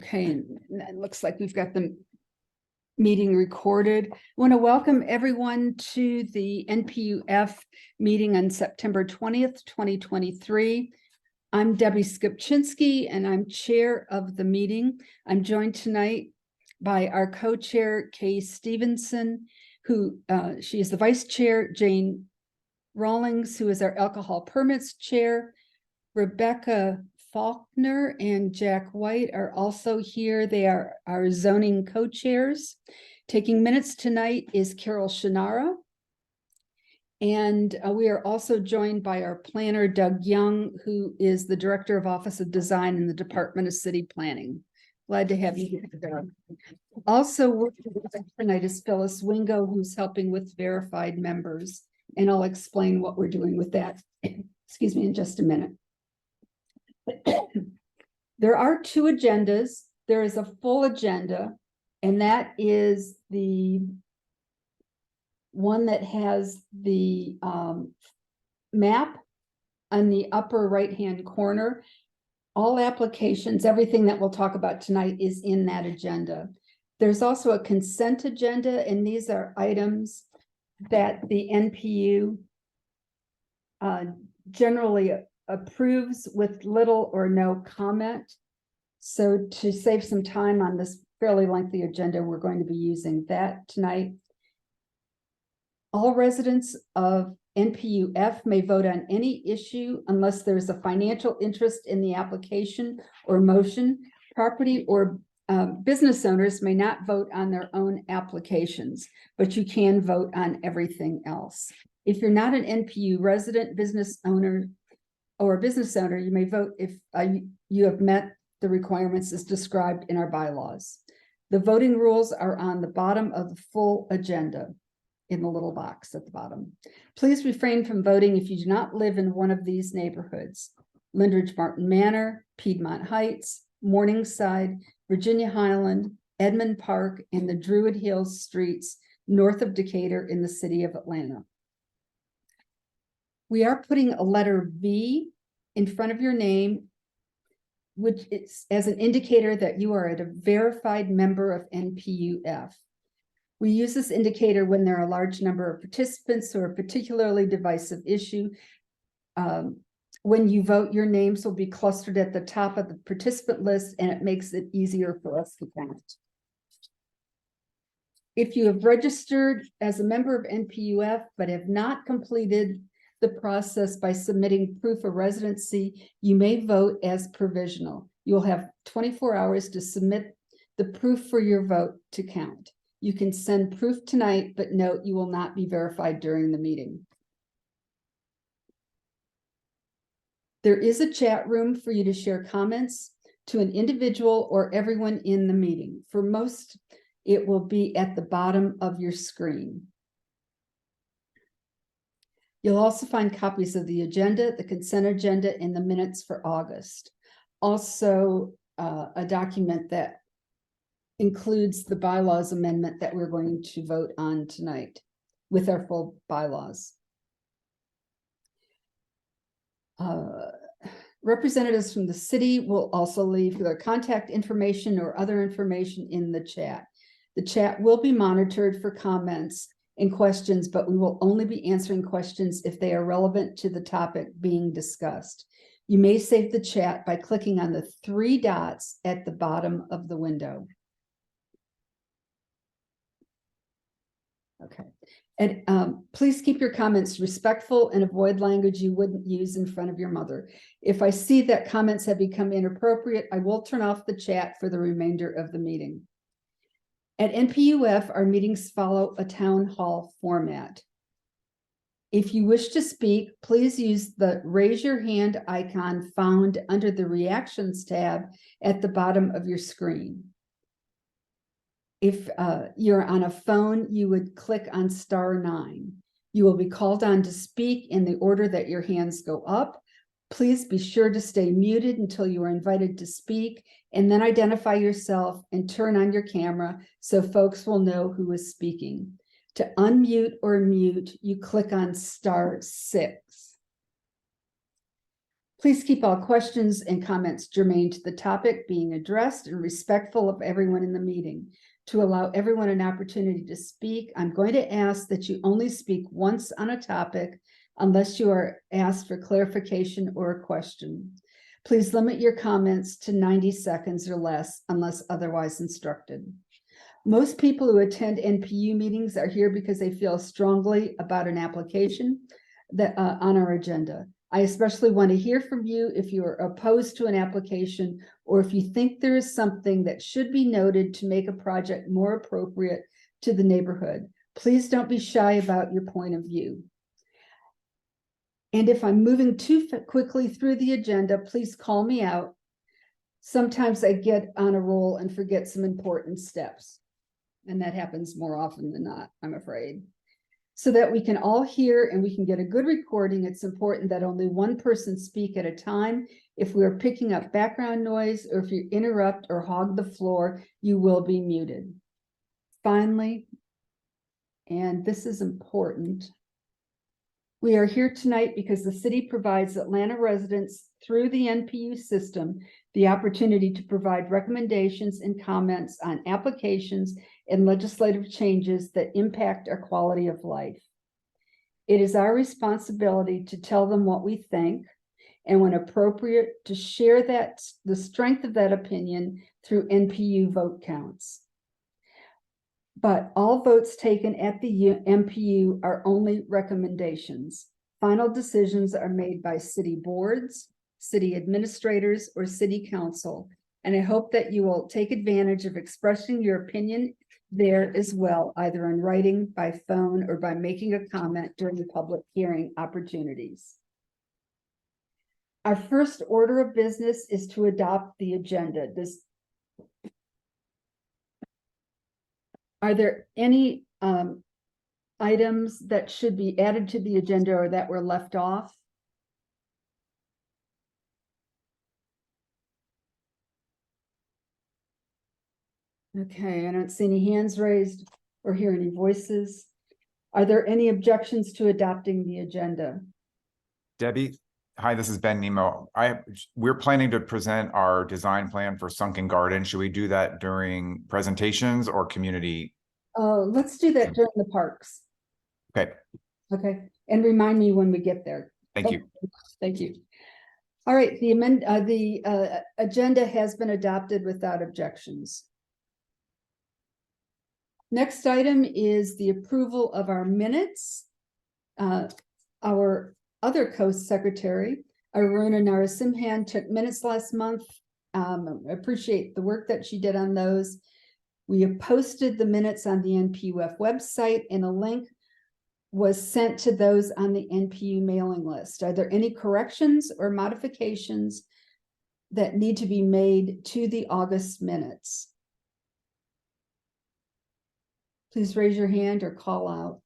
Okay, and it looks like we've got the meeting recorded. I want to welcome everyone to the NPU-F meeting on September 20th, 2023. I'm Debbie Skipczynski, and I'm chair of the meeting. I'm joined tonight by our co-chair, Kay Stevenson, who she is the vice chair, Jane Rawlings, who is our alcohol permits chair, Rebecca Faulkner and Jack White are also here. They are our zoning co-chairs. Taking minutes tonight is Carol Shinara. And we are also joined by our planner, Doug Young, who is the Director of Office of Design in the Department of City Planning. Glad to have you here, Doug. Also working with us tonight is Phyllis Wingo, who's helping with verified members. And I'll explain what we're doing with that, excuse me, in just a minute. There are two agendas. There is a full agenda, and that is the one that has the map on the upper right-hand corner. All applications, everything that we'll talk about tonight is in that agenda. There's also a consent agenda, and these are items that the NPU generally approves with little or no comment. So to save some time on this fairly lengthy agenda, we're going to be using that tonight. All residents of NPU-F may vote on any issue unless there's a financial interest in the application or motion. Property or business owners may not vote on their own applications, but you can vote on everything else. If you're not an NPU resident, business owner, or a business owner, you may vote if you have met the requirements as described in our bylaws. The voting rules are on the bottom of the full agenda in the little box at the bottom. Please refrain from voting if you do not live in one of these neighborhoods: Lindridge Martin Manor, Piedmont Heights, Morningside, Virginia Highland, Edmond Park, and the Druid Hills streets north of Decatur in the city of Atlanta. We are putting a letter V in front of your name, which is as an indicator that you are a verified member of NPU-F. We use this indicator when there are a large number of participants or a particularly divisive issue. When you vote, your names will be clustered at the top of the participant list, and it makes it easier for us to count. If you have registered as a member of NPU-F but have not completed the process by submitting proof of residency, you may vote as provisional. You'll have 24 hours to submit the proof for your vote to count. You can send proof tonight, but note you will not be verified during the meeting. There is a chat room for you to share comments to an individual or everyone in the meeting. For most, it will be at the bottom of your screen. You'll also find copies of the agenda, the consent agenda, and the minutes for August. Also, a document that includes the bylaws amendment that we're going to vote on tonight with our full bylaws. Representatives from the city will also leave their contact information or other information in the chat. The chat will be monitored for comments and questions, but we will only be answering questions if they are relevant to the topic being discussed. You may save the chat by clicking on the three dots at the bottom of the window. Okay, and please keep your comments respectful and avoid language you wouldn't use in front of your mother. If I see that comments have become inappropriate, I will turn off the chat for the remainder of the meeting. At NPU-F, our meetings follow a town hall format. If you wish to speak, please use the raise your hand icon found under the reactions tab at the bottom of your screen. If you're on a phone, you would click on *9. You will be called on to speak in the order that your hands go up. Please be sure to stay muted until you are invited to speak, and then identify yourself and turn on your camera so folks will know who is speaking. To unmute or mute, you click on *6. Please keep all questions and comments germane to the topic being addressed and respectful of everyone in the meeting. To allow everyone an opportunity to speak, I'm going to ask that you only speak once on a topic unless you are asked for clarification or a question. Please limit your comments to 90 seconds or less unless otherwise instructed. Most people who attend NPU meetings are here because they feel strongly about an application that on our agenda. I especially want to hear from you if you are opposed to an application or if you think there is something that should be noted to make a project more appropriate to the neighborhood. Please don't be shy about your point of view. And if I'm moving too quickly through the agenda, please call me out. Sometimes I get on a roll and forget some important steps. And that happens more often than not, I'm afraid. So that we can all hear and we can get a good recording, it's important that only one person speak at a time. If we are picking up background noise or if you interrupt or hog the floor, you will be muted. Finally, and this is important, we are here tonight because the city provides Atlanta residents through the NPU system the opportunity to provide recommendations and comments on applications and legislative changes that impact our quality of life. It is our responsibility to tell them what we think, and when appropriate, to share the strength of that opinion through NPU vote counts. But all votes taken at the NPU are only recommendations. Final decisions are made by city boards, city administrators, or city council. And I hope that you will take advantage of expressing your opinion there as well, either in writing, by phone, or by making a comment during the public hearing opportunities. Our first order of business is to adopt the agenda. Are there any items that should be added to the agenda or that were left off? Okay, I don't see any hands raised or hear any voices. Are there any objections to adopting the agenda? Debbie, hi, this is Ben Nemo. We're planning to present our design plan for Sunken Garden. Should we do that during presentations or community? Let's do that during the parks. Okay. Okay, and remind me when we get there. Thank you. Thank you. All right, the agenda has been adopted without objections. Next item is the approval of our minutes. Our other co-secretary, Aruna Narasimhan, took minutes last month. I appreciate the work that she did on those. We have posted the minutes on the NPU-F website, and a link was sent to those on the NPU mailing list. Are there any corrections or modifications that need to be made to the August minutes? Please raise your hand or call out.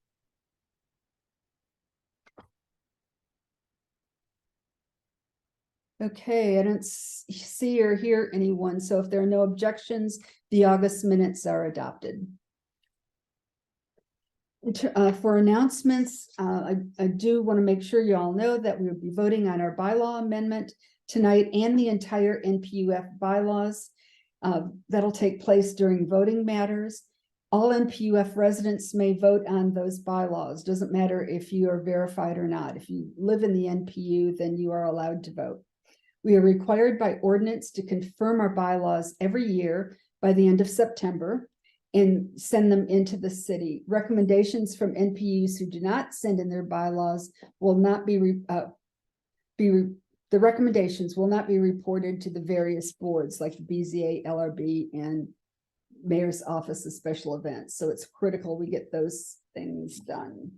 Okay, I don't see or hear anyone. So if there are no objections, the August minutes are adopted. For announcements, I do want to make sure you all know that we will be voting on our bylaw amendment tonight and the entire NPU-F bylaws. That'll take place during voting matters. All NPU-F residents may vote on those bylaws. Doesn't matter if you are verified or not. If you live in the NPU, then you are allowed to vote. We are required by ordinance to confirm our bylaws every year by the end of September and send them into the city. Recommendations from NPUs who do not send in their bylaws will not the recommendations will not be reported to the various boards like the BZA, LRB, and Mayor's Office of Special Events. So it's critical we get those things done.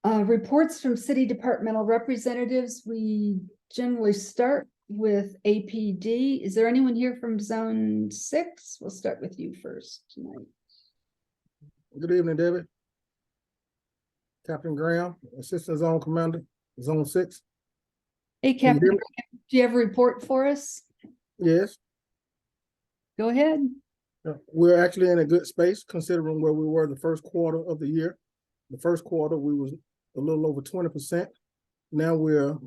Reports from city departmental representatives. We generally start with APD. Is there anyone here from Zone 6? We'll start with you first tonight. Good evening, David. Captain Graham, Assistant Zone Commander, Zone 6. Hey, Captain, do you have a report for us? Yes. Go ahead. We're actually in a good space considering where we were the first quarter of the year. The first quarter, we was a little over 20%. Now we're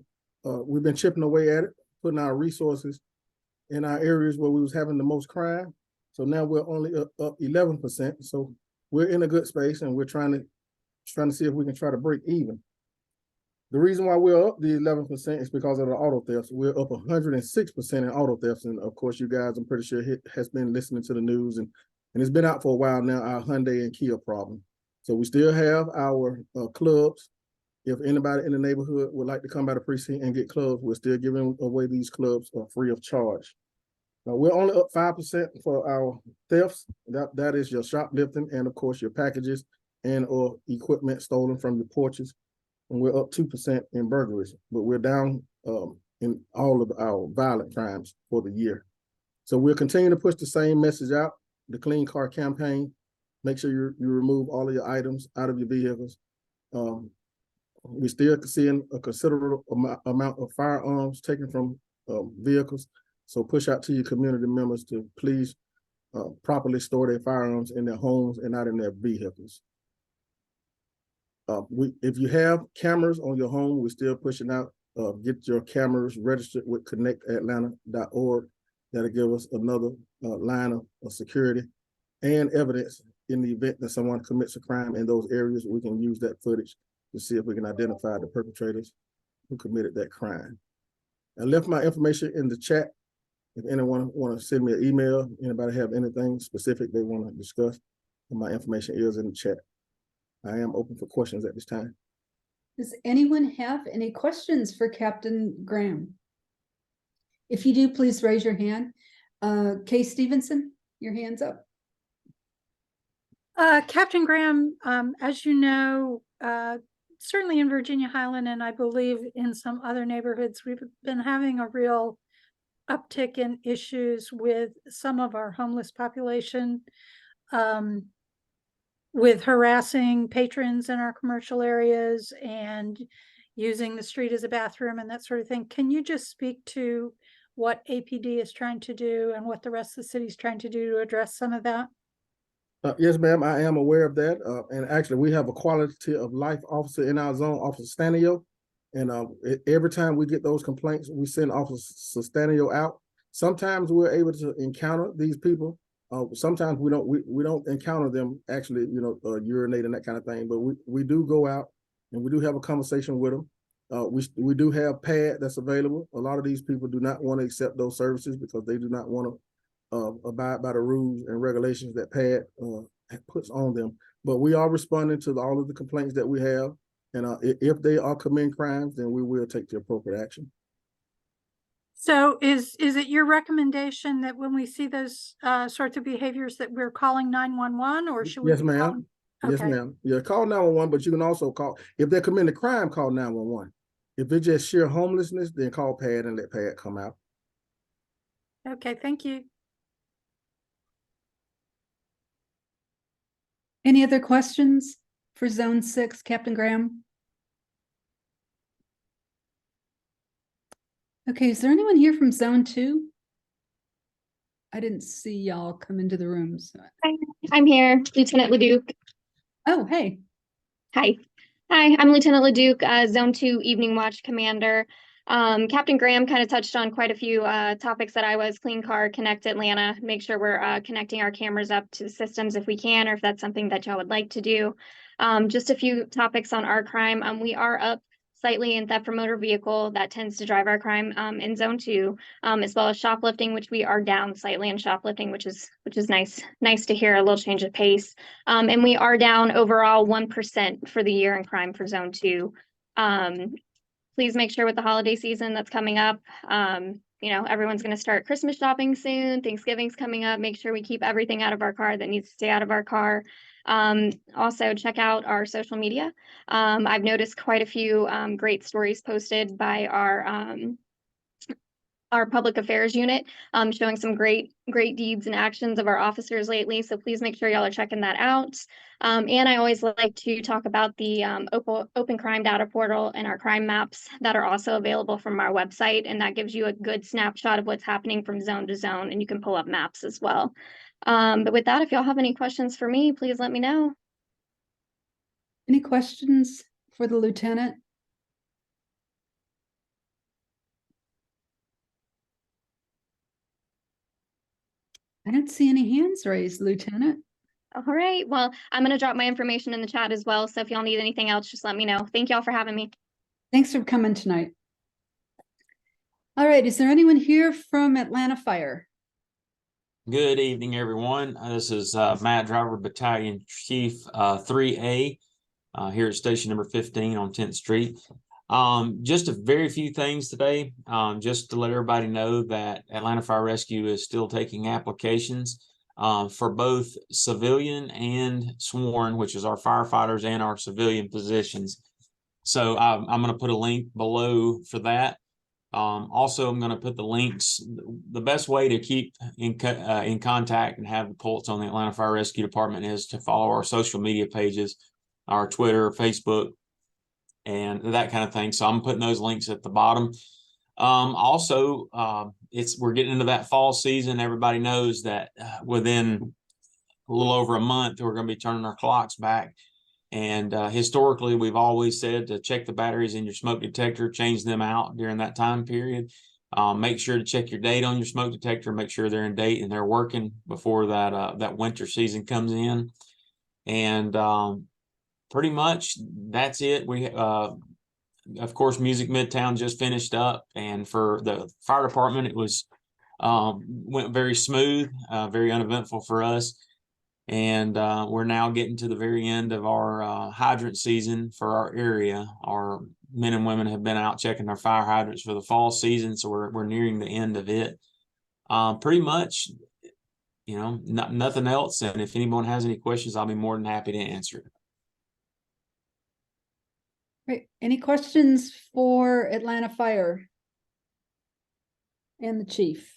we've been chipping away at it, putting our resources in our areas where we was having the most crime. So now we're only up 11%. So we're in a good space, and we're trying to see if we can try to break even. The reason why we're up the 11% is because of the auto thefts. We're up 106% in auto thefts. And of course, you guys, I'm pretty sure has been listening to the news, and it's been out for a while now, our Hyundai and Kia problem. So we still have our clubs. If anybody in the neighborhood would like to come by the precinct and get clubs, we're still giving away these clubs free of charge. Now, we're only up 5% for our thefts. That is your shoplifting, and of course your packages and or equipment stolen from your porches. And we're up 2% in burglaries, but we're down in all of our violent crimes for the year. So we'll continue to push the same message out, the Clean Car campaign. Make sure you remove all of your items out of your vehicles. We're still seeing a considerable amount of firearms taken from vehicles. So push out to your community members to please properly store their firearms in their homes and not in their vehicles. If you have cameras on your home, we're still pushing out. Get your cameras registered with connectatlanta.org. That'll give us another line of security and evidence in the event that someone commits a crime in those areas. We can use that footage to see if we can identify the perpetrators who committed that crime. I left my information in the chat. If anyone want to send me an email, anybody have anything specific they want to discuss, my information is in the chat. I am open for questions at this time. Does anyone have any questions for Captain Graham? If you do, please raise your hand. Kay Stevenson, your hand's up. Captain Graham, as you know, certainly in Virginia Highland, and I believe in some other neighborhoods, we've been having a real uptick in issues with some of our homeless population, with harassing patrons in our commercial areas and using the street as a bathroom and that sort of thing. Can you just speak to what APD is trying to do and what the rest of the city is trying to do to address some of that? Yes, ma'am, I am aware of that. And actually, we have a quality of life officer in our zone, Officer Stanio. And every time we get those complaints, we send Officer Stanio out. Sometimes we're able to encounter these people. Sometimes we don't encounter them actually, urinate and that kind of thing. But we do go out and we do have a conversation with them. We do have PAD that's available. A lot of these people do not want to accept those services because they do not want to abide by the rules and regulations that PAD puts on them. But we are responding to all of the complaints that we have. And if they are committing crimes, then we will take the appropriate action. So is it your recommendation that when we see those sorts of behaviors that we're calling 911, or should we? Yes, ma'am. Okay. Yes, ma'am. Yeah, call 911, but you can also call, if they're committing a crime, call 911. If it's just sheer homelessness, then call PAD and let PAD come out. Okay, thank you. Any other questions for Zone 6, Captain Graham? Okay, is there anyone here from Zone 2? I didn't see y'all come into the room. So. I'm here, Lieutenant Leduc. Oh, hey. Hi, I'm Lieutenant Leduc, Zone 2 Evening Watch Commander. Captain Graham kind of touched on quite a few topics that I was. Clean Car, Connect Atlanta, make sure we're connecting our cameras up to the systems if we can, or if that's something that y'all would like to do. Just a few topics on our crime. We are up slightly in theft from motor vehicle. That tends to drive our crime in Zone 2, as well as shoplifting, which we are down slightly in shoplifting, which is nice to hear, a little change of pace. And we are down overall 1% for the year in crime for Zone 2. Please make sure with the holiday season that's coming up, everyone's going to start Christmas shopping soon. Thanksgiving's coming up. Make sure we keep everything out of our car that needs to stay out of our car. Also check out our social media. I've noticed quite a few great stories posted by our public affairs unit, showing some great deeds and actions of our officers lately. So please make sure y'all are checking that out. And I always like to talk about the open crime data portal and our crime maps that are also available from our website. And that gives you a good snapshot of what's happening from zone to zone, and you can pull up maps as well. But with that, if y'all have any questions for me, please let me know. Any questions for the lieutenant? I don't see any hands raised, Lieutenant. All right. Well, I'm going to drop my information in the chat as well. So if y'all need anything else, just let me know. Thank y'all for having me. Thanks for coming tonight. All right, is there anyone here from Atlanta Fire? Good evening, everyone. This is Matt Driver, Battalion Chief 3A here at station number 15 on 10th Street. Just a very few things today, just to let everybody know that Atlanta Fire Rescue is still taking applications for both civilian and sworn, which is our firefighters and our civilian positions. So I'm going to put a link below for that. Also, I'm going to put the links. The best way to keep in contact and have the pulse on the Atlanta Fire Rescue Department is to follow our social media pages, our Twitter, Facebook, and that kind of thing. So I'm putting those links at the bottom. Also, we're getting into that fall season. Everybody knows that within a little over a month, we're going to be turning our clocks back. And historically, we've always said to check the batteries in your smoke detector, change them out during that time period. Make sure to check your date on your smoke detector, make sure they're in date and they're working before that winter season comes in. And pretty much that's it. We, of course, Music Midtown just finished up, and for the fire department, it was went very smooth, very uneventful for us. And we're now getting to the very end of our hydrant season for our area. Our men and women have been out checking our fire hydrants for the fall season, so we're nearing the end of it. Pretty much, nothing else. And if anyone has any questions, I'll be more than happy to answer. Great. Any questions for Atlanta Fire and the chief?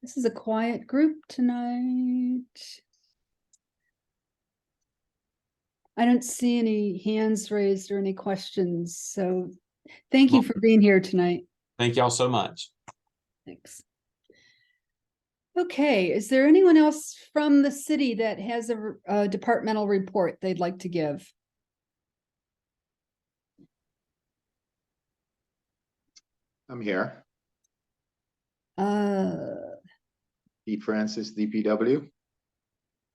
This is a quiet group tonight. I don't see any hands raised or any questions, so thank you for being here tonight. Thank y'all so much. Thanks. Okay, is there anyone else from the city that has a departmental report they'd like to give? I'm here. Pete Francis, DPW.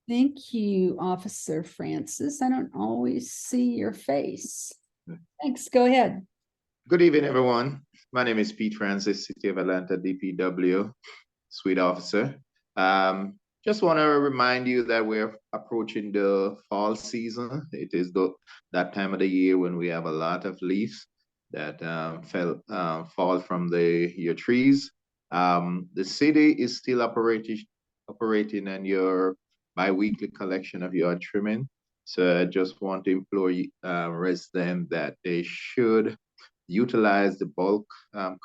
Thank you, Officer Francis. I don't always see your face. Thanks, go ahead. Good evening, everyone. My name is Pete Francis, City of Atlanta, DPW, Suite Officer. Just want to remind you that we're approaching the fall season. It is that time of the year when we have a lot of leaves that fall from your trees. The city is still operating on your bi-weekly collection of yard trimming. So I just want to implore residents that they should utilize the bulk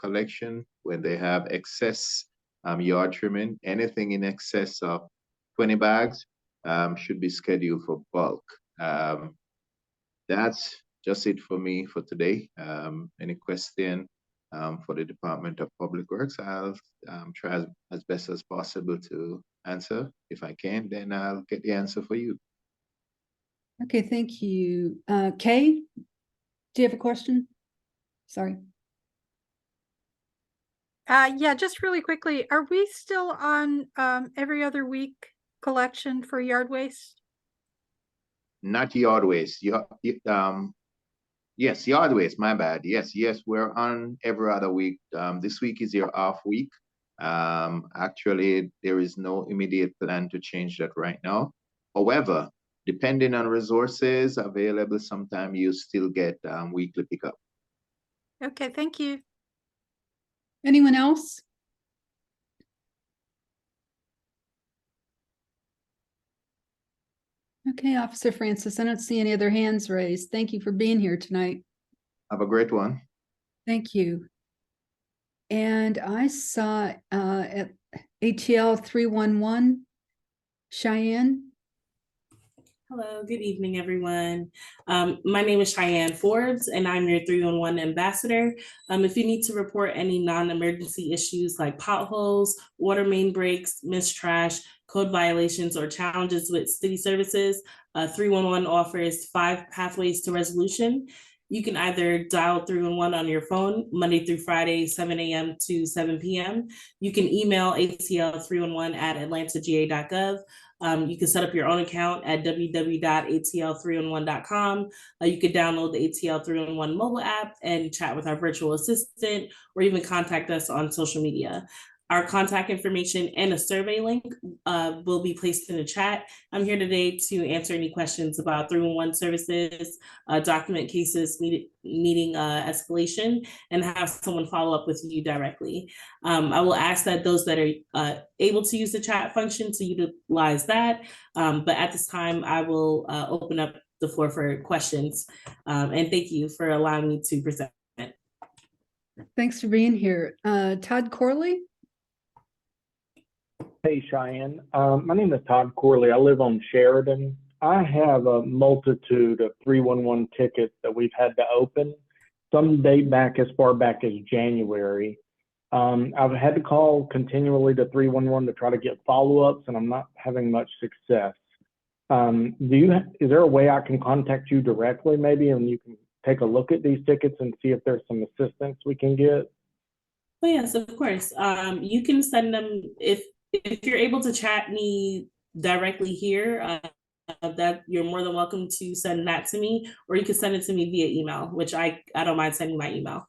collection when they have excess yard trimming. Anything in excess of 20 bags should be scheduled for bulk. That's just it for me for today. Any question for the Department of Public Works, I'll try as best as possible to answer. If I can, then I'll get the answer for you. Okay, thank you. Kay, do you have a question? Sorry. Yeah, just really quickly, are we still on every other week collection for yard waste? Not yard waste. Yes, yard waste, my bad. Yes, we're on every other week. This week is your off week. Actually, there is no immediate plan to change that right now. However, depending on resources available, sometimes you still get weekly pickup. Okay, thank you. Anyone else? Okay, Officer Francis, I don't see any other hands raised. Thank you for being here tonight. Have a great one. Thank you. And I saw at ATL 311, Cheyenne. Hello, good evening, everyone. My name is Cheyenne Forbes, and I'm your 311 ambassador. If you need to report any non-emergency issues like potholes, water main breaks, missed trash, code violations, or challenges with city services, 311 offers 5 pathways to resolution. You can either dial 311 on your phone Monday through Friday, 7 a.m. to 7 p.m. You can email atl311@atlantagA.gov. You can set up your own account at www.atl311.com. You could download the ATL 311 mobile app and chat with our virtual assistant, or even contact us on social media. Our contact information and a survey link will be placed in the chat. I'm here today to answer any questions about 311 services, document cases needing escalation, and have someone follow up with you directly. I will ask that those that are able to use the chat function to utilize that. But at this time, I will open up the floor for questions. And thank you for allowing me to present. Thanks for being here. Todd Corley? Hey, Cheyenne. My name is Todd Corley. I live on Sheridan. I have a multitude of 311 tickets that we've had to open. Some date back as far back as January. I've had to call continually to 311 to try to get follow-ups, and I'm not having much success. Is there a way I can contact you directly maybe, and you can take a look at these tickets and see if there's some assistance we can get? Oh, yes, of course. You can send them if you're able to chat me directly here, that you're more than welcome to send that to me, or you can send it to me via email, which I don't mind sending my email.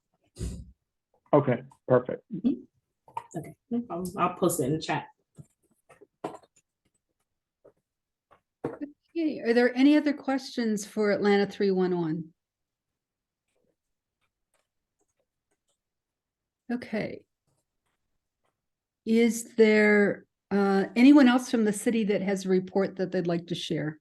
Okay, perfect. Okay, no problem. I'll post it in the chat. Okay, are there any other questions for Atlanta 311? Okay. Is there anyone else from the city that has a report that they'd like to share?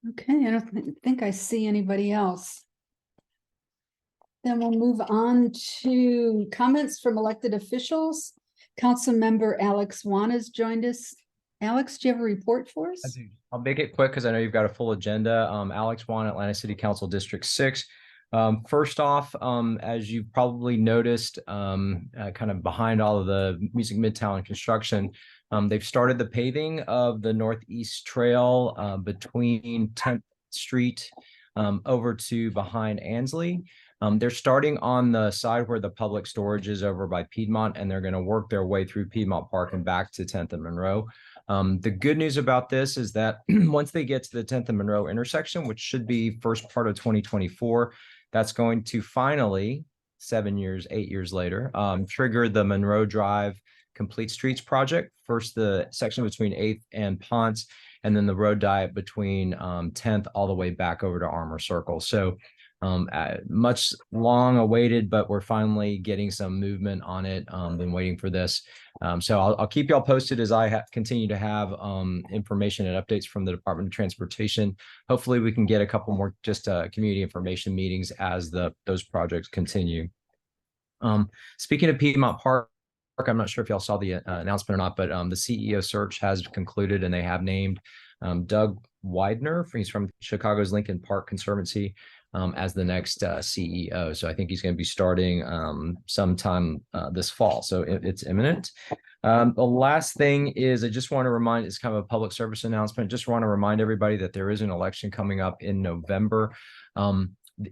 Okay, I don't think I see anybody else. Then we'll move on to comments from elected officials. Councilmember Alex Wan has joined us. Alex, do you have a report for us? I'll make it quick because I know you've got a full agenda. Alex Wan, Atlanta City Council District 6. First off, as you've probably noticed, kind of behind all of the Music Midtown construction, they've started the paving of the Northeast Trail between 10th Street over to behind Ansley. They're starting on the side where the public storage is over by Piedmont, and they're going to work their way through Piedmont Park and back to 10th and Monroe. The good news about this is that once they get to the 10th and Monroe intersection, which should be first part of 2024, that's going to finally, 8 years later, trigger the Monroe Drive Complete Streets project. First, the section between 8th and Ponce, and then the road diet between 10th all the way back over to Armour Circle. So much long awaited, but we're finally getting some movement on it. Been waiting for this. So I'll keep y'all posted as I continue to have information and updates from the Department of Transportation. Hopefully we can get a couple more just community information meetings as those projects continue. Speaking of Piedmont Park, I'm not sure if y'all saw the announcement or not, but the CEO search has concluded, and they have named Doug Widener. He's from Chicago's Lincoln Park Conservancy as the next CEO. So I think he's going to be starting sometime this fall. So it's imminent. The last thing is I just want to remind, it's kind of a public service announcement. Just want to remind everybody that there is an election coming up in November.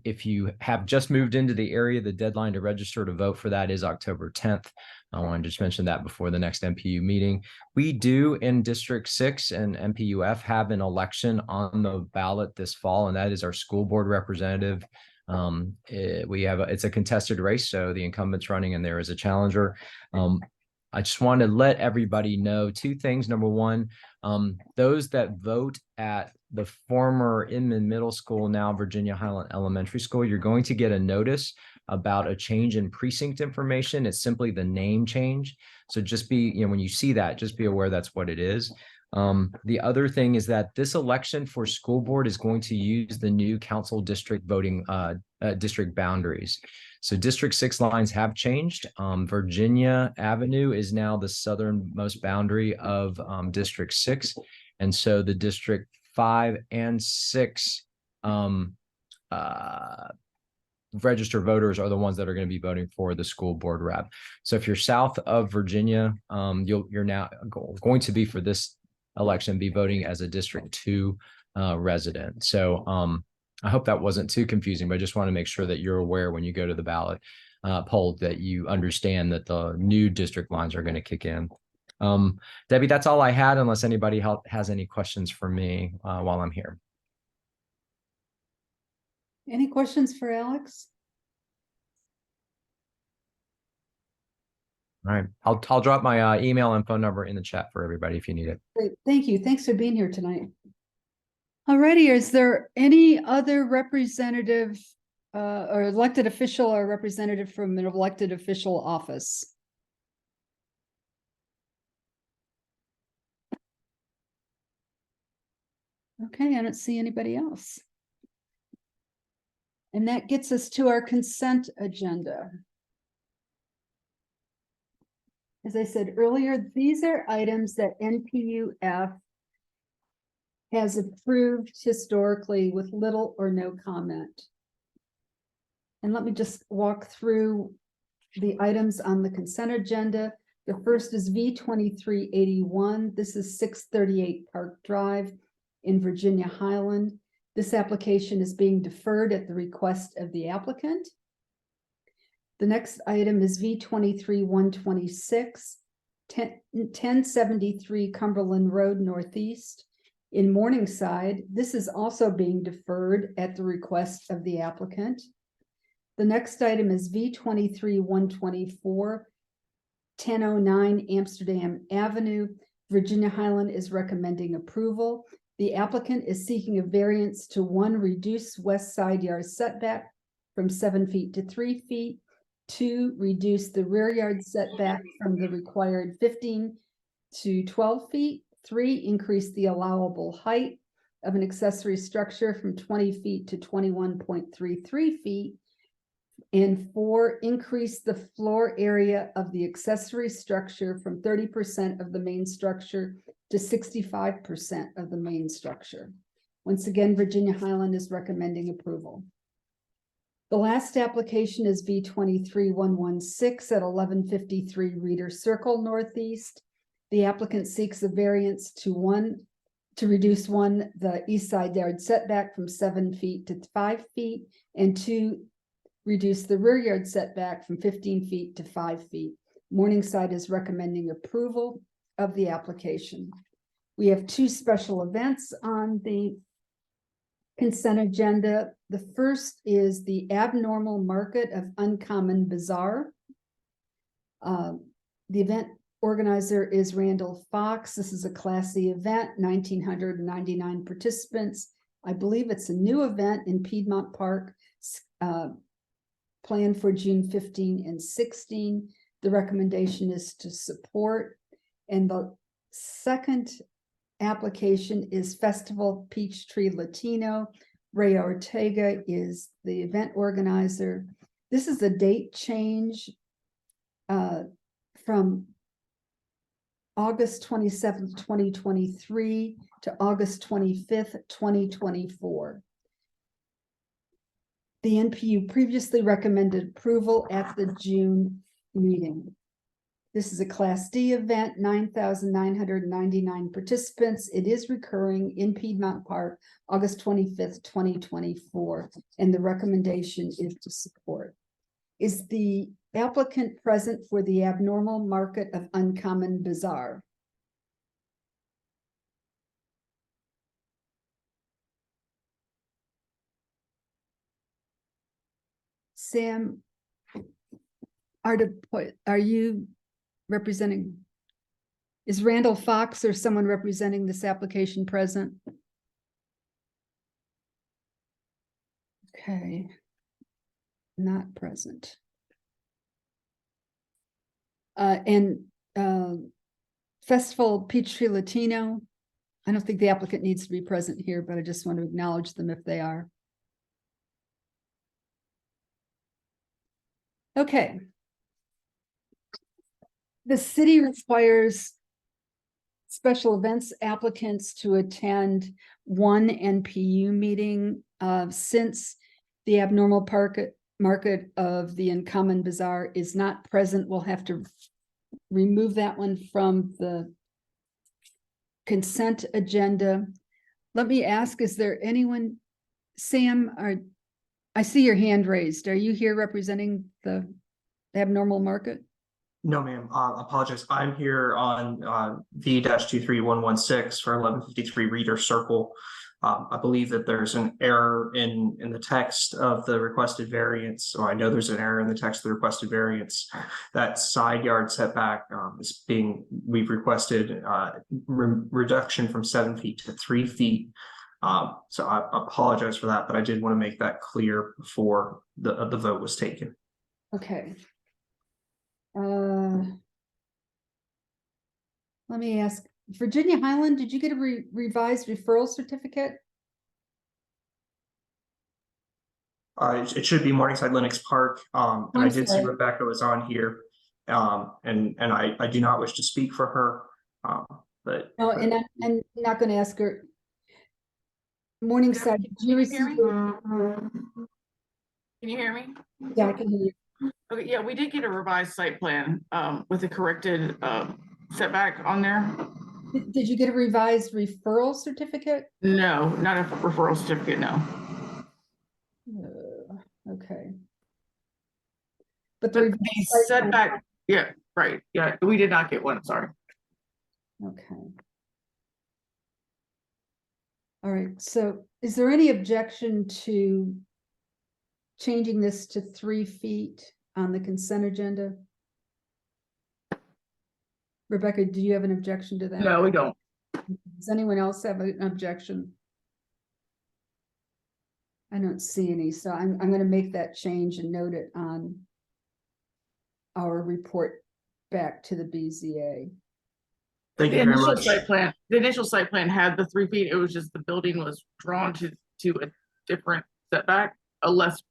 If you have just moved into the area, the deadline to register to vote for that is October 10th. I want to just mention that before the next NPU meeting. We do in District 6 and NPU-F have an election on the ballot this fall, and that is our school board representative. It's a contested race, so the incumbent's running and there is a challenger. I just want to let everybody know two things. Number one, those that vote at the former Inman Middle School, now Virginia Highland Elementary School, you're going to get a notice about a change in precinct information. It's simply the name change. So just be, when you see that, just be aware that's what it is. The other thing is that this election for school board is going to use the new council district voting district boundaries. So District 6 lines have changed. Virginia Avenue is now the southernmost boundary of District 6. And so the District 5 and 6 registered voters are the ones that are going to be voting for the school board rep. So if you're south of Virginia, you're now going to be, for this election, be voting as a District 2 resident. So I hope that wasn't too confusing, but I just want to make sure that you're aware when you go to the ballot poll that you understand that the new district lines are going to kick in. Debbie, that's all I had, unless anybody has any questions for me while I'm here. Any questions for Alex? All right, I'll drop my email and phone number in the chat for everybody if you need it. Great, thank you. Thanks for being here tonight. Alrighty, is there any other representative or elected official or representative from an elected official office? Okay, I don't see anybody else. And that gets us to our consent agenda. As I said earlier, these are items that NPU-F has approved historically with little or no comment. And let me just walk through the items on the consent agenda. The first is V2381. This is 638 Park Drive in Virginia Highland. This application is being deferred at the request of the applicant. The next item is V23-126, 1073 Cumberland Road Northeast in Morningside. This is also being deferred at the request of the applicant. The next item is V23-124, 1009 Amsterdam Avenue. Virginia Highland is recommending approval. The applicant is seeking a variance to 1, reduce west side yard setback from 7 feet to 3 feet. 2, reduce the rear yard setback from the required 15 to 12 feet. 3, increase the allowable height of an accessory structure from 20 feet to 21.33 feet. And 4, increase the floor area of the accessory structure from 30% of the main structure to 65% of the main structure. Once again, Virginia Highland is recommending approval. The last application is V23-116 at 1153 Reader Circle Northeast. The applicant seeks a variance to reduce 1, the east side yard setback from 7 feet to 5 feet, and 2, reduce the rear yard setback from 15 feet to 5 feet. Morningside is recommending approval of the application. We have 2 special events on the consent agenda. The first is the Abnormal Market of Uncommon Bazaar. The event organizer is Randall Fox. This is a Class C event, 1,999 participants. I believe it's a new event in Piedmont Park, planned for June 15 and 16. The recommendation is to support. And the second application is Festival Peachtree Latino. Ray Ortega is the event organizer. This is a date change from August 27th, 2023 to August 25th, 2024. The NPU previously recommended approval at the June meeting. This is a Class D event, 9,999 participants. It is recurring in Piedmont Park, August 25th, 2024, and the recommendation is to support. Is the applicant present for the Abnormal Market of Uncommon Bazaar? Sam, are you representing? Is Randall Fox or someone representing this application present? Okay, not present. Festival Peachtree Latino, I don't think the applicant needs to be present here, but I just want to acknowledge them if they are. Okay. The city requires special events applicants to attend one NPU meeting since the Abnormal market of the Uncommon Bazaar is not present. We'll have to remove that one from the consent agenda. Let me ask, is there anyone, Sam, I see your hand raised. Are you here representing the abnormal market? No, ma'am. Apologize. I'm here on V-23116 for 1153 Reader Circle. I believe that there's an error in the text of the requested variance, or I know there's an error in the text of the requested variance. That side yard setback we've requested reduction from 7 feet to 3 feet. So I apologize for that, but I did want to make that clear before the vote was taken. Okay. Let me ask, Virginia Highland, did you get a revised referral certificate? It should be Morningside Lennox Park. And I did see sorry. Rebecca was on here. And I do not wish to speak for her. But No, and I'm not going to ask her. Morningside, did you receive? Can you hear me? Yeah, I can hear you. Okay, yeah, we did get a revised site plan with a corrected setback on there. Did you get a revised referral certificate? No, not a referral certificate, no. Okay. But But the the setback, yeah, right, yeah, we did not get one, sorry. okay. All right, so is there any objection to changing this to 3 feet on the consent agenda? Rebecca, do you have an objection to that? No, we don't. Does anyone else have an objection? I don't see any, so I'm going to make that change and note it on our report back to the BZA. thank you The very initial much. site plan, the initial site plan had the 3 feet, it was just the building was drawn to a different setback, a less,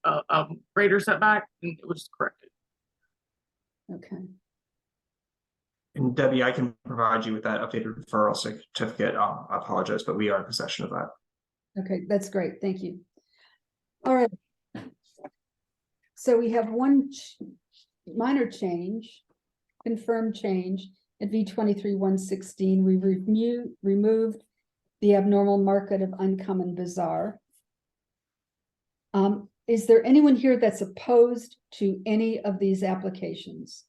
greater setback, and it was just corrected. Okay. And Debbie, I can provide you with that updated referral certificate. I apologize, but we are in possession of that. Okay, that's great. Thank you. All right. So we have one minor change, confirmed change at V-23116. We removed the abnormal market of Uncommon Bazaar. Is there anyone here that's opposed to any of these applications?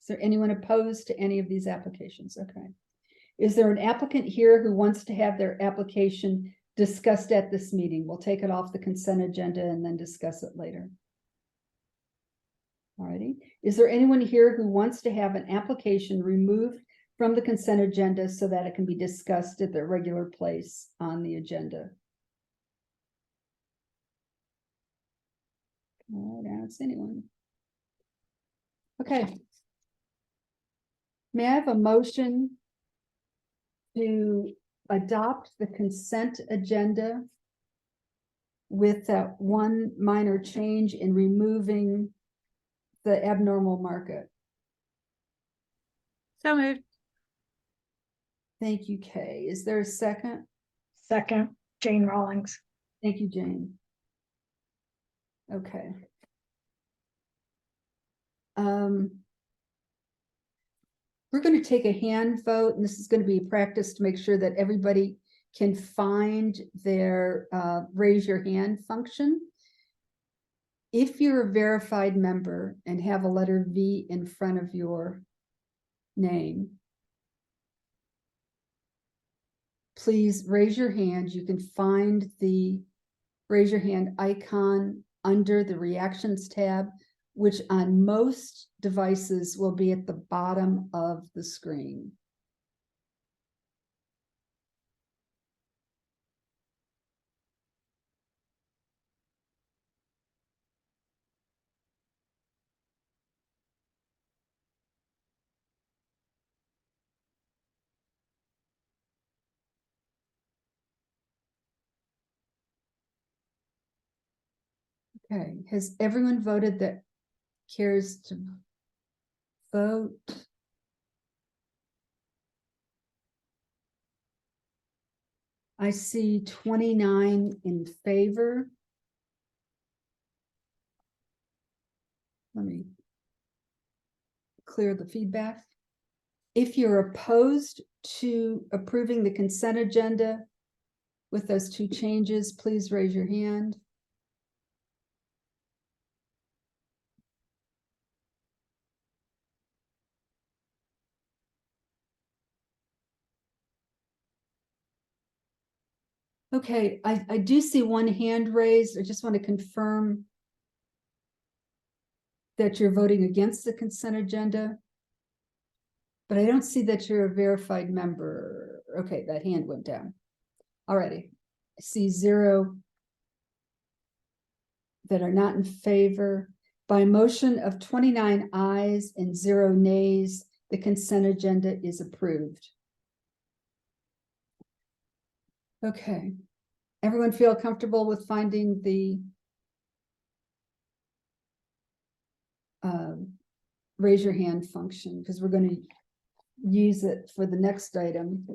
Is there anyone opposed to any of these applications? Okay. Is there an applicant here who wants to have their application discussed at this meeting? We'll take it off the consent agenda and then discuss it later. All righty. Is there anyone here who wants to have an application removed from the consent agenda so that it can be discussed at the regular place on the agenda? I don't see anyone. Okay. May I have a motion to adopt the consent agenda with that one minor change in removing the abnormal market? So moved. Thank you, Kay. Is there a second? Second, Jane Rawlings. Thank you, Jane. Okay. We're going to take a hand vote, and this is going to be a practice to make sure that everybody can find their raise your hand function. If you're a verified member and have a letter V in front of your name, please raise your hand. You can find the raise your hand icon under the reactions tab, which on most devices will be at the bottom of the screen. Okay, has everyone voted that cares to vote? I see 29 in favor. Let me clear the feedback. If you're opposed to approving the consent agenda with those two changes, please raise your hand. Okay, I do see one hand raised. I just want to confirm that you're voting against the consent agenda. But I don't see that you're a verified member. Okay, that hand went down. Alrighty, I see 0 that are not in favor. By motion of 29 ayes and 0 nays, the consent agenda is approved. Okay, everyone feel comfortable with finding the raise your hand function, because we're going to use it for the next item,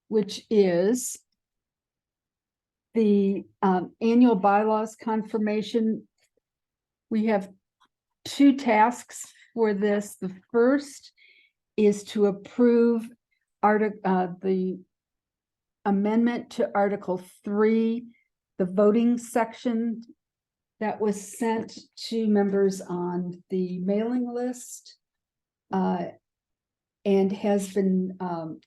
which is the annual bylaws confirmation. We have 2 tasks for this. The first is to approve the amendment to Article 3, the voting section that was sent to members on the mailing list and has been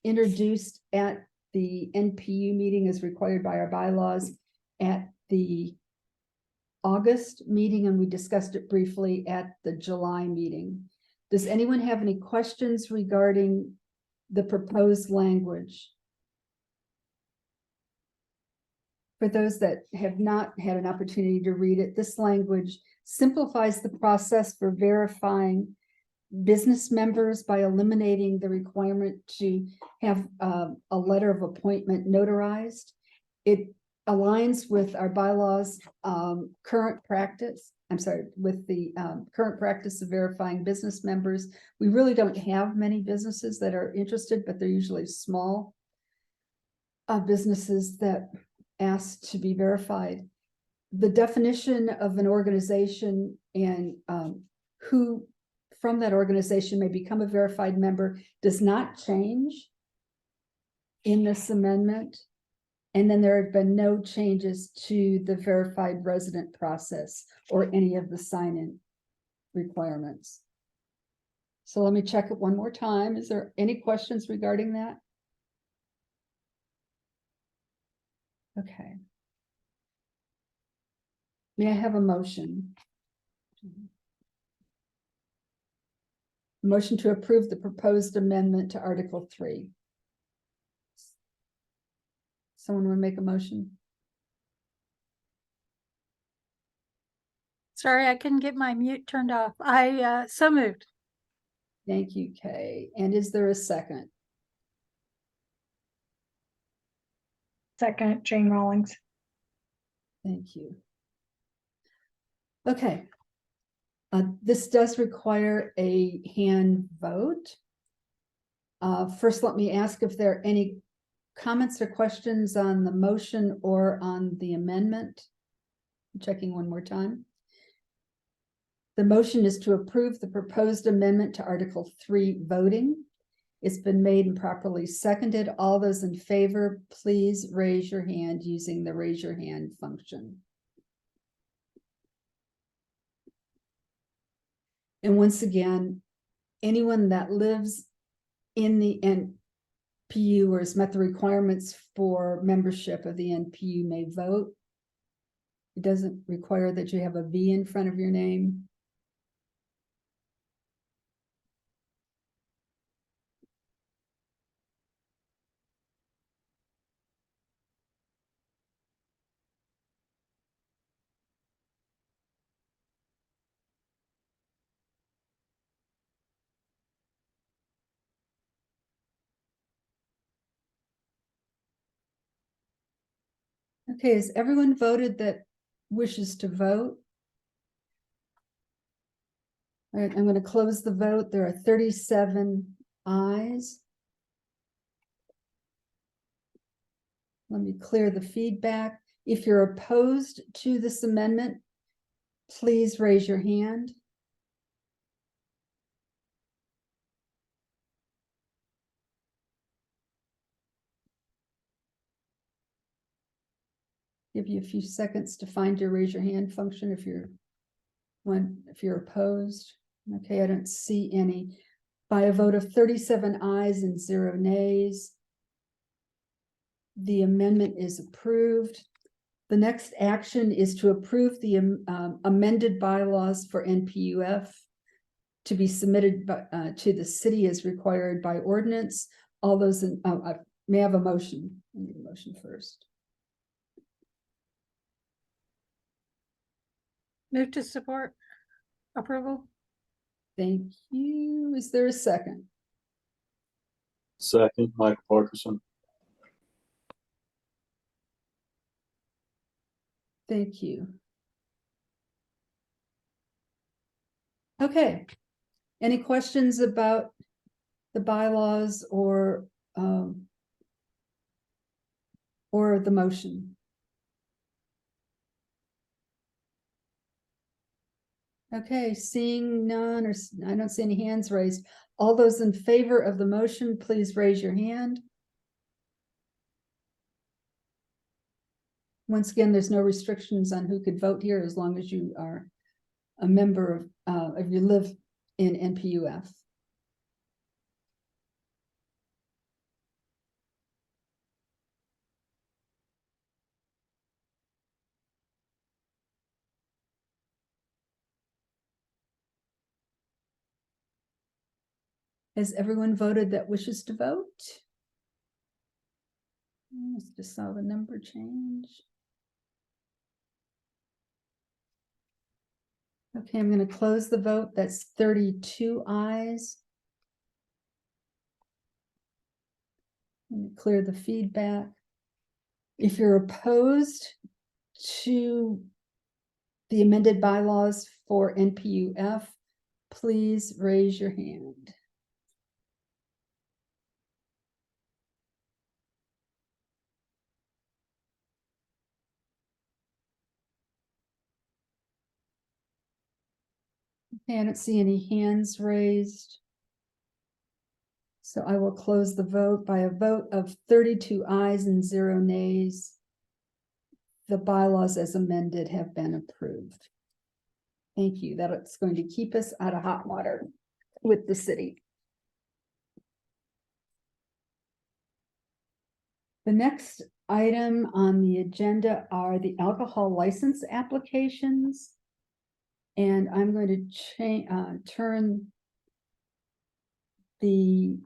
introduced at the NPU meeting as required by our bylaws at the August meeting, and we discussed it briefly at the July meeting. Does anyone have any questions regarding the proposed language? For those that have not had an opportunity to read it, this language simplifies the process for verifying business members by eliminating the requirement to have a letter of appointment notarized. It aligns with our bylaws current practice. I'm sorry, with the current practice of verifying business members. We really don't have many businesses that are interested, but they're usually small businesses that ask to be verified. The definition of an organization and who from that organization may become a verified member does not change in this amendment. And then there have been no changes to the verified resident process or any of the sign-in requirements. So let me check it one more time. Is there any questions regarding that? Okay. May I have a motion? Motion to approve the proposed amendment to Article 3. Someone want to make a motion? Sorry, I couldn't get my mute turned off. I so moved. Thank you, Kay. And is there a second? Second, Jane Rawlings. Thank you. Okay. This does require a hand vote. First, let me ask if there are any comments or questions on the motion or on the amendment. I'm checking one more time. The motion is to approve the proposed amendment to Article 3 voting. It's been made and properly seconded. All those in favor, please raise your hand using the raise your hand function. And once again, anyone that lives in the NPU or has met the requirements for membership of the NPU may vote. It doesn't require that you have a V in front of your name. Okay, has everyone voted that wishes to vote? All right, I'm going to close the vote. There are 37 ayes. Let me clear the feedback. If you're opposed to this amendment, please raise your hand. Give you a few seconds to find your raise your hand function if you're opposed. Okay, I don't see any. By a vote of 37 ayes and 0 nays, the amendment is approved. The next action is to approve the amended bylaws for NPU-F to be submitted to the city as required by ordinance. All those in, may I have a motion? I need a motion first. Move to support approval. Thank you. Is there a second? Second, Michael Parkinson. Thank you. Okay. Any questions about the bylaws or the motion? Okay, seeing none, or I don't see any hands raised. All those in favor of the motion, please raise your hand. Once again, there's no restrictions on who could vote here as long as you are a member of, if you live in NPU-F. Has everyone voted that wishes to vote? Let's just saw the number change. Okay, I'm going to close the vote. That's 32 ayes. Let me clear the feedback. If you're opposed to the amended bylaws for NPU-F, please raise your hand. Okay, I don't see any hands raised. So I will close the vote by a vote of 32 ayes and 0 nays. The bylaws as amended have been approved. Thank you. That's going to keep us out of hot water with the city. The next item on the agenda are the alcohol license applications. And I'm going to turn the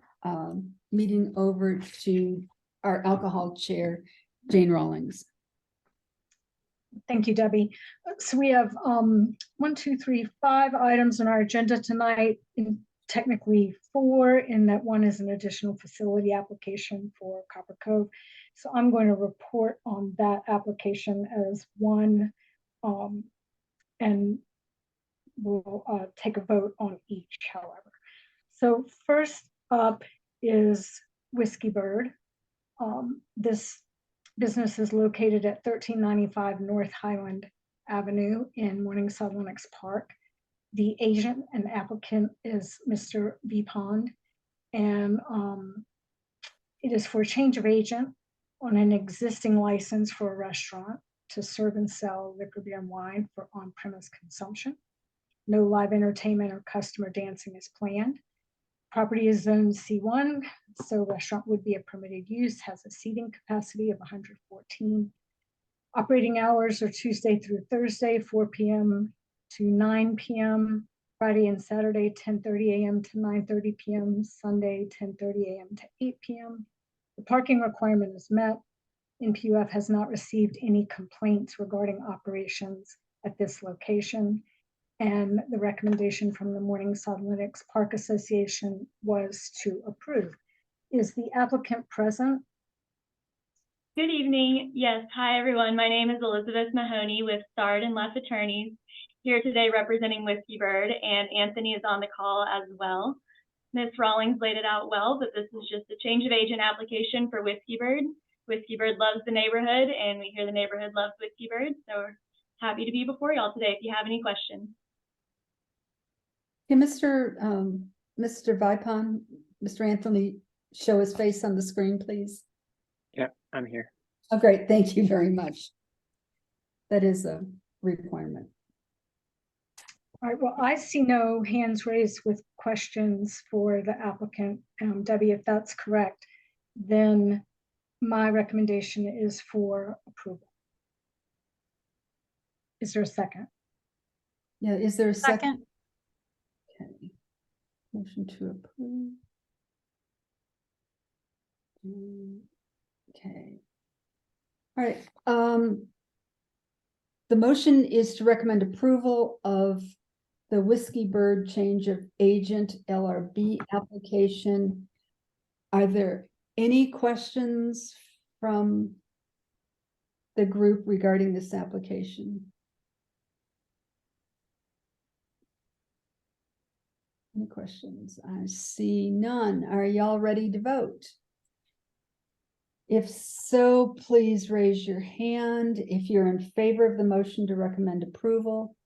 meeting over to our alcohol chair, Jane Rawlings. Thank you, Debbie. So we have 1, 2, 3, 5 items on our agenda tonight, and technically 4, in that one is an additional facility application for Copper Cove. So I'm going to report on that application as one, and we'll take a vote on each, however. So first up is Whiskey Bird. This business is located at 1395 North Highland Avenue in Morningside Lenox Park. The agent and applicant is Mr. V. Pond, and it is for a change of agent on an existing license for a restaurant to serve and sell liquor, beer, and wine for on-premise consumption. No live entertainment or customer dancing is planned. Property is zoned C1, so restaurant would be a permitted use, has a seating capacity of 114. Operating hours are Tuesday through Thursday, 4 p.m. to 9 p.m., Friday and Saturday, 10:30 a.m. to 9:30 p.m., Sunday, 10:30 a.m. to 8 p.m. The parking requirement is met. NPU-F has not received any complaints regarding operations at this location. And the recommendation from the Morningside Lenox Park Association was to approve. Is the applicant present? Good evening. Yes. Hi, everyone. My name is Elizabeth Mahoney with Sard and Leff Attorneys, here today representing Whiskey Bird, and Anthony is on the call as well. Ms. Rawlings laid it out well, but this is just a change of agent application for Whiskey Bird. Whiskey Bird loves the neighborhood, and we hear the neighborhood loves Whiskey Bird. So we're happy to be before y'all today if you have any questions. Can Mr. Vipon, Mr. Anthony, show his face on the screen, please? Yep, I'm here. Oh, great. Thank you very much. That is a requirement. All right, well, I see no hands raised with questions for the applicant. Debbie, if that's correct, then my recommendation is for approval. Is there a second? Yeah, is there a second? Second. Okay. Motion to approve. Okay. All right. The motion is to recommend approval of the Whiskey Bird change of agent LRB application. Are there any questions from the group regarding this application? Any questions? I see none. Are y'all ready to vote? If so, please raise your hand if you're in favor of the motion to recommend approval.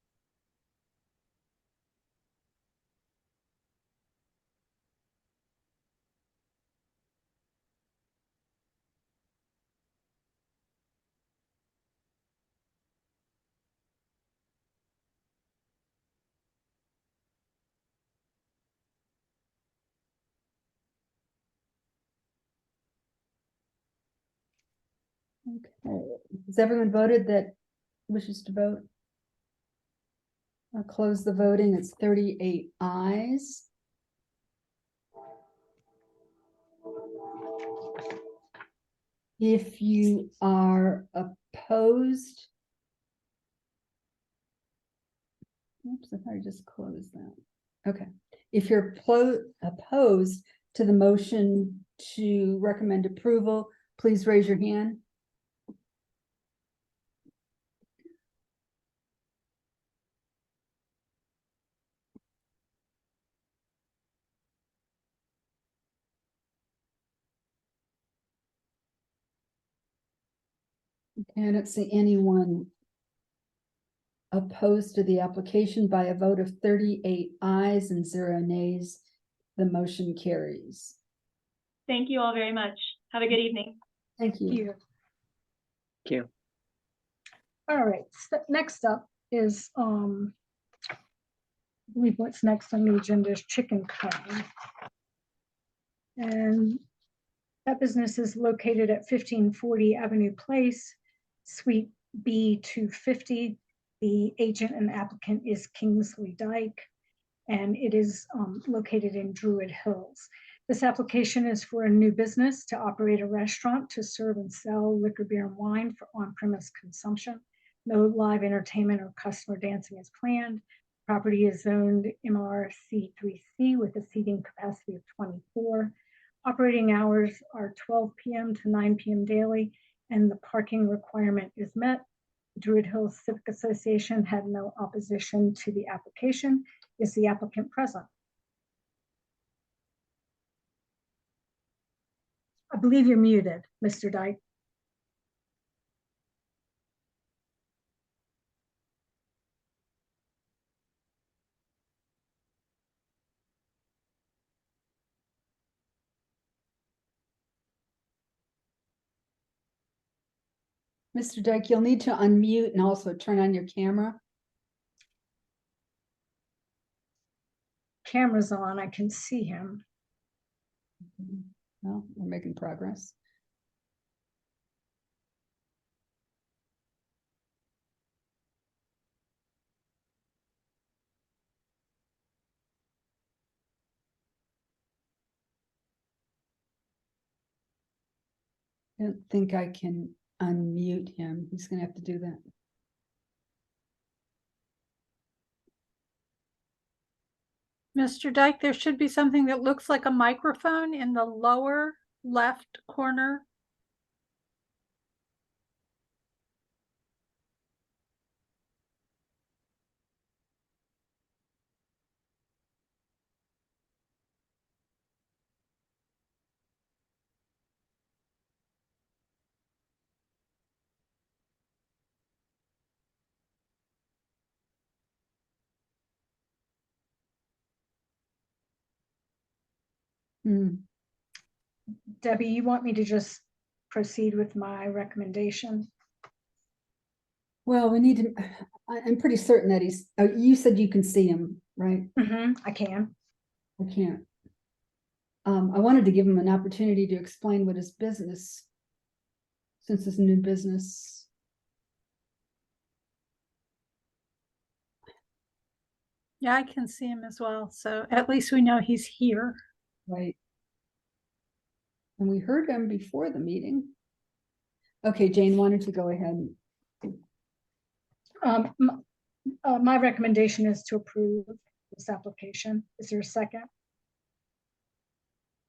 Okay, has everyone voted that wishes to vote? I'll close the voting. It's 38 ayes. If you are opposed, oops, I thought I just closed that. Okay, if you're opposed to the motion to recommend approval, please raise your hand. Okay, I don't see anyone opposed to the application. By a vote of 38 ayes and 0 nays, the motion carries. Thank you all very much. Have a good evening. Thank you. Thank you. All right, so next up is, I believe what's next on the agenda is Chicken Cutting. And that business is located at 1540 Avenue Place, Suite B250. The agent and applicant is Kingsley Dyke, and it is located in Druid Hills. This application is for a new business to operate a restaurant to serve and sell liquor, beer, and wine for on-premise consumption. No live entertainment or customer dancing is planned. Property is zoned MRC3C with a seating capacity of 24. Operating hours are 12 p.m. to 9 p.m. daily, and the parking requirement is met. Druid Hills Civic Association had no opposition to the application. Is the applicant present? I believe you're muted, Mr. Dyke. Mr. Dyke, you'll need to unmute and also turn on your camera. Camera's on, I can see him. Well, we're making progress. I don't think I can unmute him. He's gonna have to do that. Mr. Dyke, there should be something that looks like a microphone in the lower left corner. Hmm. Debbie, you want me to just proceed with my recommendation? Well, we need to, I'm pretty certain that he's, oh, you said you can see him, right? I can. I can't. I wanted to give him an opportunity to explain what his business, since it's a new business. Yeah, I can see him as well. So at least we know he's here. Right. And we heard him before the meeting. Okay, Jane, why don't you go ahead? My recommendation is to approve this application. Is there a second?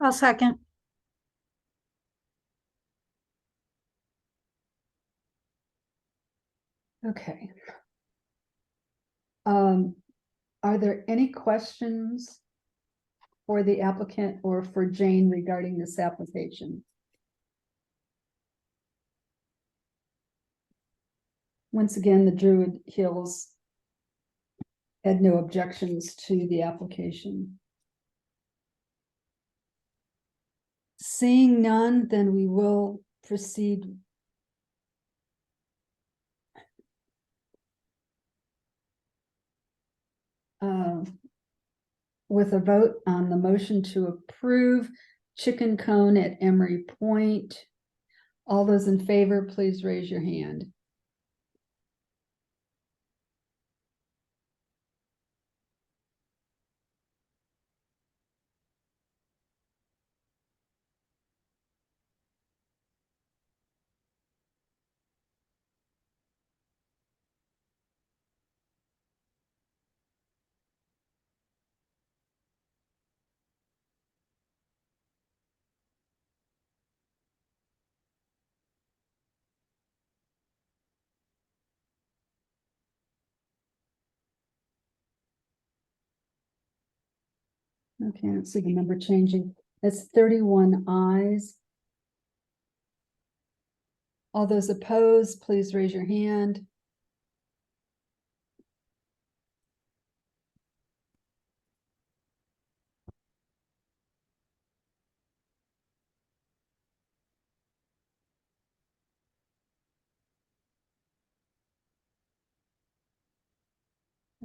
I'll second. Okay. Are there any questions for the applicant or for Jane regarding this application? Once again, the Druid Hills had no objections to the application. Seeing none, then we will proceed. With a vote on the motion to approve Chicken Cone at Emery Point. All those in favor, please raise your hand. Okay, let's see the number changing. That's 31 ayes. All those opposed, please raise your hand.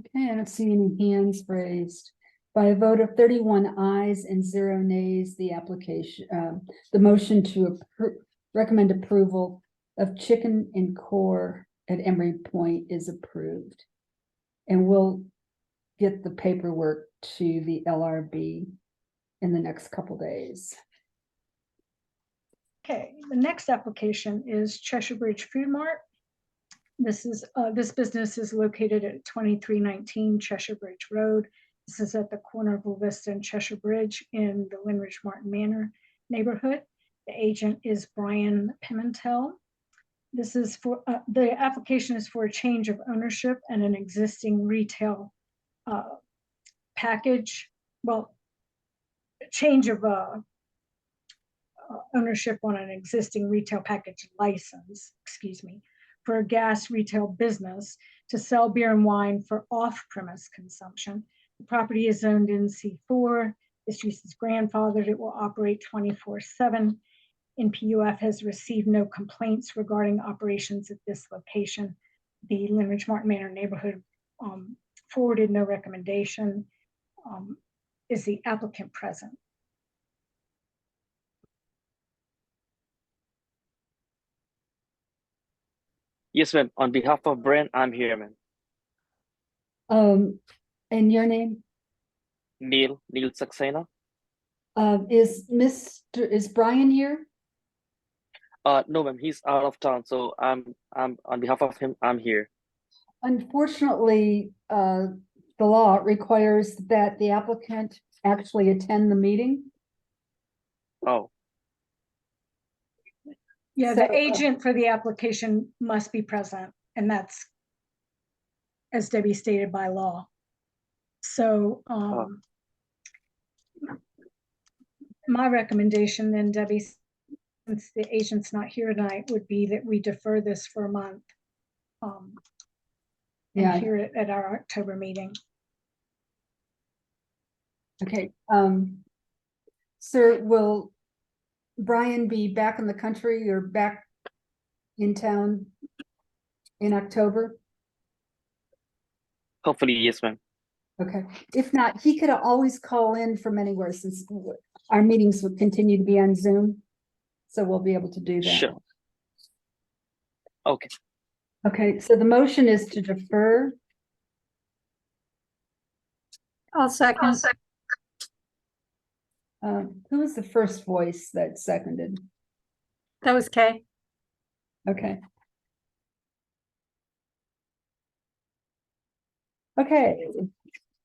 Okay, I don't see any hands raised. By a vote of 31 ayes and 0 nays, the application, the motion to recommend approval of Chicken and Core at Emery Point is approved. And we'll get the paperwork to the LRB in the next couple days. Okay, the next application is Cheshire Bridge Food Mart. This business is located at 2319 Cheshire Bridge Road. This is at the corner of La Vista and Cheshire Bridge in the Winridge Martin Manor neighborhood. The agent is Brian Pimentel. This is for the application is for a change of ownership and an existing retail package. Well, change of ownership on an existing retail package license, excuse me, for a gas retail business to sell beer and wine for off-premise consumption. The property is zoned in C4. This use is grandfathered. It will operate 24/7. NPU-F has received no complaints regarding operations at this location. The Winridge Martin Manor neighborhood forwarded no recommendation. Is the applicant present? Yes, ma'am. On behalf of Brand, I'm here, ma'am. And your name? Neil Saxena. Is Brian here? No, ma'am. He's out of town, so I'm on behalf of him. I'm here. Unfortunately, the law requires that the applicant actually attend the meeting. Oh. Yeah, So, the agent for the application must be present, and that's, as Debbie stated, by law. So my recommendation then, Debbie, since the agent's not here tonight, would be that we defer this for a month and hear it at our October meeting. Okay. Sir, will Brian be back in the country or back in town in October? Hopefully, yes, ma'am. Okay, if not, he could always call in from anywhere since our meetings would continue to be on Zoom. So we'll be able to do that. Sure. Okay. Okay, so the motion is to defer. I'll second. Who was the first voice that seconded? That was Kay. Okay. Okay,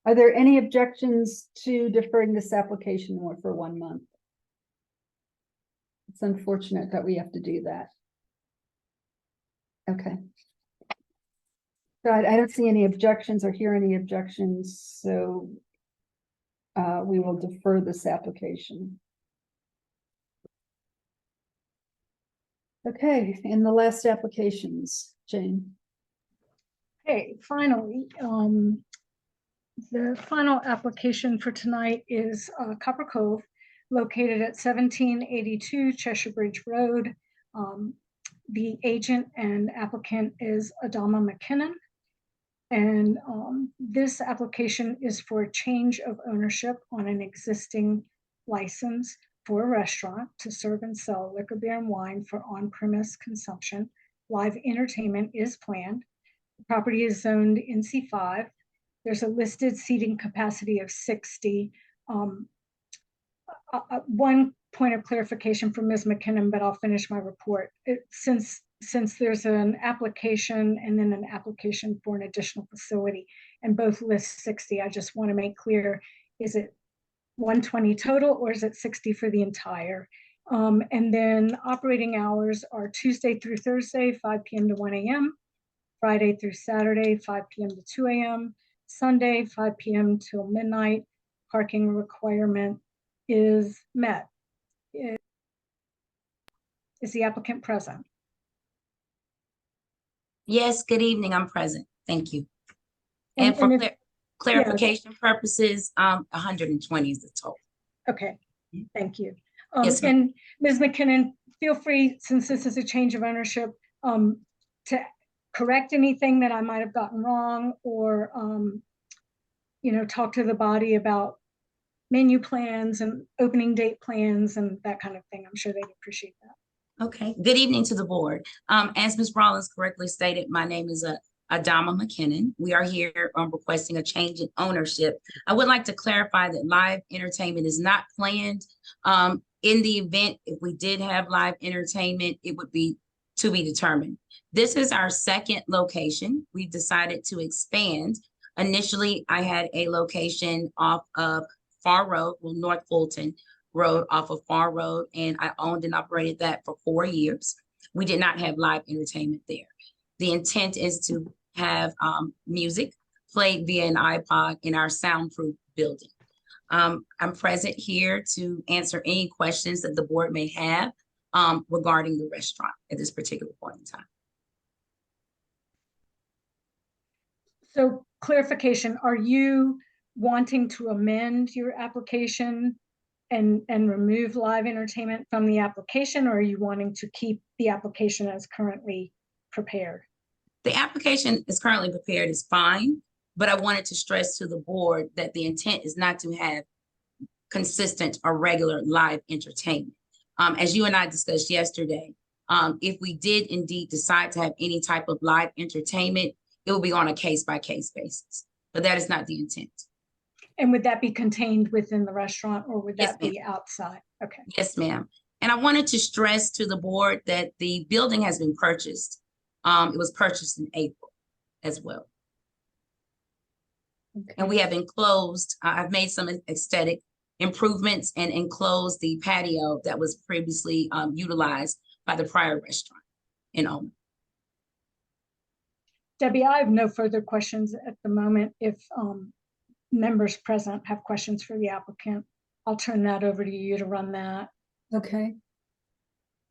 are there any objections to deferring this application for 1 month? It's unfortunate that we have to do that. Okay. So I don't see any objections or hear any objections, so we will defer this application. Okay, and the last applications, Jane. Okay, finally, the final application for tonight is Copper Cove, located at 1782 Cheshire Bridge Road. The agent and applicant is Adama McKinnon. And this application is for a change of ownership on an existing license for a restaurant to serve and sell liquor, beer, and wine for on-premise consumption. Live entertainment is planned. The property is zoned NC5. There's a listed seating capacity of 60. One point of clarification from Ms. McKinnon, but I'll finish my report. Since there's an application and then an application for an additional facility and both list 60, I just want to make clear, is it 120 total or is it 60 for the entire? And then operating hours are Tuesday through Thursday, 5 p.m. to 1 a.m., Friday through Saturday, 5 p.m. to 2 a.m., Sunday, 5 p.m. till midnight. Parking requirement is met. Is the applicant present? Yes, good evening. I'm present. Thank you. And for clarification purposes, 120 is the total. Okay, thank you. Yes, and Ms. McKinnon, feel free, since this is a change of ownership, to correct anything that I might have gotten wrong or, talk to the body about menu plans and opening date plans and that kind of thing. I'm sure they'd appreciate that. Okay, good evening to the board. As Ms. Rollins correctly stated, my name is Adama McKinnon. We are here requesting a change in ownership. I would like to clarify that live entertainment is not planned. In the event, if we did have live entertainment, it would be to be determined. This is our second location. We decided to expand. Initially, I had a location off of Far Road, North Fulton Road off of Far Road, and I owned and operated that for 4 years. We did not have live entertainment there. The intent is to have music played via an iPod in our soundproof building. I'm present here to answer any questions that the board may have regarding the restaurant at this particular point in time. So clarification, are you wanting to amend your application and remove live entertainment from the application, or are you wanting to keep the application as currently prepared? The application is currently prepared is fine, but I wanted to stress to the board that the intent is not to have consistent or regular live entertainment. As you and I discussed yesterday, if we did indeed decide to have any type of live entertainment, it will be on a case-by-case basis, but that is not the intent. And would that be contained within the restaurant or would that be outside? Okay. Yes, ma'am. And I wanted to stress to the board that the building has been purchased. It was purchased in April as well. Okay. And we have enclosed, I've made some aesthetic improvements and enclosed the patio that was previously utilized by the prior restaurant in Oman. Debbie, I have no further questions at the moment. If members present have questions for the applicant, I'll turn that over to you to run that. Okay.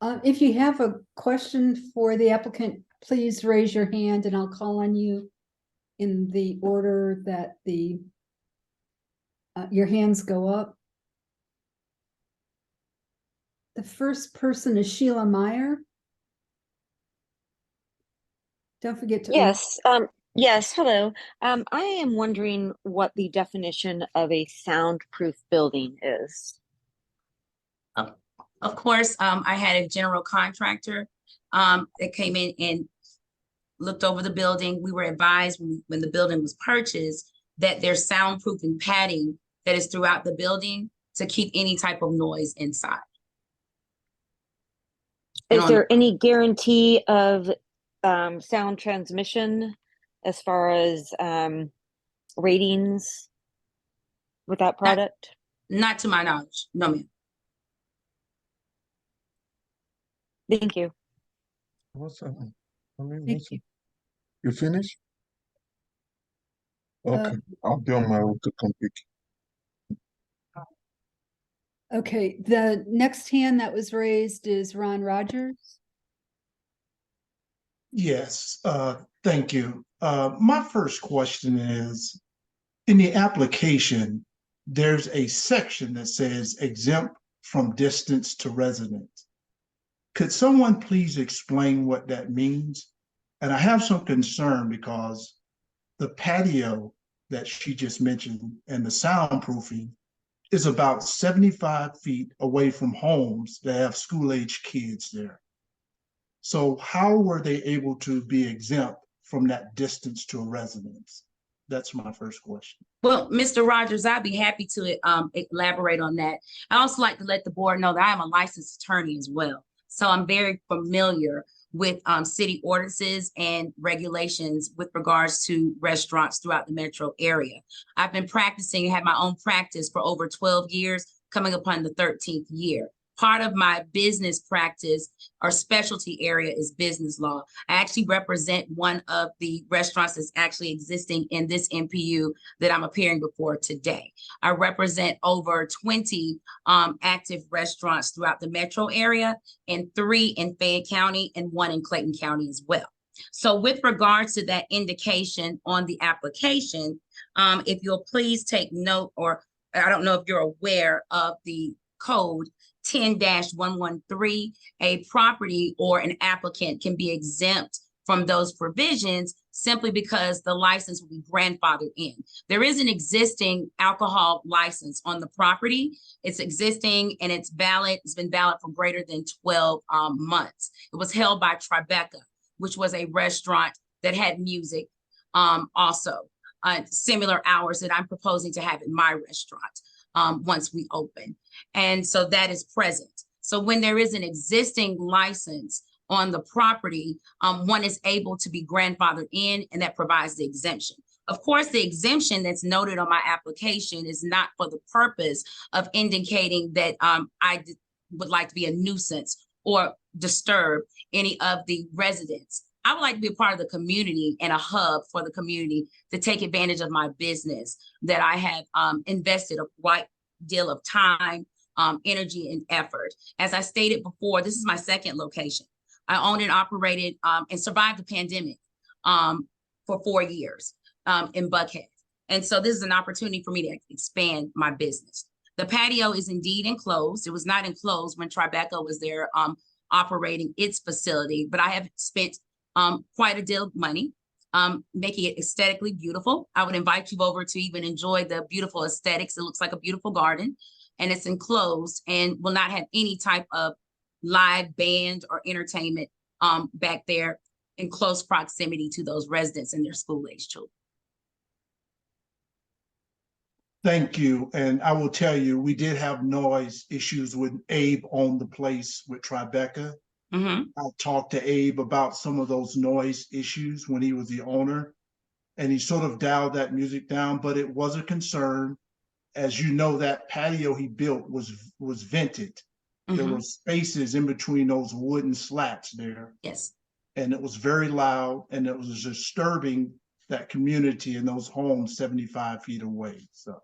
If you have a question for the applicant, please raise your hand and I'll call on you in the order that your hands go up. The first person is Sheila Meyer. Don't forget to. Yes, hello. I am wondering what the definition of a soundproof building is. Of course, I had a general contractor that came in and looked over the building. We were advised when the building was purchased that there's soundproofing padding that is throughout the building to keep any type of noise inside. Is there any guarantee of sound transmission as far as ratings with that product? Not to my knowledge, no ma'am. Thank you. What's up? You finished? Okay, I'll be on my way to come pick you. Okay, the next hand that was raised is Ron Rogers. Yes, thank you. My first question is, in the application, there's a section that says exempt from distance to residence. Could someone please explain what that means? And I have some concern because the patio that she just mentioned and the soundproofing is about 75 feet away from homes that have school-age kids there. So how were they able to be exempt from that distance to a residence? That's my first question. Well, Mr. Rogers, I'd be happy to elaborate on that. I also like to let the board know that I am a licensed attorney as well. So I'm very familiar with city ordinances and regulations with regards to restaurants throughout the metro area. I've been practicing and have my own practice for over 12 years, coming upon the 13th year. Part of my business practice or specialty area is business law. I actually represent one of the restaurants that's actually existing in this NPU that I'm appearing before today. I represent over 20 active restaurants throughout the metro area and 3 in Fayette County and 1 in Clayton County as well. So with regards to that indication on the application, if you'll please take note, or I don't know if you're aware of the code 10-113, a property or an applicant can be exempt from those provisions simply because the license will be grandfathered in. There is an existing alcohol license on the property. It's existing and it's valid. It's been valid for greater than 12 months. It was held by Tribeca, which was a restaurant that had music also. Similar hours that I'm proposing to have in my restaurant once we open. And so that is present. So when there is an existing license on the property, one is able to be grandfathered in, and that provides the exemption. Of course, the exemption that's noted on my application is not for the purpose of indicating that I would like to be a nuisance or disturb any of the residents. I would like to be a part of the community and a hub for the community to take advantage of my business that I have invested a quite deal of time, energy, and effort. As I stated before, this is my second location. I owned and operated and survived the pandemic for 4 years in Buckhead. And so this is an opportunity for me to expand my business. The patio is indeed enclosed. It was not enclosed when Tribeca was there operating its facility, but I have spent quite a deal of money making it aesthetically beautiful. I would invite you over to even enjoy the beautiful aesthetics. It looks like a beautiful garden, and it's enclosed and will not have any type of live band or entertainment back there in close proximity to those residents and their school-age children. Thank you. And I will tell you, we did have noise issues when Abe owned the place with Tribeca. I talked to Abe about some of those noise issues when he was the owner, and he sort of dialed that music down, but it was a concern. As you know, that patio he built was vented. There were spaces in between those wooden slats there. Yes. And it was very loud, and it was disturbing that community and those homes 75 feet away. So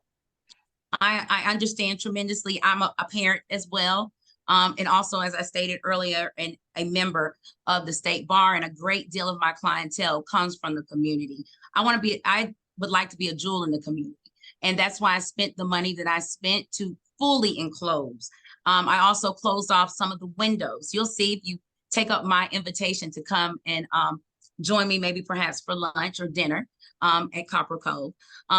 I understand tremendously. I'm a parent as well. And also, as I stated earlier, and a member of the state bar, and a great deal of my clientele comes from the community. I would like to be a jewel in the community. And that's why I spent the money that I spent to fully enclose I also closed off some of the windows. You'll see if you take up my invitation to come and join me maybe perhaps for lunch or dinner at Copper Cove.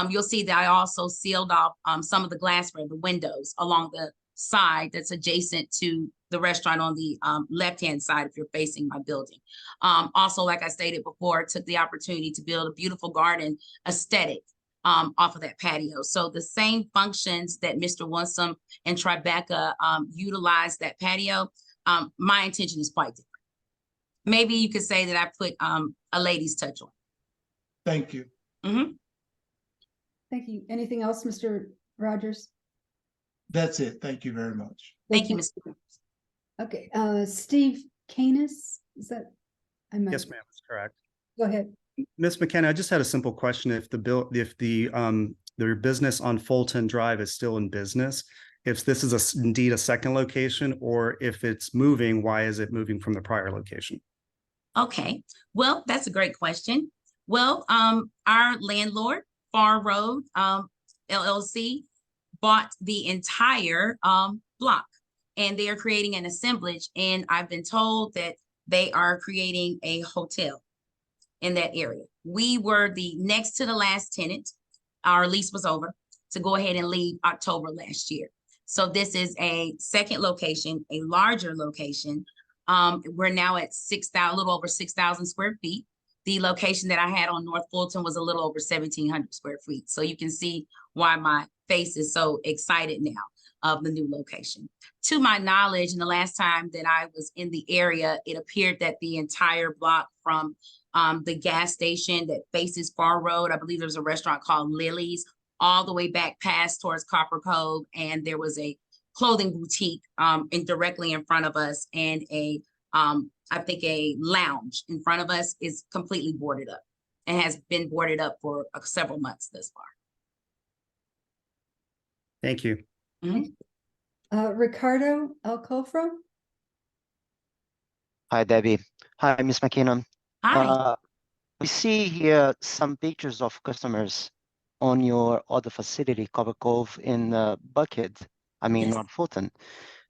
You'll see that I also sealed off some of the glass for the windows along the side that's adjacent to the restaurant on the left-hand side if you're facing my building. Also, like I stated before, took the opportunity to build a beautiful garden aesthetic off of that patio. So the same functions that Mr. Winsome and Tribeca utilized that patio, my intention is quite different. Maybe you could say that I put a lady's touch on. Thank you. Mm-hmm. Thank you. Anything else, Mr. Rogers? That's it. Thank you very much. Thank you, Mr. Okay, Steve Canis, is that? Yes, ma'am, that's correct. Go ahead. Ms. McKenna, I just had a simple question. If the business on Fulton Drive is still in business, if this is indeed a second location, or if it's moving, why is it moving from the prior location? Okay, well, that's a great question. Well, our landlord, Far Road LLC, bought the entire block, and they are creating an assemblage. And I've been told that they are creating a hotel in that area. We were the next to the last tenant. Our lease was over to go ahead and leave October last year. So this is a second location, a larger location. We're now at a little over 6,000 square feet. The location that I had on North Fulton was a little over 1,700 square feet. So you can see why my face is so excited now of the new location. To my knowledge, and the last time that I was in the area, it appeared that the entire block from the gas station that faces Far Road, I believe there's a restaurant called Lily's, all the way back past towards Copper Cove, and there was a clothing boutique directly in front of us, and I think a lounge in front of us is completely boarded up and has been boarded up for several months thus far. Thank you. Mm-hmm. Ricardo Alcofro. Hi, Debbie. Hi, Ms. McKinnon. Hi. We see here some pictures of customers on your other facility, Copper Cove in Bucket, Yes. North Fulton,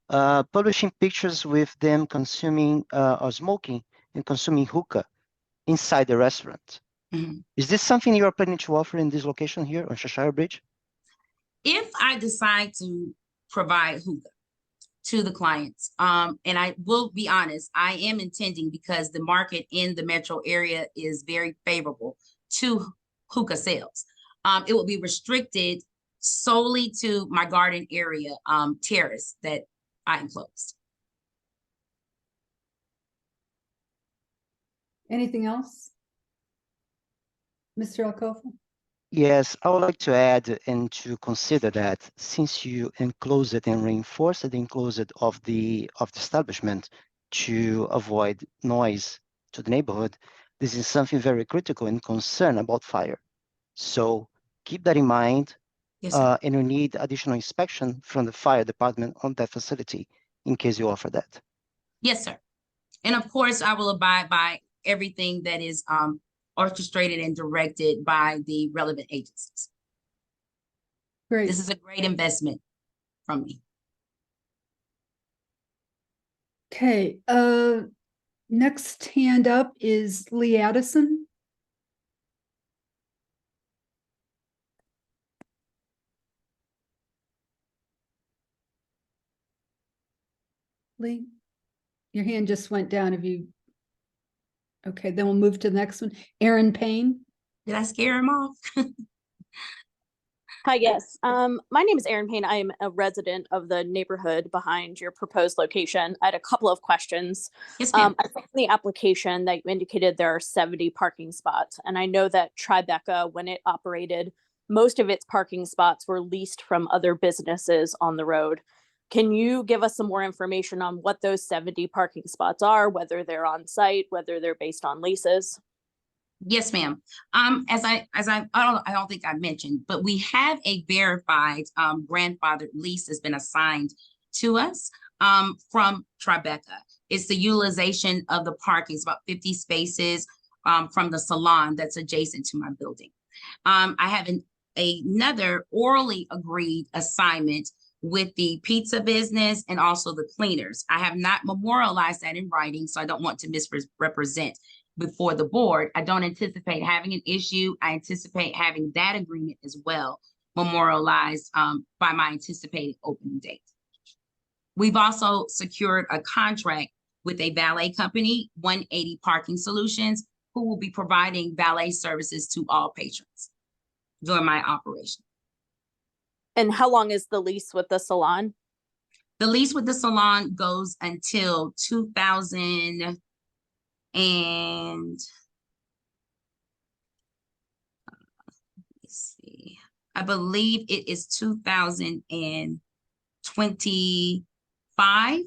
publishing pictures with them consuming or smoking and consuming hookah inside the restaurant. Mm-hmm. Is this something you are planning to offer in this location here on Cheshire Bridge? If I decide to provide hookah to the clients, and I will be honest, I am intending, because the market in the metro area is very favorable to hookah sales. It will be restricted solely to my garden area terrace that I enclosed. Anything else? Mr. Alcofro? Yes, I would like to add and to consider that since you enclose it and reinforce the enclosure of the establishment to avoid noise to the neighborhood, this is something very critical and concern about fire. So keep that in mind. Yes, sir. And you need additional inspection from the fire department on that facility in case you offer that. Yes, sir. And of course, I will abide by everything that is orchestrated and directed by the relevant agencies. Great. This is a great investment from me. Okay, next hand up is Lee Addison. Lee, your hand just went down. Have you? Okay, then we'll move to the next one. Aaron Payne. Did I scare him off? Hi, yes. My name is Erin Payne. I am a resident of the neighborhood behind your proposed location. I had a couple of questions. Yes, ma'am. I think in the application that you indicated there are 70 parking spots, and I know that Tribeca, when it operated, most of its parking spots were leased from other businesses on the road. Can you give us some more information on what those 70 parking spots are, whether they're on site, whether they're based on leases? Yes, ma'am. As I don't think I mentioned, but we have a verified grandfathered lease that's been assigned to us from Tribeca. It's the utilization of the parking. It's about 50 spaces from the salon that's adjacent to my building. I have another orally agreed assignment with the pizza business and also the cleaners. I have not memorialized that in writing, so I don't want to misrepresent before the board. I don't anticipate having an issue. I anticipate having that agreement as well memorialized by my anticipated opening date. We've also secured a contract with a valet company, 180 Parking Solutions, who will be providing valet services to all patrons during my operation. And how long is the lease with the salon? The lease with the salon goes until 2000 and let's see, I believe it is 2025,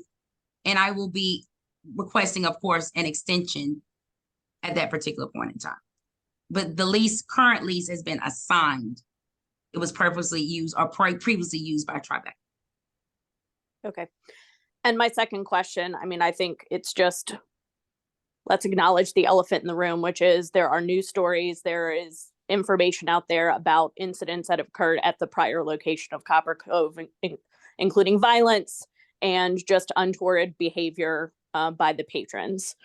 and I will be requesting, of course, an extension at that particular point in time. But the current lease has been assigned. It was purposely used or previously used by Tribeca. Okay. And my second question, I mean, I think it's just, let's acknowledge the elephant in the room, which is there are news stories, there is information out there about incidents that have occurred at the prior location of Copper Cove, including violence and just untoward behavior by the patrons.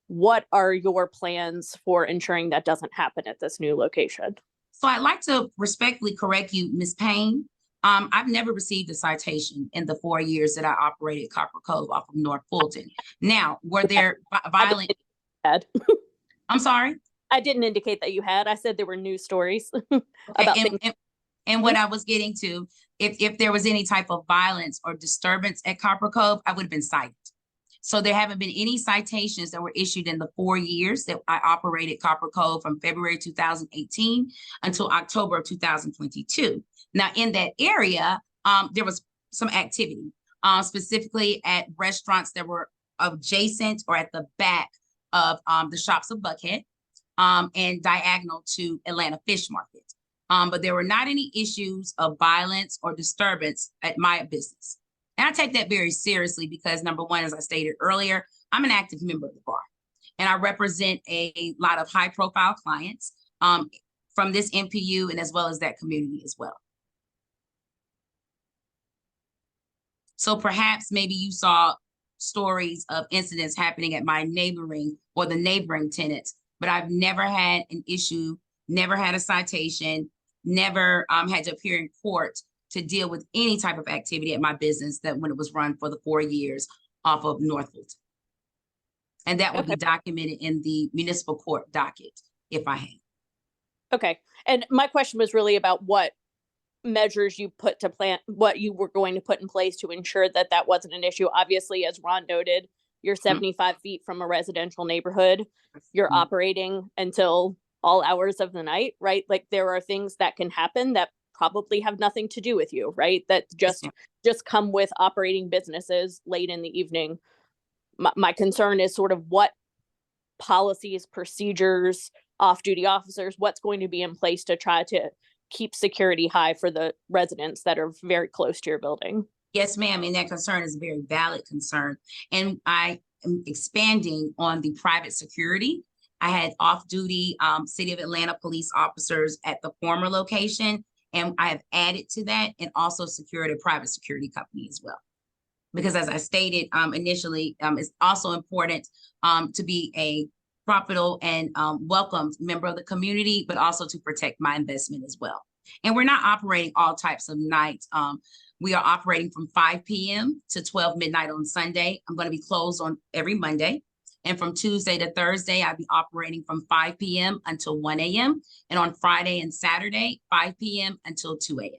What are your plans for ensuring that doesn't happen at this new location? So I'd like to respectfully correct you, Ms. Payne. I've never received a citation in the 4 years that I operated Copper Cove off of North Fulton. Now, were there violent? I'm sorry? I didn't indicate that you had. I said there were news stories about and what I was getting to, if there was any type of violence or disturbance at Copper Cove, I would have been cited. So there haven't been any citations that were issued in the 4 years that I operated Copper Cove from February 2018 until October of 2022. Now, in that area, there was some activity, specifically at restaurants that were adjacent or at the back of the shops of Buckhead and diagonal to Atlanta Fish Market. But there were not any issues of violence or disturbance at my business. And I take that very seriously because, number one, as I stated earlier, I'm an active member of the bar. And I represent a lot of high-profile clients from this NPU and as well as that community as well. So perhaps maybe you saw stories of incidents happening at my neighboring or the neighboring tenants, but I've never had an issue, never had a citation, never had to appear in court to deal with any type of activity at my business that when it was run for the 4 years off of North Fulton. And that will be documented in the municipal court docket if I had. Okay. And my question was really about what measures you put to plan, what you were going to put in place to ensure that that wasn't an issue. Obviously, as Ron noted, you're 75 feet from a residential neighborhood. You're operating until all hours of the night, right? Like there are things that can happen that probably have nothing to do with you, right? That just come with operating businesses late in the evening. My concern is sort of what policies, procedures, off-duty officers, what's going to be in place to try to keep security high for the residents that are very close to your building. Yes, ma'am. And that concern is a very valid concern. And I am expanding on the private security. I had off-duty City of Atlanta police officers at the former location. And I have added to that and also secured a private security company as well. Because as I stated initially, it's also important to be a profitable and welcomed member of the community, but also to protect my investment as well. And we're not operating all types of nights. We are operating from 5 p.m. to 12 midnight on Sunday. I'm going to be closed on every Monday. And from Tuesday to Thursday, I'll be operating from 5 p.m. until 1 a.m. And on Friday and Saturday, 5 p.m. until 2 a.m.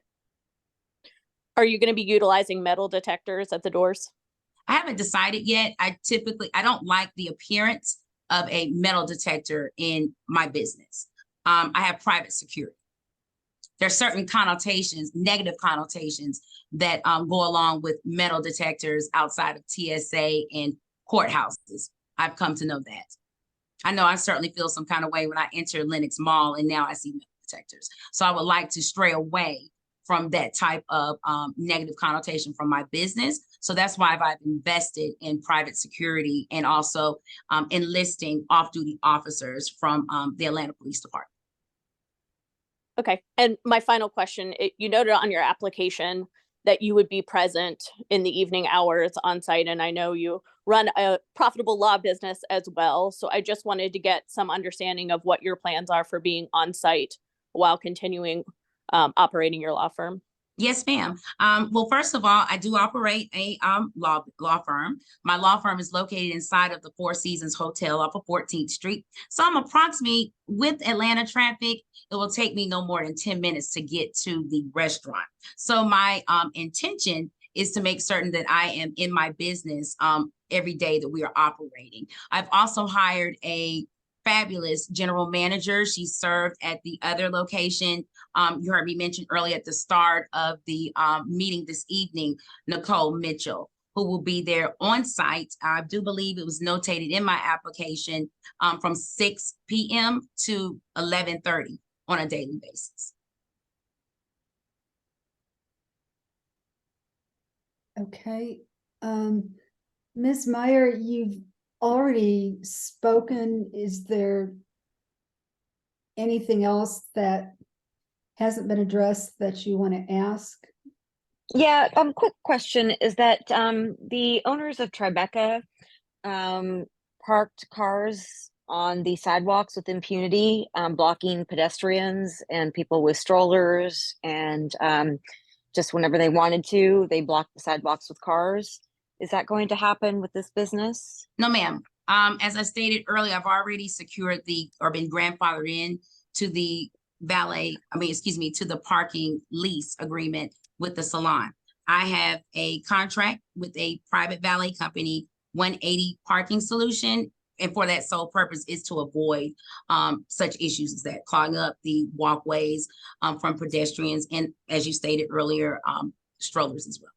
Are you going to be utilizing metal detectors at the doors? I haven't decided yet. I don't like the appearance of a metal detector in my business. I have private security. There's certain connotations, negative connotations that go along with metal detectors outside of TSA and courthouses. I've come to know that. I know I certainly feel some kind of way when I enter Lenox Mall and now I see metal detectors. So I would like to stray away from that type of negative connotation from my business. So that's why I've invested in private security and also enlisting off-duty officers from the Atlanta Police Department. Okay. And my final question, you noted on your application that you would be present in the evening hours on site. And I know you run a profitable law business as well. So I just wanted to get some understanding of what your plans are for being on site while continuing operating your law firm. Yes, ma'am. Well, first of all, I do operate a law firm. My law firm is located inside of the Four Seasons Hotel off of 14th Street. So I'm approximately, with Atlanta traffic, it will take me no more than 10 minutes to get to the restaurant. So my intention is to make certain that I am in my business every day that we are operating. I've also hired a fabulous general manager. She served at the other location. You heard me mention earlier at the start of the meeting this evening, Nicole Mitchell, who will be there on site. I do believe it was notated in my application from 6 p.m. to 11:30 on a daily basis. Okay. Ms. Meyer, you've already spoken. Is there anything else that hasn't been addressed that you want to ask? Yeah, quick question is that the owners of Tribeca parked cars on the sidewalks with impunity, blocking pedestrians and people with strollers, and just whenever they wanted to, they blocked the sidewalks with cars. Is that going to happen with this business? No, ma'am. As I stated earlier, I've already secured or been grandfathered in to the to the parking lease agreement with the salon. I have a contract with a private valet company, 180 Parking Solution, and for that sole purpose is to avoid such issues as that, clogging up the walkways from pedestrians, and as you stated earlier, strollers as well.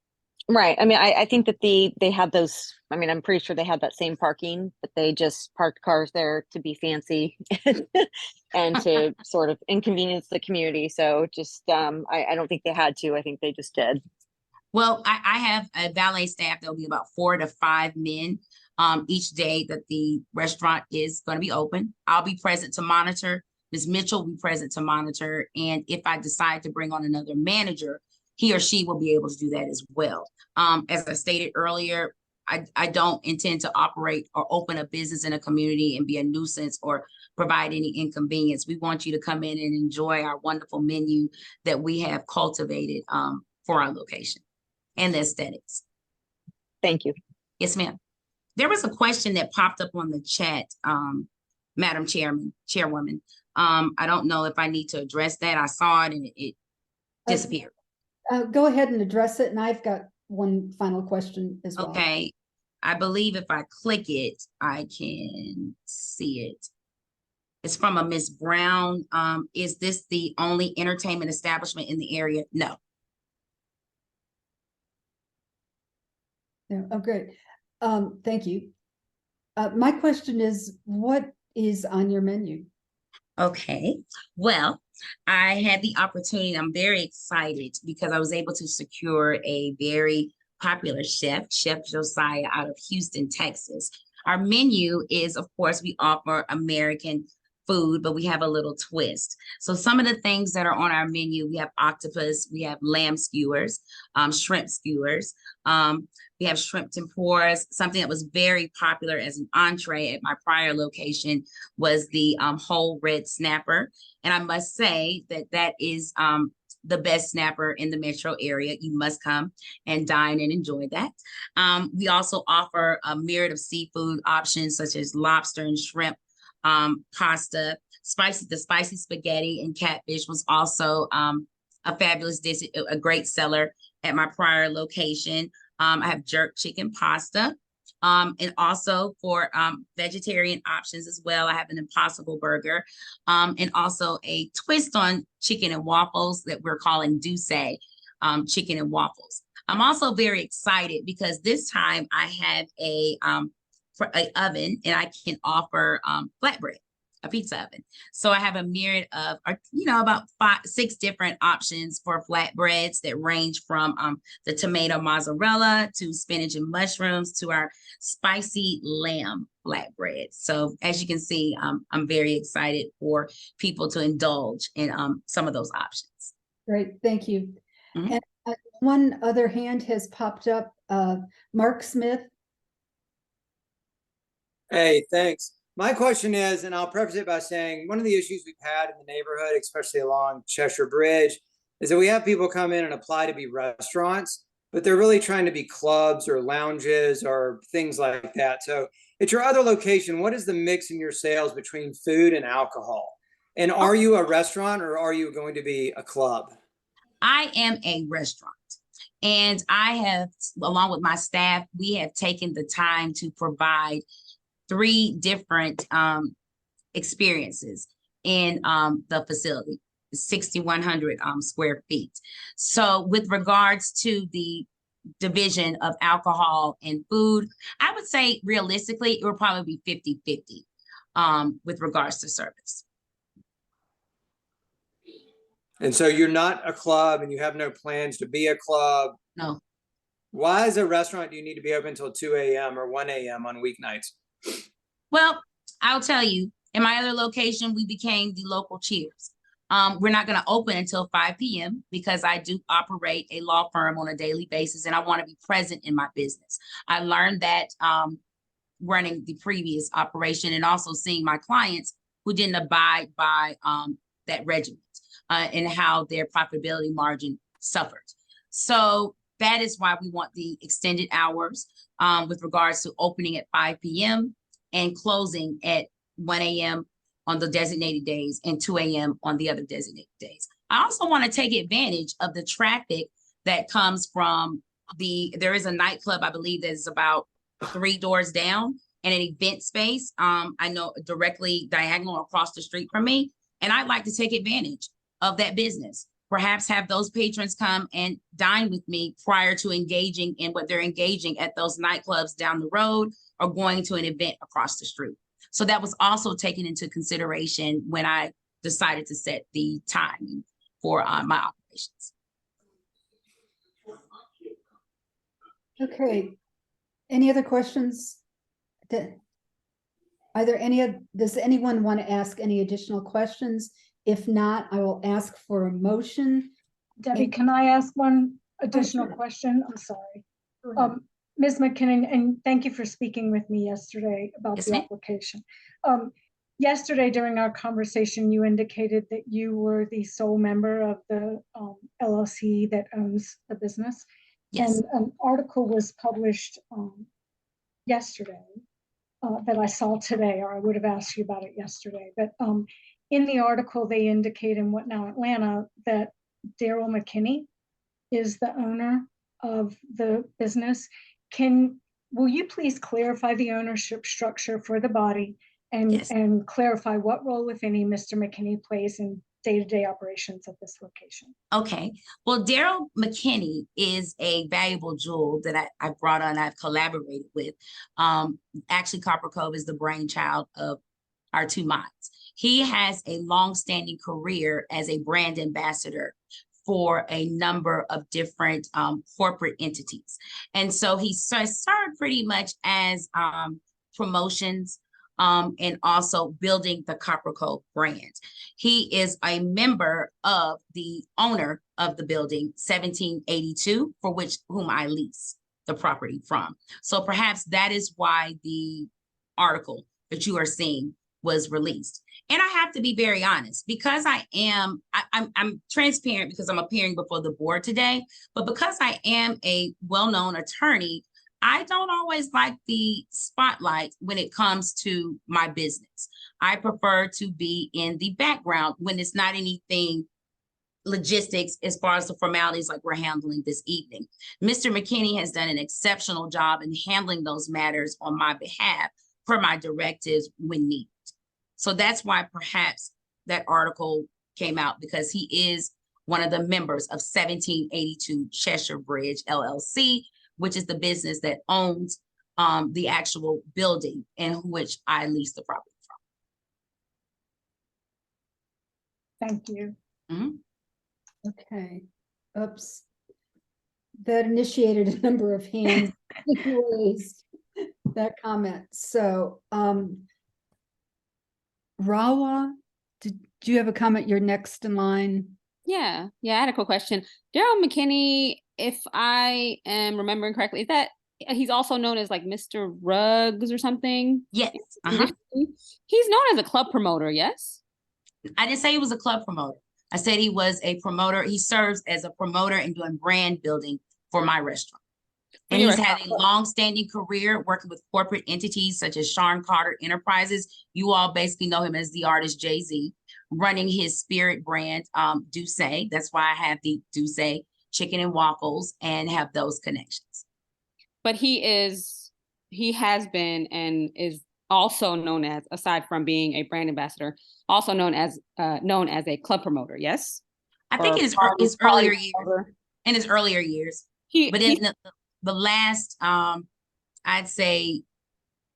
Right. I mean, I think that they had those, I mean, I'm pretty sure they had that same parking, but they just parked cars there to be fancy and to sort of inconvenience the community. So just, I don't think they had to. I think they just did. Well, I have a valet staff. There'll be about 4 to 5 men each day that the restaurant is going to be open. I'll be present to monitor. Ms. Mitchell will be present to monitor. And if I decide to bring on another manager, he or she will be able to do that as well. As I stated earlier, I don't intend to operate or open a business in a community and be a nuisance or provide any inconvenience. We want you to come in and enjoy our wonderful menu that we have cultivated for our location and the aesthetics. Thank you. Yes, ma'am. There was a question that popped up on the chat, Madam Chairwoman. I don't know if I need to address that. I saw it and it disappeared. Go ahead and address it. And I've got one final question as well. Okay. I believe if I click it, I can see it. It's from a Miss Brown. Is this the only entertainment establishment in the area? No. No. Oh, great. Thank you. My question is, what is on your menu? Okay, well, I had the opportunity. I'm very excited because I was able to secure a very popular chef, Chef Josiah, out of Houston, Texas. Our menu is, of course, we offer American food, but we have a little twist. So some of the things that are on our menu, we have octopus, we have lamb skewers, shrimp skewers, we have shrimp tempuras. Something that was very popular as an entree at my prior location was the whole red snapper. And I must say that that is the best snapper in the metro area. You must come and dine and enjoy that. We also offer a myriad of seafood options such as lobster and shrimp, pasta, the spicy spaghetti and catfish was also a fabulous dish, a great seller at my prior location. I have jerk chicken pasta. And also for vegetarian options as well, I have an Impossible Burger, and also a twist on chicken and waffles that we're calling Douce chicken and waffles. I'm also very excited because this time I have a oven and I can offer flatbread, a pizza oven. So I have a myriad of, about 5-6 different options for flatbreads that range from the tomato mozzarella to spinach and mushrooms to our spicy lamb flatbread. So as you can see, I'm very excited for people to indulge in some of those options. Great, thank you. Mm-hmm. And one other hand has popped up, Mark Smith. Hey, thanks. My question is, and I'll preface it by saying, one of the issues we've had in the neighborhood, especially along Cheshire Bridge, is that we have people come in and apply to be restaurants, but they're really trying to be clubs or lounges or things like that. So at your other location, what is the mix in your sales between food and alcohol? And are you a restaurant or are you going to be a club? I am a restaurant. And I have, along with my staff, we have taken the time to provide 3 different experiences in the facility, 6,100 square feet. So with regards to the division of alcohol and food, I would say realistically, it would probably be 50-50 with regards to service. And so you're not a club and you have no plans to be a club? No. Why as a restaurant do you need to be open until 2 a.m. or 1 a.m. on weeknights? Well, I'll tell you, in my other location, we became the local Cheers. We're not going to open until 5 p.m. because I do operate a law firm on a daily basis and I want to be present in my business. I learned that running the previous operation and also seeing my clients who didn't abide by that regimen and how their profitability margin suffered. So that is why we want the extended hours with regards to opening at 5 p.m. and closing at 1 a.m. on the designated days and 2 a.m. on the other designated days. I also want to take advantage of the traffic that comes from there is a nightclub, I believe, that is about 3 doors down, and an event space, I know directly diagonal across the street from me. And I'd like to take advantage of that business. Perhaps have those patrons come and dine with me prior to engaging in what they're engaging at those nightclubs down the road or going to an event across the street. So that was also taken into consideration when I decided to set the timing for my operations. Okay. Any other questions? Are there does anyone want to ask any additional questions? If not, I will ask for a motion. Debbie, can I ask one additional question? I'm sorry. Ms. McKinnon, and thank you for speaking with me yesterday about the application. Yesterday during our conversation, you indicated that you were the sole member of the LLC that owns the business. Yes. And an article was published yesterday that I saw today, or I would have asked you about it yesterday. But in the article, they indicate in What Now Atlanta that Daryl McKinney is the owner of the business. Will you please clarify the ownership structure for the body and clarify what role, if any, Mr. McKinney plays in day-to-day operations of this location? Okay. Well, Daryl McKinney is a valuable jewel that I brought on, I've collaborated with. Actually, Copper Cove is the brainchild of our 2 minds. He has a long-standing career as a brand ambassador for a number of different corporate entities. And so he started pretty much as promotions and also building the Copper Cove brand. He is a member of the owner of the building, 1782, for whom I lease the property from. So perhaps that is why the article that you are seeing was released. And I have to be very honest, because I'm transparent because I'm appearing before the board today, but because I am a well-known attorney, I don't always like the spotlight when it comes to my business. I prefer to be in the background when it's not anything logistics as far as the formalities like we're handling this evening. Mr. McKinney has done an exceptional job in handling those matters on my behalf per my directives when needed. So that's why perhaps that article came out, because he is one of the members of 1782 Cheshire Bridge LLC, which is the business that owns the actual building in which I lease the property from. Thank you. Mm-hmm. Okay. Oops. That initiated a number of hands raised, that comment. So Rawa, did you have a comment? You're next in line. Yeah, I had a quick question. Daryl McKinney, if I am remembering correctly, is that he's also known as like Mr. Ruggs or something? Yes. He's known as a club promoter, yes? I didn't say he was a club promoter. I said he was a promoter. He serves as a promoter and doing brand building for my restaurant. And he's had a long-standing career working with corporate entities such as Sean Carter Enterprises. You all basically know him as the artist Jay-Z, running his spirit brand, Duce. That's why I have the Duce chicken and waffles and have those connections. But he has been and is also known as, aside from being a brand ambassador, also known as a club promoter, yes? I think in his earlier years. But in the last, I'd say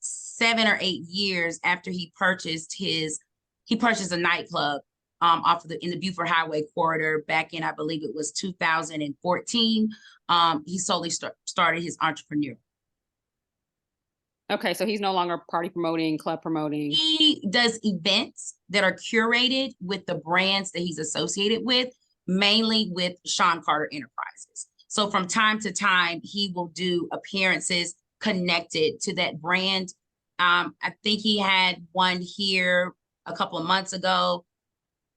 7 or 8 years after he purchased a nightclub in the Buford Highway corridor back in, I believe it was 2014. He solely started his entrepreneur. Okay, so he's no longer party promoting, club promoting. He does events that are curated with the brands that he's associated with, mainly with Sean Carter Enterprises. So from time to time, he will do appearances connected to that brand. I think he had one here a couple of months ago.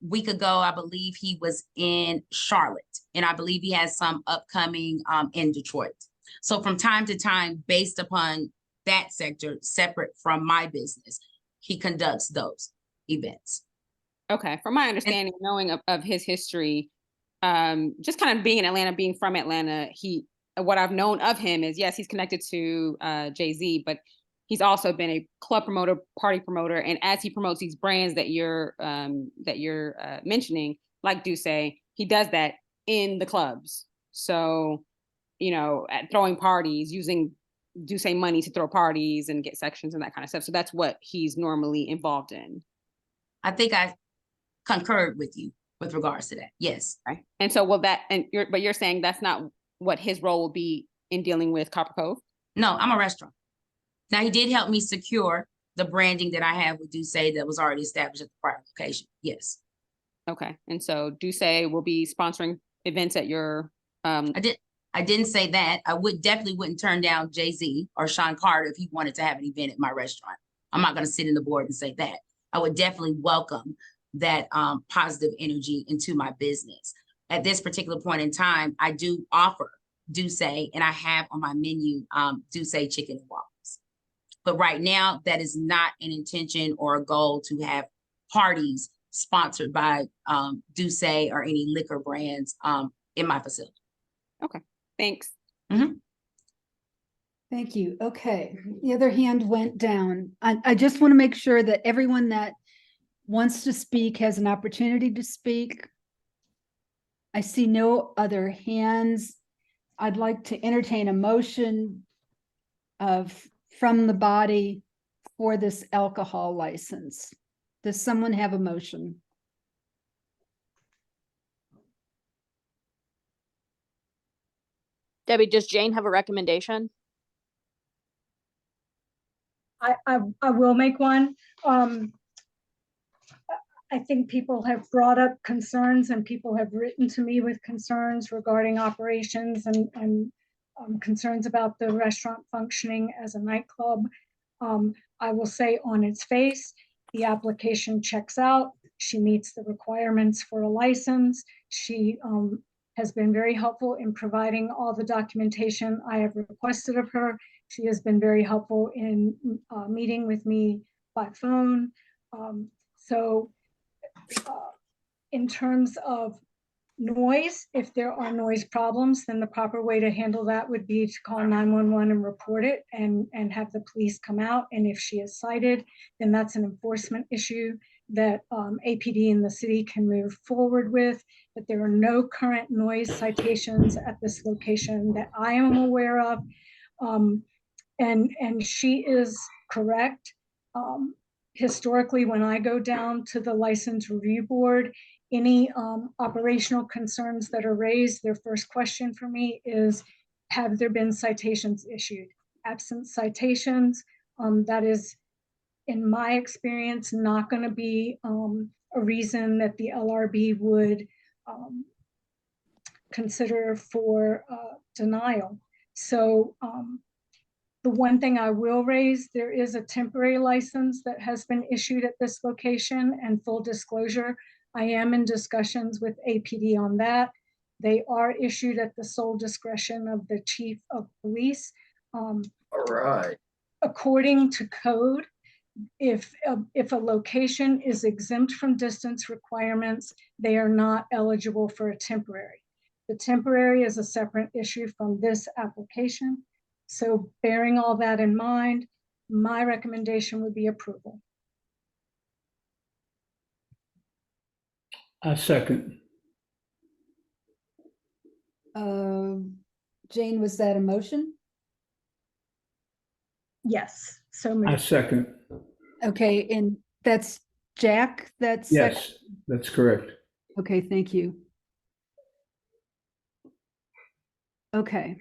Week ago, I believe he was in Charlotte, and I believe he has some upcoming in Detroit. So from time to time, based upon that sector, separate from my business, he conducts those events. Okay, from my understanding, knowing of his history, just kind of being in Atlanta, being from Atlanta, what I've known of him is, yes, he's connected to Jay-Z, but he's also been a club promoter, party promoter, and as he promotes these brands that you're mentioning, like Duce, he does that in the clubs. So, at throwing parties, using Duce money to throw parties and get sections and that kind of stuff. So that's what he's normally involved in. I think I concurred with you with regards to that. Yes. Okay. And so but you're saying that's not what his role will be in dealing with Copper Cove? No, I'm a restaurant. Now, he did help me secure the branding that I have with Duce that was already established at the prior location. Yes. Okay. And so Duce will be sponsoring events at your I didn't say that. I definitely wouldn't turn down Jay-Z or Sean Carter if he wanted to have an event at my restaurant. I'm not going to sit in the board and say that. I would definitely welcome that positive energy into my business. At this particular point in time, I do offer Duce, and I have on my menu Duce chicken and waffles. But right now, that is not an intention or a goal to have parties sponsored by Duce or any liquor brands in my facility. Okay, thanks. Thank you. Okay, the other hand went down. I just want to make sure that everyone that wants to speak has an opportunity to speak. I see no other hands. I'd like to entertain a motion from the body for this alcohol license. Does someone have a motion? Debbie, does Jane have a recommendation? I will make one. I think people have brought up concerns and people have written to me with concerns regarding operations and concerns about the restaurant functioning as a nightclub. I will say on its face, the application checks out. She meets the requirements for a license. She has been very helpful in providing all the documentation I have requested of her. She has been very helpful in meeting with me by phone. In terms of noise, if there are noise problems, then the proper way to handle that would be to call 911 and report it and have the police come out. And if she is cited, then that's an enforcement issue that APD in the city can move forward with. But there are no current noise citations at this location that I am aware of. And she is correct. Historically, when I go down to the license review board, any operational concerns that are raised, their first question for me is, have there been citations issued? Absent citations, that is, in my experience, not going to be a reason that the LRB would consider for denial. So the one thing I will raise, there is a temporary license that has been issued at this location, and full disclosure, I am in discussions with APD on that. They are issued at the sole discretion of the chief of police. All right. According to code, if a location is exempt from distance requirements, they are not eligible for a temporary. The temporary is a separate issue from this application. So bearing all that in mind, my recommendation would be approval. I second. Jane, was that a motion? Yes, so I moved. second. Okay, and that's Jack, that's. Yes, that's correct. Okay, thank you. Okay.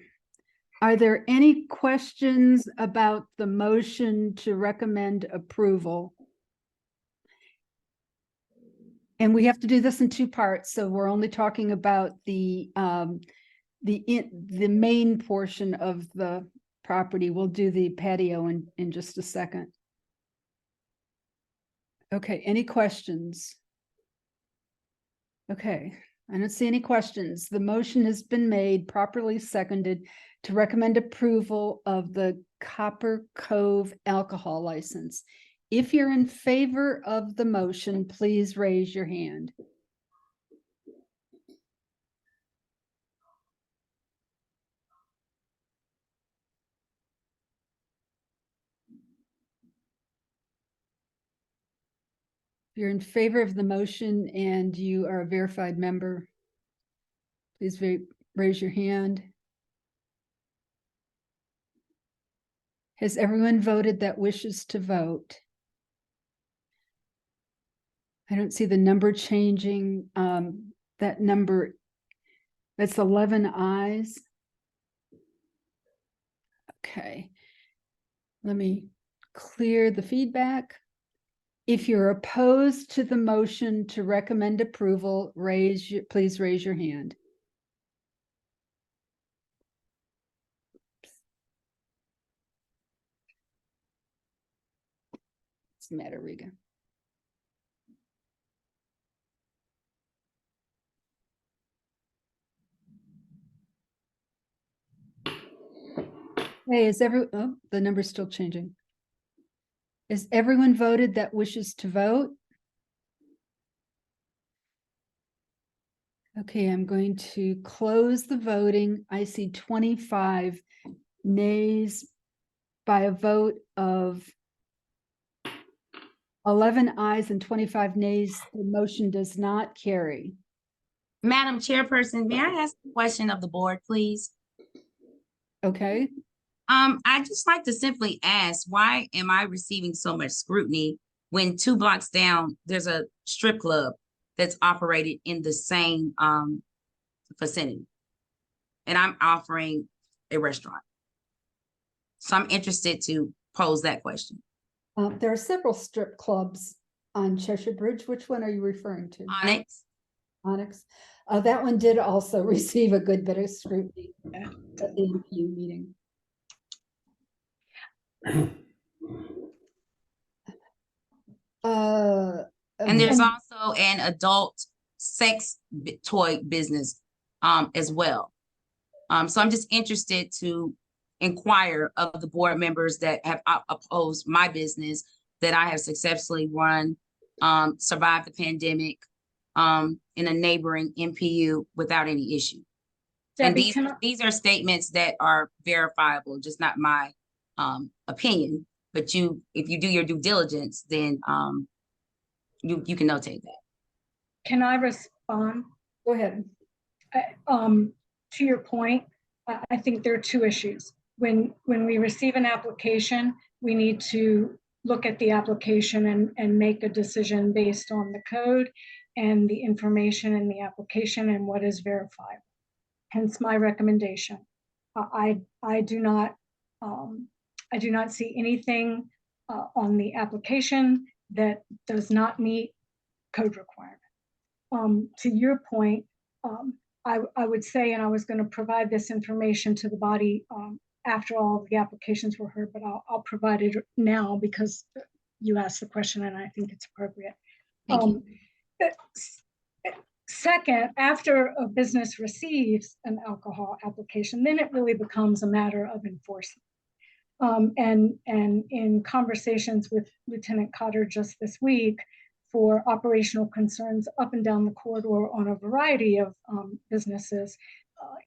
Are there any questions about the motion to recommend approval? And we have to do this in two parts, so we're only talking about the main portion of the property. We'll do the patio in just a second. Okay, any questions? Okay, I don't see any questions. The motion has been made, properly seconded, to recommend approval of the Copper Cove alcohol license. If you're in favor of the motion, please raise your hand. If you're in favor of the motion and you are a verified member, please raise your hand. Has everyone voted that wishes to vote? I don't see the number changing. That number, that's 11 ayes. Okay. Let me clear the feedback. If you're opposed to the motion to recommend approval, please raise your hand. What's the matter, Riga? Hey, oh, the number's still changing. Is everyone voted that wishes to vote? Okay, I'm going to close the voting. I see 25 nays by a vote of 11 ayes and 25 nays. The motion does not carry. Madam Chairperson, may I ask a question of the board, please? Okay. I'd just like to simply ask, why am I receiving so much scrutiny when 2 blocks down, there's a strip club that's operated in the same vicinity, and I'm offering a restaurant? So I'm interested to pose that question. There are several strip clubs on Cheshire Bridge. Which one are you referring to? Onyx. Onyx. That one did also receive a good bit of scrutiny at the NPU meeting. And there's also an adult sex toy business as well. So I'm just interested to inquire of the board members that have opposed my business that I have successfully run, survived the pandemic in a neighboring NPU without any issue. Debbie, And these are statements that are verifiable, just not my opinion. But if you do your due diligence, then you can notate that. Can I respond? Go ahead. To your point, I think there are two issues. When we receive an application, we need to look at the application and make a decision based on the code and the information in the application and what is verifiable. Hence my recommendation. I do not see anything on the application that does not meet code requirement. To your point, I would say, and I was going to provide this information to the body after all of the applications were heard, but I'll provide it now because you asked the question and I think it's appropriate. Thank you. Second, after a business receives an alcohol application, then it really becomes a matter of enforcement. And in conversations with Lieutenant Cotter just this week for operational concerns up and down the corridor on a variety of businesses,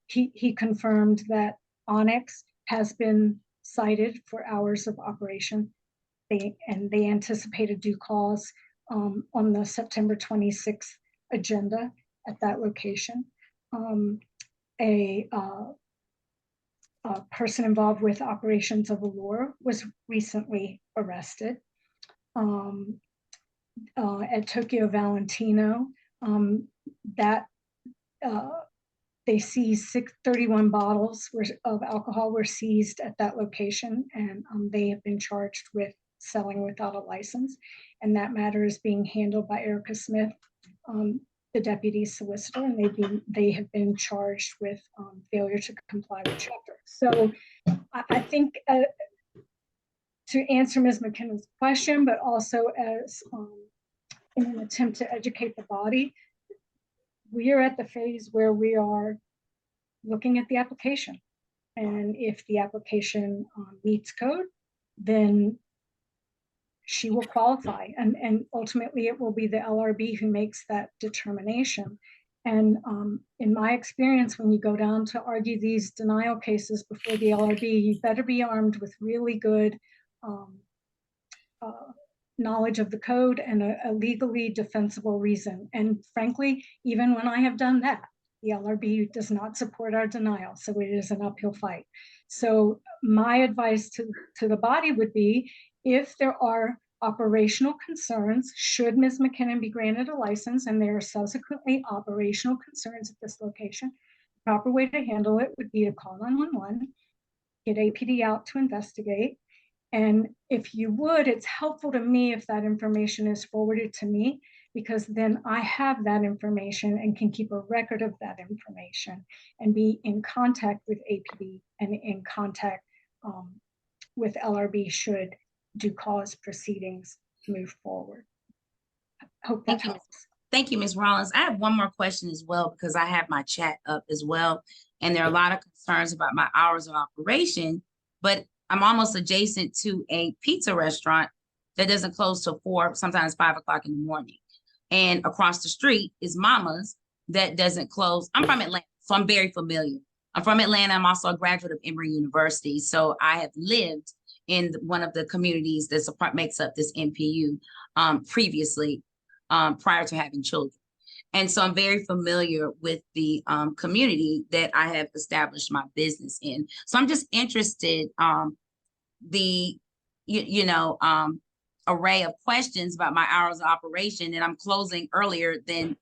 he confirmed that Onyx has been cited for hours of operation. They anticipate a due cause on the September 26th agenda at that location. A person involved with operations of Allure was recently arrested. At Tokyo Valentino, they seized 31 bottles of alcohol were seized at that location, and they have been charged with selling without a license. And that matter is being handled by Erica Smith, the deputy solicitor, and they have been charged with failure to comply with chapter. So I think to answer Ms. McKinnon's question, but also as in an attempt to educate the body, we are at the phase where we are looking at the application. And if the application meets code, then she will qualify. And ultimately it will be the LRB who makes that determination. And in my experience, when you go down to argue these denial cases before the LRB, you better be armed with really good knowledge of the code and a legally defensible reason. And frankly, even when I have done that, the LRB does not support our denial. So it is an uphill fight. So my advice to the body would be, if there are operational concerns, should Ms. McKinnon be granted a license and there are subsequently operational concerns at this location, the proper way to handle it would be to call 911, get APD out to investigate. And if you would, it's helpful to me if that information is forwarded to me, because then I have that information and can keep a record of that information and be in contact with APD and in contact with LRB should due cause proceedings move forward. I hope that helps. Thank you, Ms. Rollins. I have one more question as well, because I have my chat up as well. And there are a lot of concerns about my hours of operation, but I'm almost adjacent to a pizza restaurant that doesn't close till 4, sometimes 5 o'clock in the morning. And across the street is Mama's that doesn't close. I'm from Atlanta, so I'm very familiar. I'm from Atlanta. I'm also a graduate of Emory University. So I have lived in one of the communities that makes up this NPU previously, prior to having children. And so I'm very familiar with the community that I have established my business in. So I'm just interested, the array of questions about my hours of operation, and I'm closing earlier than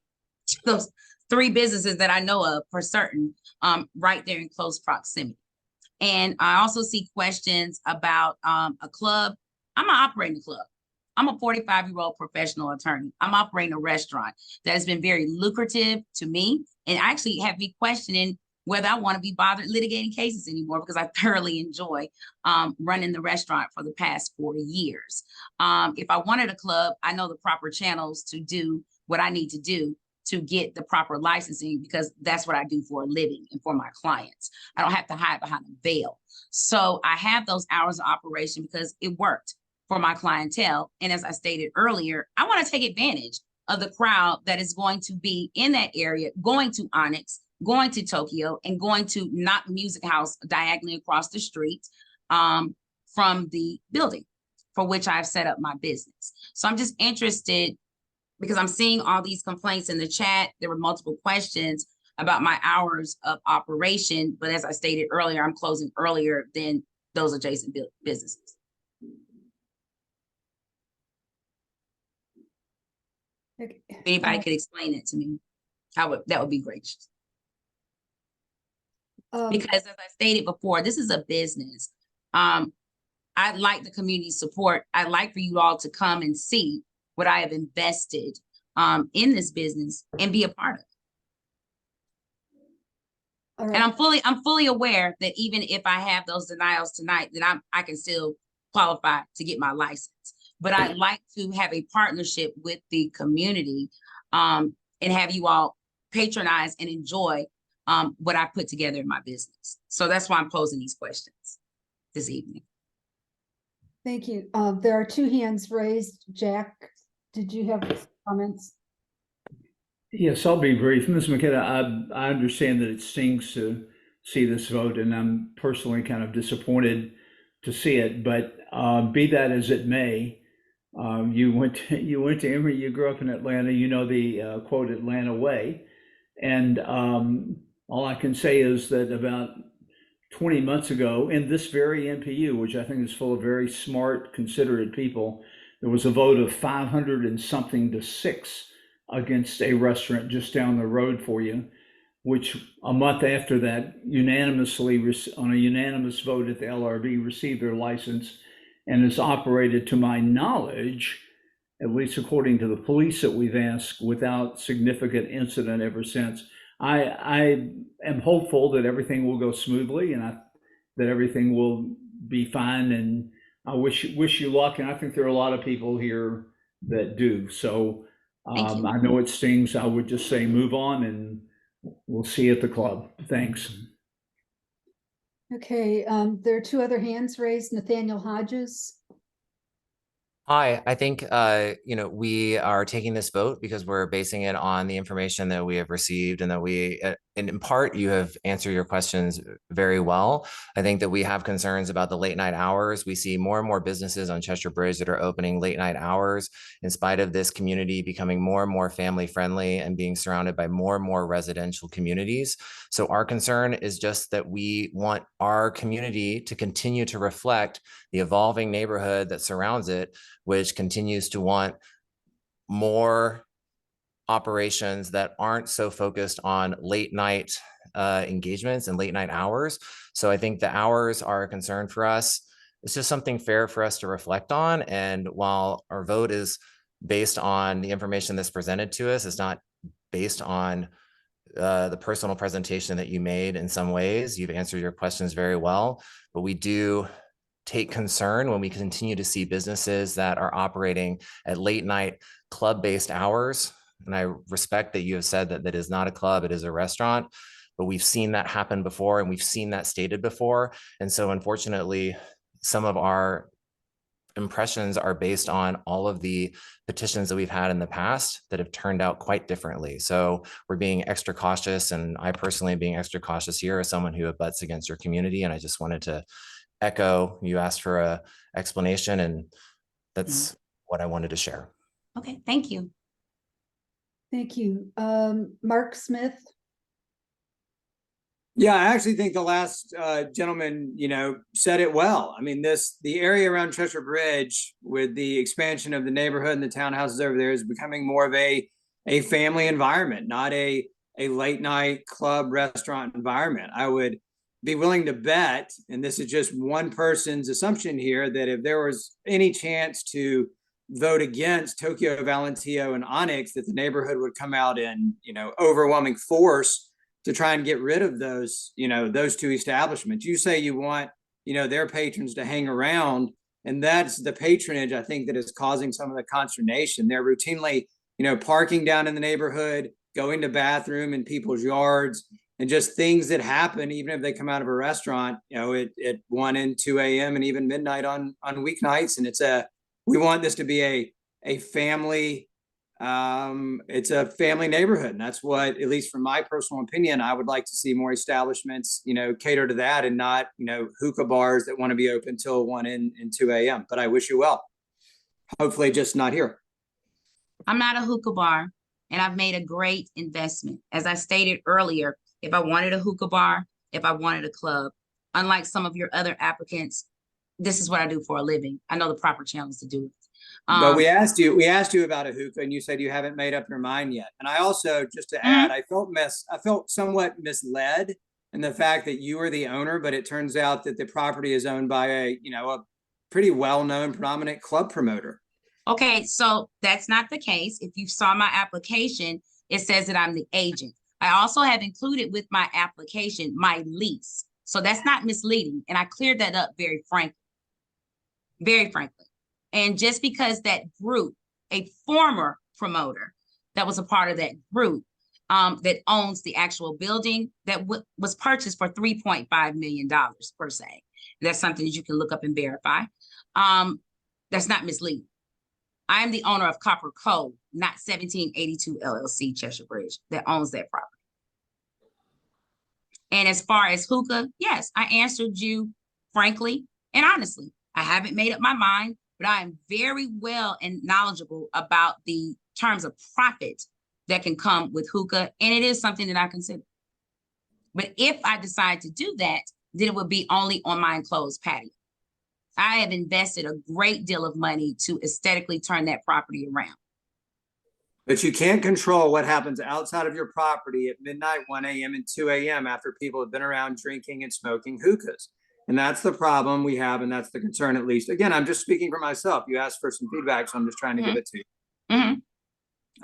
those 3 businesses that I know of for certain, right there in close proximity. And I also see questions about a club. I'm not operating a club. I'm a 45-year-old professional attorney. I'm operating a restaurant that has been very lucrative to me, and actually have me questioning whether I want to be bothered litigating cases anymore, because I thoroughly enjoy running the restaurant for the past 4 years. If I wanted a club, I know the proper channels to do what I need to do to get the proper licensing, because that's what I do for a living and for my clients. I don't have to hide behind a veil. So I have those hours of operation because it worked for my clientele. And as I stated earlier, I want to take advantage of the crowd that is going to be in that area, going to Onyx, going to Tokyo, and going to Knock Music House diagonally across the street from the building for which I've set up my business. So I'm just interested, because I'm seeing all these complaints in the chat. There were multiple questions about my hours of operation, but as I stated earlier, I'm closing earlier than those adjacent businesses. Okay. If anybody could explain it to me, that would be great. Because as I stated before, this is a business. I'd like the community support. I'd like for you all to come and see what I have invested in this business and be a part of it. All And right. I'm fully aware that even if I have those denials tonight, that I can still qualify to get my license. But I'd like to have a partnership with the community, and have you all patronize and enjoy what I put together in my business. So that's why I'm posing these questions this evening. Thank you. There are two hands raised. Jack, did you have comments? Yes, I'll be brief. Ms. McKenna, I understand that it stings to see this vote, and I'm personally kind of disappointed to see it. But be that as it may, you went to Emory. You grew up in Atlanta. You know the quote Atlanta way, and all I can say is that about 20 months ago, in this very NPU, which I think is full of very smart, considerate people, there was a vote of 500 and something to 6 against a restaurant just down the road for you, which a month after that, unanimously, on a unanimous vote at the LRB, received their license and is operated, to my knowledge, at least according to the police that we've asked, without significant incident ever since. I am hopeful that everything will go smoothly and that everything will be fine. And I wish you luck. And I think there are a lot of people here that do. So I know it stings. I would just say move on, and we'll see you at the club. Thanks. Okay, there are two other hands raised. Nathaniel Hodges. Hi, I think, we are taking this vote because we're basing it on the information that we have received, and that and in part, you have answered your questions very well. I think that we have concerns about the late night hours. We see more and more businesses on Cheshire Bridge that are opening late night hours, in spite of this community becoming more and more family friendly and being surrounded by more and more residential communities. So our concern is just that we want our community to continue to reflect the evolving neighborhood that surrounds it, which continues to want more operations that aren't so focused on late night engagements and late night hours. So I think the hours are a concern for us. It's just something fair for us to reflect on. And while our vote is based on the information that's presented to us, it's not based on the personal presentation that you made. In some ways, you've answered your questions very well, but we do take concern when we continue to see businesses that are operating at late night club-based hours. And I respect that you have said that that is not a club, it is a restaurant, but we've seen that happen before, and we've seen that stated before. And so unfortunately, some of our impressions are based on all of the petitions that we've had in the past that have turned out quite differently. So we're being extra cautious, and I personally being extra cautious here as someone who abuts against your community. And I just wanted to echo, you asked for a explanation, and that's what I wanted to share. Okay, thank you. Thank you. Mark Smith. Yeah, I actually think the last gentleman, said it well. I mean, the area around Cheshire Bridge, with the expansion of the neighborhood and the townhouses over there, is becoming more of a family environment, not a late night club restaurant environment. I would be willing to bet, and this is just one person's assumption here, that if there was any chance to vote against Tokyo, Valentino, and Onyx, that the neighborhood would come out in, overwhelming force to try and get rid of those, those two establishments. You say you want, their patrons to hang around, and that's the patronage, I think, that is causing some of the consternation. They're routinely, parking down in the neighborhood, going to bathroom in people's yards, and just things that happen, even if they come out of a restaurant, at 1 and 2 a.m. and even midnight on weeknights. And we want this to be a family, it's a family neighborhood. And that's what, at least from my personal opinion, I would like to see more establishments, cater to that, and not, hookah bars that want to be open till 1 and 2 a.m. But I wish you well. Hopefully just not here. I'm not a hookah bar, and I've made a great investment. As I stated earlier, if I wanted a hookah bar, if I wanted a club, unlike some of your other applicants, this is what I do for a living. I know the proper channels to do it. But we asked you about a hookah, and you said you haven't made up your mind yet. And I also, just to add, I felt somewhat misled in the fact that you are the owner, but it turns out that the property is owned by a pretty well-known prominent club promoter. Okay, so that's not the case. If you saw my application, it says that I'm the agent. I also have included with my application my lease. So that's not misleading. And I cleared that up very frankly. Very frankly. And just because that group, a former promoter that was a part of that group, that owns the actual building that was purchased for $3.5 million per se. That's something that you can look up and verify. That's not misleading. I am the owner of Copper Cove, not 1782 LLC Cheshire Bridge, that owns that property. And as far as hookah, yes, I answered you frankly and honestly. I haven't made up my mind, but I am very well and knowledgeable about the terms of profit that can come with hookah, and it is something that I consider. But if I decide to do that, then it would be only on my enclosed patio. I have invested a great deal of money to aesthetically turn that property around. But you can't control what happens outside of your property at midnight, 1 a.m. and 2 a.m. after people have been around drinking and smoking hookahs. And that's the problem we have, and that's the concern, at least. Again, I'm just speaking for myself. You asked for some feedback, so I'm just trying to give it to you. I'm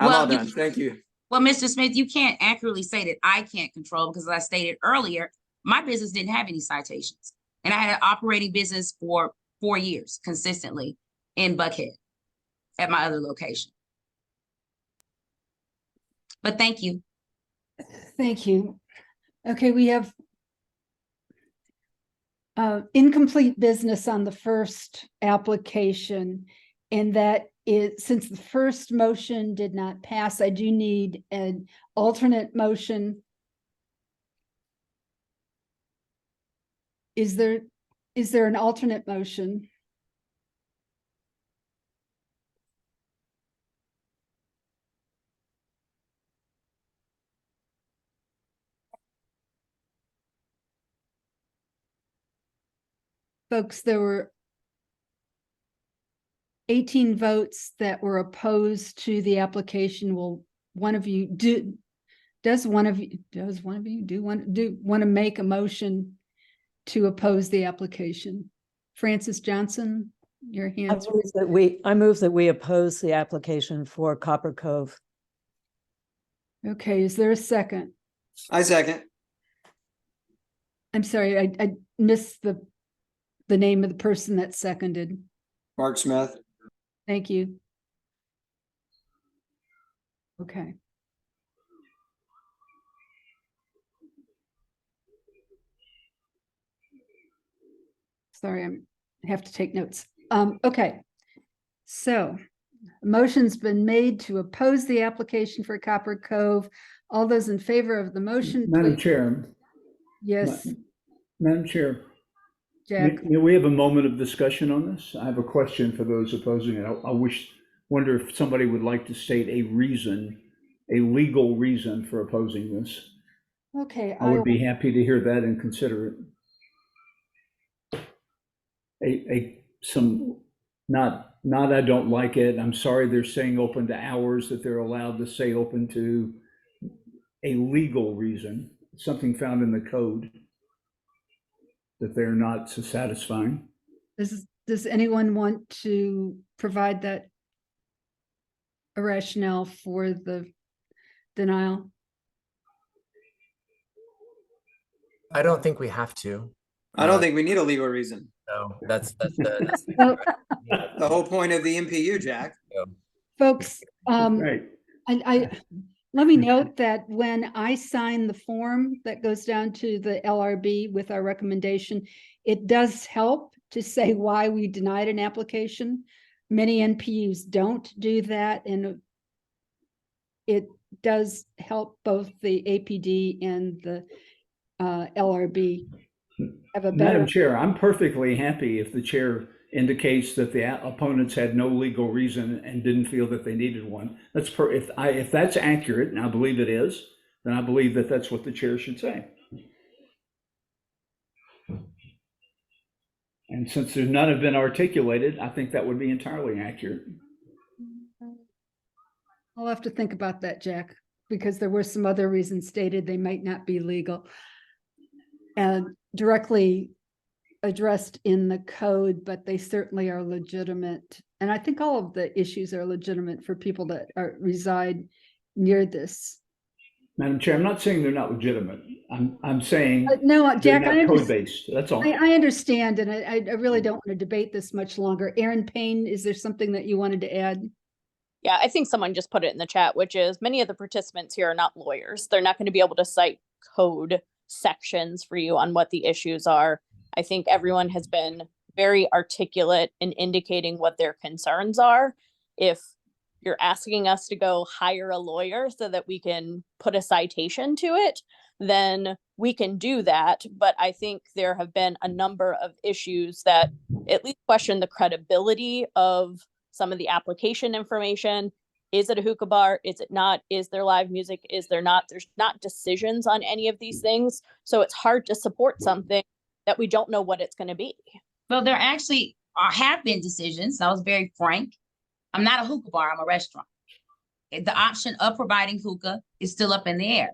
all done. Thank you. Well, Mr. Smith, you can't accurately say that I can't control, because as I stated earlier, my business didn't have any citations. And I had an operating business for 4 years consistently in Buckhead at my other location. But thank you. Thank you. Okay, we have incomplete business on the first application, and that is, since the first motion did not pass, I do need an alternate motion. Is there an alternate motion? Folks, there were 18 votes that were opposed to the application. Will one of you want to make a motion to oppose the application? Francis Johnson, your hands. I move that we oppose the application for Copper Cove. Okay, is there a second? I second. I'm sorry, I missed the name of the person that seconded. Mark Smith. Thank you. Okay. Sorry, I have to take notes. Okay. So a motion's been made to oppose the application for Copper Cove. All those in favor of the motion, Madam please. Chair. Yes. Madam Chair. Jack. May we have a moment of discussion on this? I have a question for those opposing it. I wonder if somebody would like to state a reason, a legal reason for opposing this. Okay. I would be happy to hear that and consider it. Not I don't like it. I'm sorry they're saying open to hours, that they're allowed to say open to, a legal reason, something found in the code that they're not so satisfying. Does anyone want to provide that a rationale for the denial? I don't think we have to. I don't think we need a legal reason. No, that's Well, the whole point of the NPU, Jack. folks, Right. I let me note that when I sign the form that goes down to the LRB with our recommendation, it does help to say why we denied an application. Many NPUs don't do that, and it does help both the APD and the LRB have a better. Madam Chair, I'm perfectly happy if the chair indicates that the opponents had no legal reason and didn't feel that they needed one. If that's accurate, and I believe it is, then I believe that that's what the chair should say. And since there's none have been articulated, I think that would be entirely accurate. I'll have to think about that, Jack, because there were some other reasons stated they might not be legal and directly addressed in the code, but they certainly are legitimate. And I think all of the issues are legitimate for people that reside near this Madam Chair, I'm not saying they're not legitimate. I'm saying No, they're Jack, not I understand. code-based. That's all. I understand, and I really don't want to debate this much longer. Aaron Payne, is there something that you wanted to add? Yeah, I think someone just put it in the chat, which is many of the participants here are not lawyers. They're not going to be able to cite code sections for you on what the issues are. I think everyone has been very articulate in indicating what their concerns are. If you're asking us to go hire a lawyer so that we can put a citation to it, then we can do that. But I think there have been a number of issues that at least question the credibility of some of the application information. Is it a hookah bar? Is it not? Is there live music? Is there not? There's not decisions on any of these things. So it's hard to support something that we don't know what it's going to be. Well, there actually have been decisions. I was very frank. I'm not a hookah bar, I'm a restaurant. The option of providing hookah is still up in the air.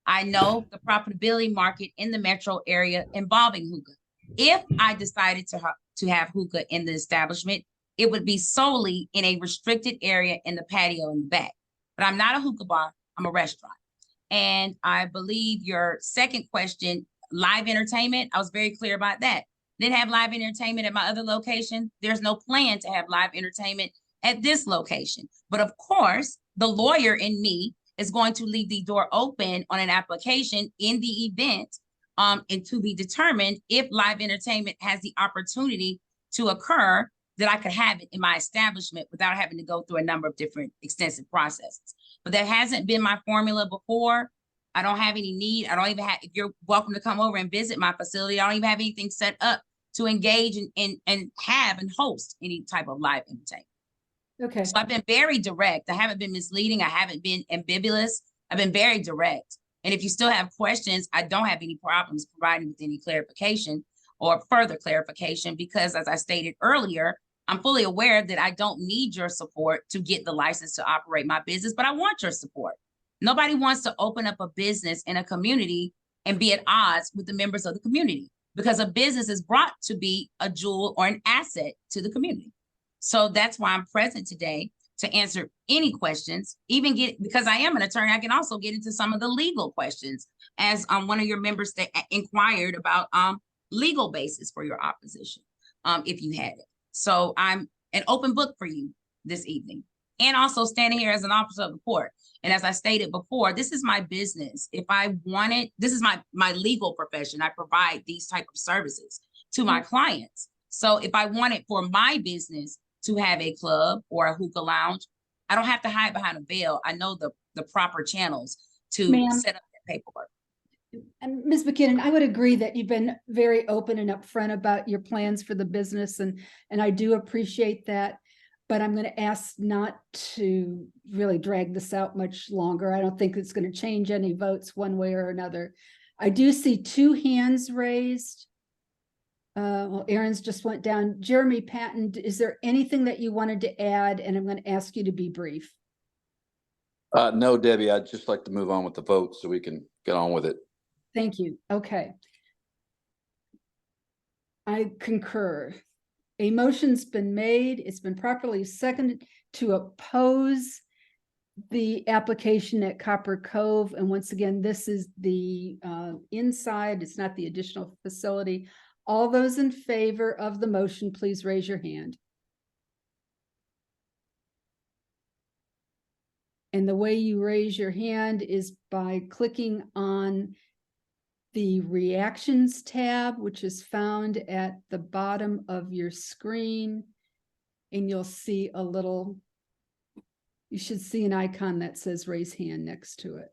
I know the profitability market in the metro area involving hookah. If I decided to have hookah in the establishment, it would be solely in a restricted area in the patio in the back. But I'm not a hookah bar, I'm a restaurant. And I believe your second question, live entertainment, I was very clear about that. Didn't have live entertainment at my other location. There's no plan to have live entertainment at this location. But of course, the lawyer in me is going to leave the door open on an application in the event and to be determined if live entertainment has the opportunity to occur, that I could have it in my establishment without having to go through a number of different extensive processes. But that hasn't been my formula before. I don't have any need. I don't even have, if you're welcome to come over and visit my facility, I don't even have anything set up to engage and have and host any type of live entertainment. Okay. So I've been very direct. I haven't been misleading. I haven't been ambiguous. I've been very direct. And if you still have questions, I don't have any problems providing with any clarification or further clarification, because as I stated earlier, I'm fully aware that I don't need your support to get the license to operate my business, but I want your support. Nobody wants to open up a business in a community and be at odds with the members of the community, because a business is brought to be a jewel or an asset to the community. So that's why I'm present today, to answer any questions, because I am an attorney, I can also get into some of the legal questions, as one of your members that inquired about legal basis for your opposition, if you had it. So I'm an open book for you this evening, and also standing here as an officer of the court. And as I stated before, this is my business. If I wanted, this is my legal profession. I provide these type of services to my clients. So if I wanted for my business to have a club or a hookah lounge, I don't have to hide behind a veil. I know the proper channels to set up that paperwork. And Ms. McKinnon, I would agree that you've been very open and upfront about your plans for the business, and I do appreciate that. But I'm going to ask not to really drag this out much longer. I don't think it's going to change any votes one way or another. I do see 2 hands raised. Well, Aaron's just went down. Jeremy Patton, is there anything that you wanted to add? And I'm going to ask you to be brief. No, Debbie, I'd just like to move on with the vote so we can get on with it. Thank you. Okay. I concur. A motion's been made. It's been properly seconded to oppose the application at Copper Cove. And once again, this is the inside. It's not the additional facility. All those in favor of the motion, please raise your hand. And the way you raise your hand is by clicking on the reactions tab, which is found at the bottom of your screen. And you'll see you should see an icon that says raise hand next to it.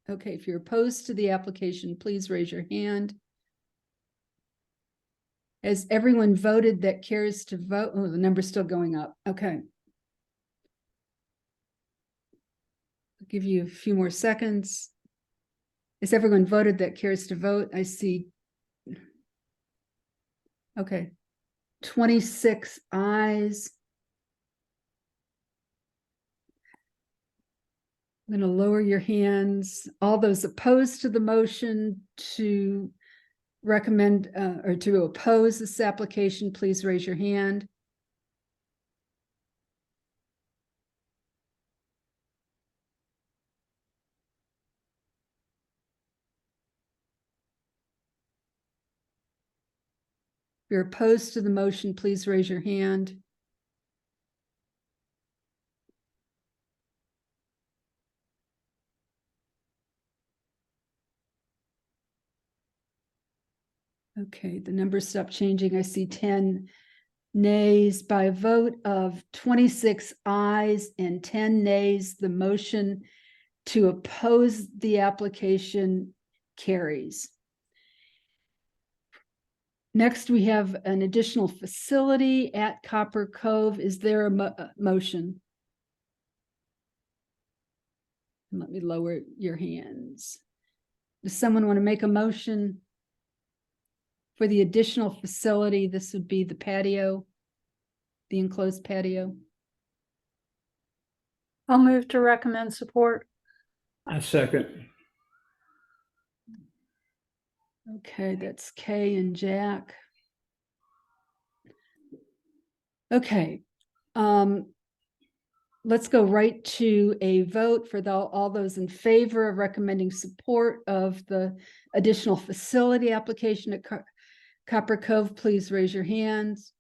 Okay, if you're opposed to the application, please raise your hand. Has everyone voted that cares to vote? Oh, the number's still going up. Okay. I'll give you a few more seconds. Has everyone voted that cares to vote? I see. Okay. 26 ayes. I'm going to lower your hands. All those opposed to the motion to recommend or to oppose this application, please raise your hand. If you're opposed to the motion, please raise your hand. Okay, the numbers stop changing. I see 10 nays. By a vote of 26 ayes and 10 nays, the motion to oppose the application carries. Next, we have an additional facility at Copper Cove. Is there a motion? And let me lower your hands. Does someone want to make a motion for the additional facility? This would be the patio, the enclosed patio. I'll move to recommend support. I second. Okay, that's Kay and Jack. Okay. Let's go right to a vote for all those in favor of recommending support of the additional facility application at Copper Cove. Please raise your hands.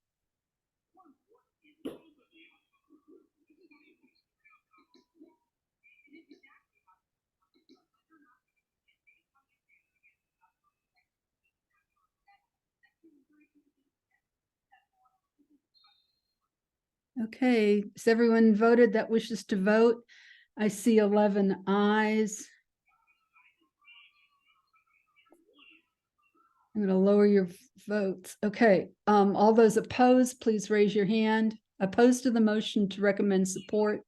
Okay, has everyone voted that wishes to vote? I see 11 ayes. I'm going to lower your votes. Okay, all those opposed, please raise your hand. Opposed to the motion to recommend support.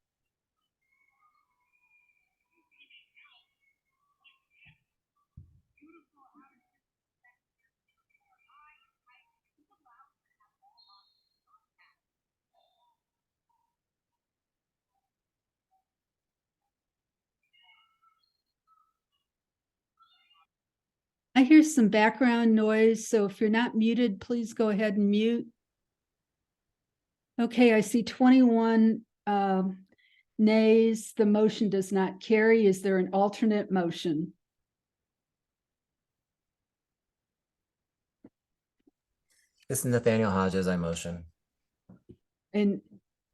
I hear some background noise, so if you're not muted, please go ahead and mute. Okay, I see 21 nays. The motion does not carry. Is there an alternate motion? This is Nathaniel Hodges. I motion. And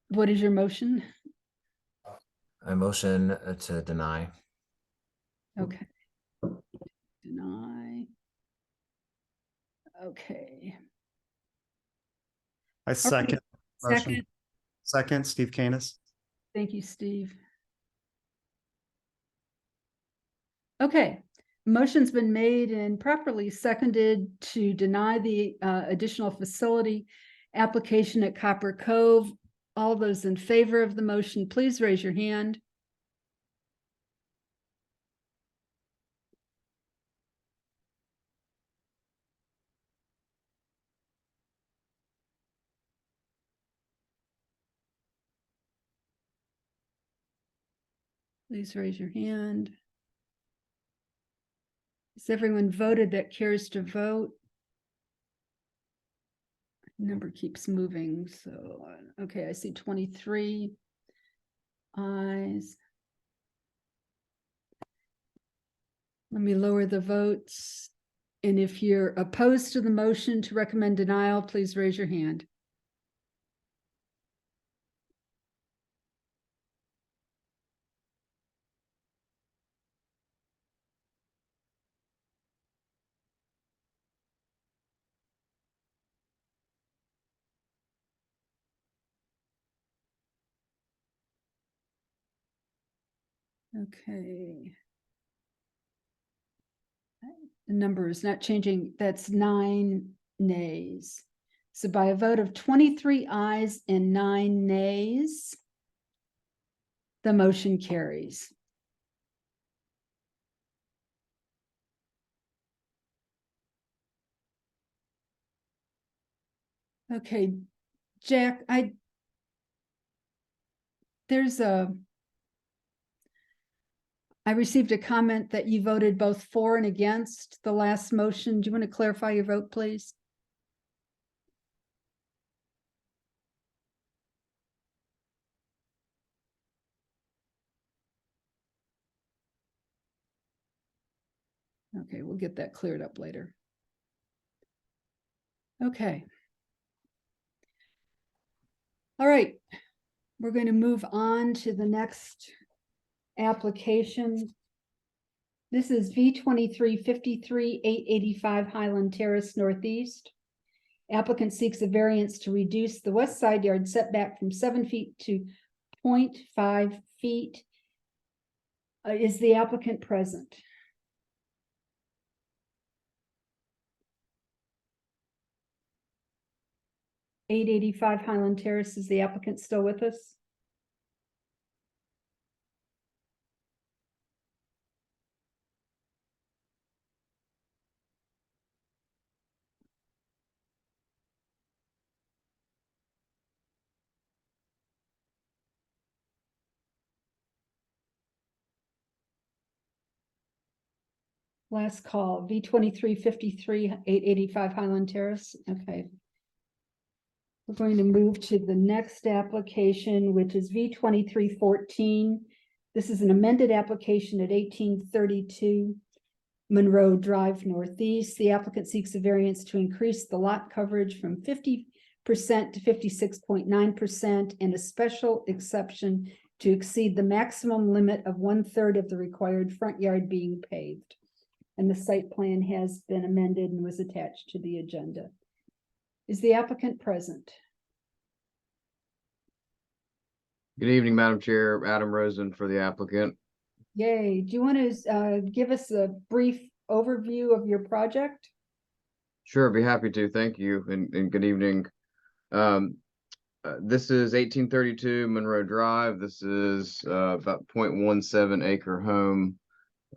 what is your motion? I motion to deny. Okay. Deny. Okay. I second. Right. Motion. Second, Steve Canis. Thank you, Steve. Okay, motion's been made and properly seconded to deny the additional facility application at Copper Cove. All those in favor of the motion, please raise your hand. Please raise your hand. Has everyone voted that cares to vote? Number keeps moving, so, okay, I see 23 ayes. Let me lower the votes. And if you're opposed to the motion to recommend denial, please raise your hand. Okay. The number is not changing. That's 9 nays. So by a vote of 23 ayes and 9 nays, the motion carries. Okay, Jack, I received a comment that you voted both for and against the last motion. Do you want to clarify your vote, please? Okay, we'll get that cleared up later. Okay. All right, we're going to move on to the next application. This is V2353-885 Highland Terrace Northeast. Applicant seeks a variance to reduce the west side yard setback from 7 feet to 0.5 feet. Is the applicant present? (885) Highland Terrace, is the applicant still with us? Last call, V2353-885 Highland Terrace. Okay. We're going to move to the next application, which is V2314. This is an amended application at 1832 Monroe Drive Northeast. The applicant seeks a variance to increase the lot coverage from 50% to 56.9% and a special exception to exceed the maximum limit of 1/3 of the required front yard being paved. And the site plan has been amended and was attached to the agenda. Is the applicant present? Good evening, Madam Chair. Adam Rosen for the applicant. Yay. Do you want to give us a brief overview of your project? Sure, be happy to. Thank you, and good evening. This is 1832 Monroe Drive. This is about 0.17 acre home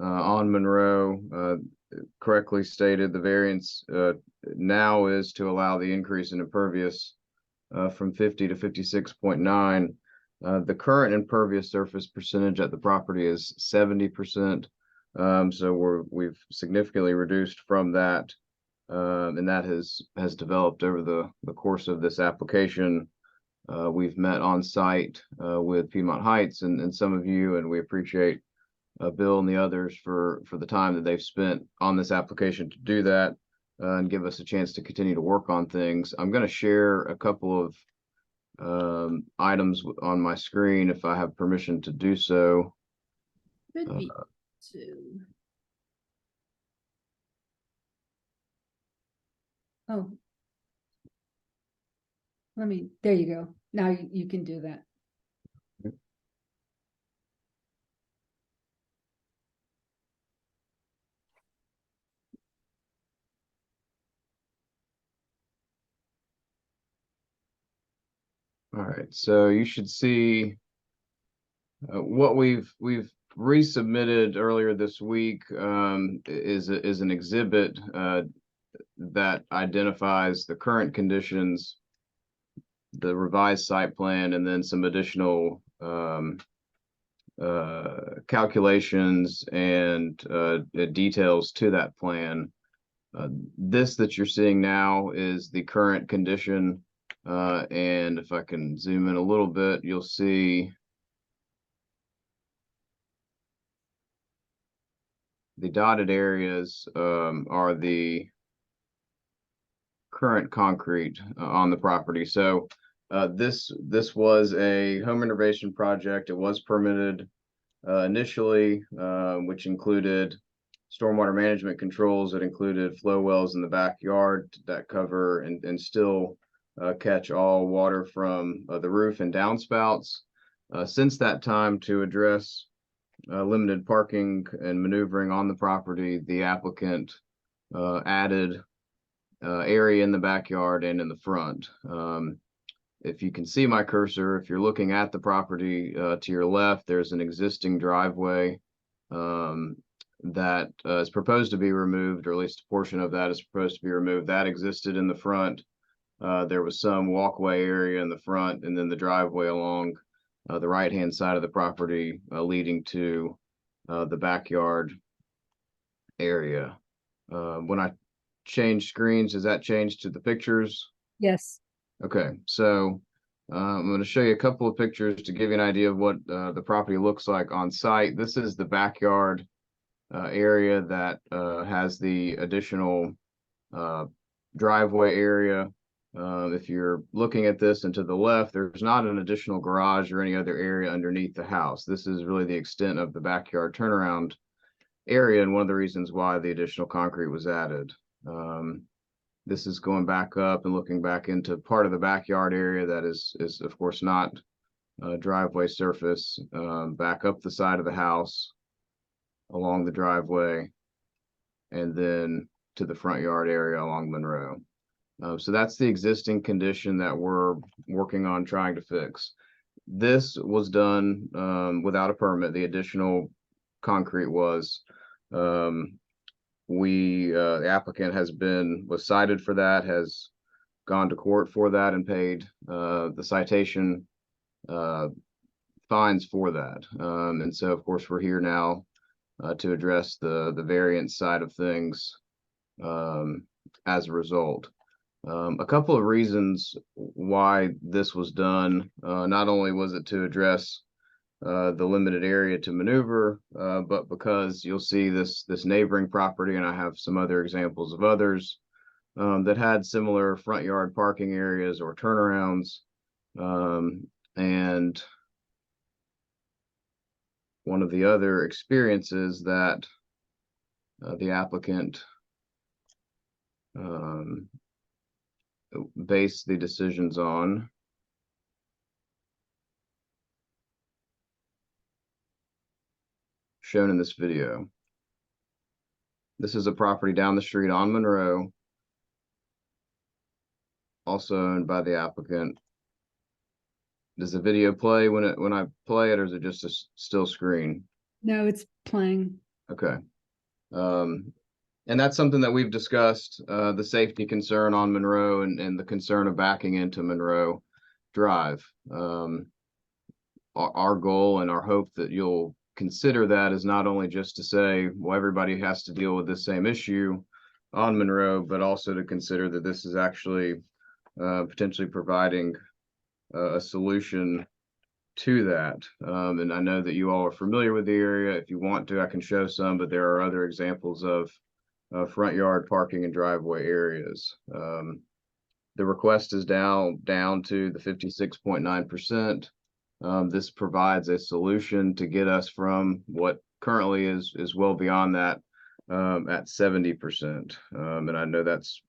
on Monroe. Correctly stated, the variance now is to allow the increase in impervious from 50 to 56.9. The current impervious surface percentage at the property is 70%. So we've significantly reduced from that, and that has developed over the course of this application. We've met on site with Piedmont Heights and some of you, and we appreciate Bill and the others for the time that they've spent on this application to do that and give us a chance to continue to work on things. I'm going to share a couple of items on my screen if I have permission to do so. Could be two. Oh. There you go. Now you can do that. All right, so you should see what we've resubmitted earlier this week is an exhibit that identifies the current conditions, the revised site plan, and then some additional calculations and details to that plan. This that you're seeing now is the current condition. And if I can zoom in a little bit, you'll see the dotted areas are the current concrete on the property. So this was a home renovation project. It was permitted initially, which included stormwater management controls. It included flow wells in the backyard that cover and still catch all water from the roof and downspouts. Since that time, to address limited parking and maneuvering on the property, the applicant added area in the backyard and in the front. If you can see my cursor, if you're looking at the property to your left, there's an existing driveway that is proposed to be removed, or at least a portion of that is proposed to be removed. That existed in the front. There was some walkway area in the front, and then the driveway along the right-hand side of the property leading to the backyard area. When I change screens, does that change to the pictures? Yes. Okay, so I'm going to show you a couple of pictures to give you an idea of what the property looks like on site. This is the backyard area that has the additional driveway area. If you're looking at this and to the left, there's not an additional garage or any other area underneath the house. This is really the extent of the backyard turnaround area and one of the reasons why the additional concrete was added. This is going back up and looking back into part of the backyard area that is of course not driveway surface, back up the side of the house along the driveway, and then to the front yard area along Monroe. So that's the existing condition that we're working on trying to fix. This was done without a permit. The additional concrete was. The applicant was cited for that, has gone to court for that and paid the citation fines for that. And so of course we're here now to address the variance side of things as a result. A couple of reasons why this was done. Not only was it to address the limited area to maneuver, but because you'll see this neighboring property, and I have some other examples of others that had similar front yard parking areas or turnarounds. And one of the other experiences that the applicant based the decisions on shown in this video. This is a property down the street on Monroe, also owned by the applicant. Does the video play when I play it, or is it just a still screen? No, it's playing. Okay. And that's something that we've discussed, the safety concern on Monroe and the concern of backing into Monroe Drive. Our goal and our hope that you'll consider that is not only just to say, well, everybody has to deal with this same issue on Monroe, but also to consider that this is actually potentially providing a solution to that. And I know that you all are familiar with the area. If you want to, I can show some, but there are other examples of front yard parking and driveway areas. The request is down to the 56.9%. This provides a solution to get us from what currently is well beyond that at 70%. And I know that's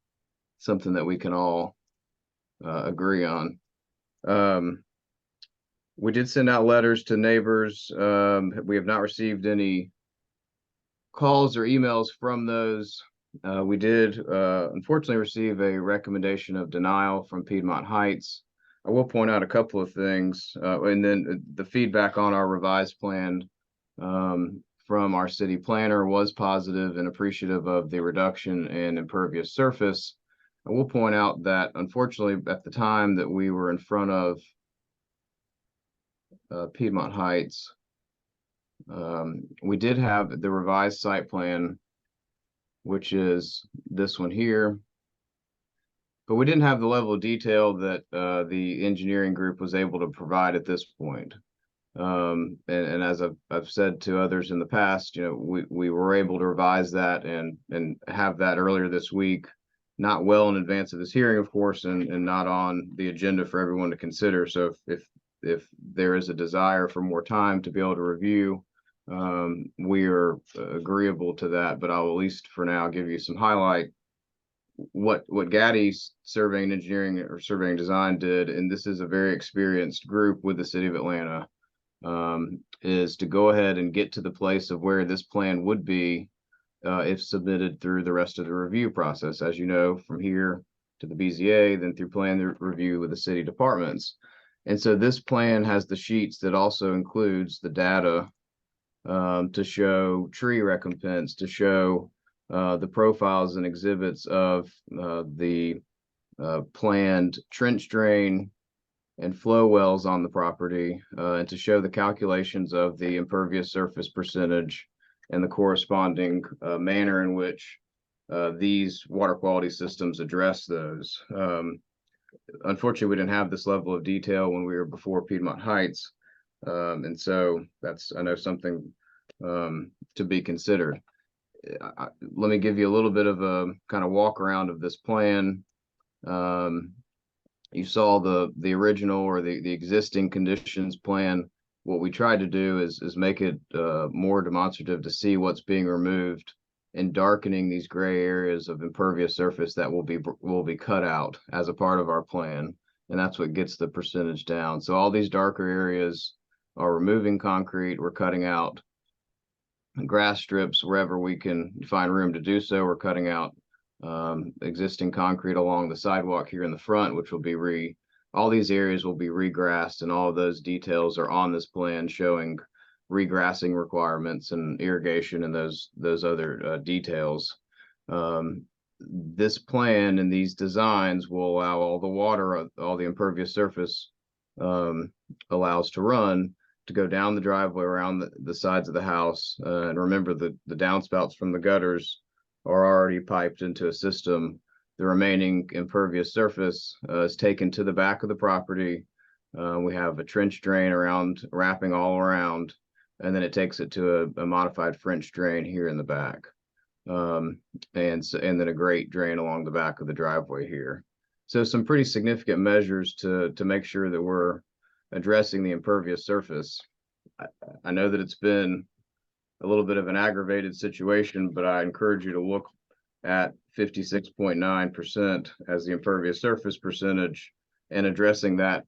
something that we can all agree on. We did send out letters to neighbors. We have not received any calls or emails from those. We did unfortunately receive a recommendation of denial from Piedmont Heights. I will point out a couple of things, and then the feedback on our revised plan from our city planner was positive and appreciative of the reduction in impervious surface. I will point out that unfortunately at the time that we were in front of Piedmont Heights, we did have the revised site plan, which is this one here, but we didn't have the level of detail that the engineering group was able to provide at this point. And as I've said to others in the past, you know, we were able to revise that and have that earlier this week, not well in advance of this hearing, of course, and not on the agenda for everyone to consider. So if there is a desire for more time to be able to review, we are agreeable to that, but I'll at least for now give you some highlight what Gaddy's surveying engineering or surveying design did, and this is a very experienced group with the city of Atlanta, is to go ahead and get to the place of where this plan would be if submitted through the rest of the review process, as you know, from here to the BZA, then through plan review with the city departments. And so this plan has the sheets that also includes the data to show tree recompense, to show the profiles and exhibits of the planned trench drain and flow wells on the property, and to show the calculations of the impervious surface percentage and the corresponding manner in which these water quality systems address those. Unfortunately, we didn't have this level of detail when we were before Piedmont Heights. And so that's, I know, something to be considered. Let me give you a little bit of a kind of walk around of this plan. you saw the original or the existing conditions plan. What we tried to do is make it more demonstrative to see what's being removed and darkening these gray areas of impervious surface that will be cut out as a part of our plan. And that's what gets the percentage down. So all these darker areas are removing concrete. We're cutting out grass strips wherever we can find room to do so. We're cutting out existing concrete along the sidewalk here in the front, which will be all these areas will be regrassed, and all of those details are on this plan showing regrassing requirements and irrigation and those other details. This plan and these designs will allow all the water, all the impervious surface allows to run to go down the driveway around the sides of the house. And remember, the downspouts from the gutters are already piped into a system. The remaining impervious surface is taken to the back of the property. We have a trench drain wrapping all around, and then it takes it to a modified French drain here in the back. And then a grate drain along the back of the driveway here. So some pretty significant measures to make sure that we're addressing the impervious surface. I know that it's been a little bit of an aggravated situation, but I encourage you to look at 56.9% as the impervious surface percentage and addressing that,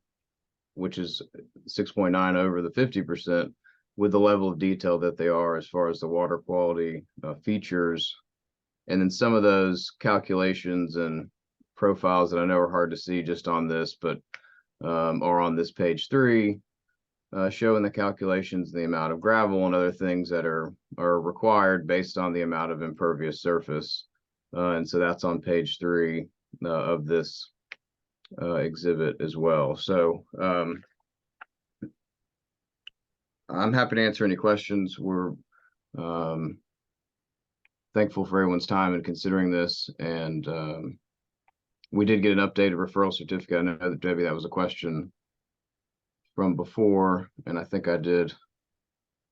which is 6.9 over the 50%, with the level of detail that they are as far as the water quality features. And then some of those calculations and profiles that I know are hard to see just on this, but are on this page 3, showing the calculations, the amount of gravel and other things that are required based on the amount of impervious surface. And so that's on page 3 of this exhibit as well. So I'm happy to answer any questions. We're thankful for everyone's time in considering this. And we did get an updated referral certificate. I know that, Debbie, that was a question from before, and I think I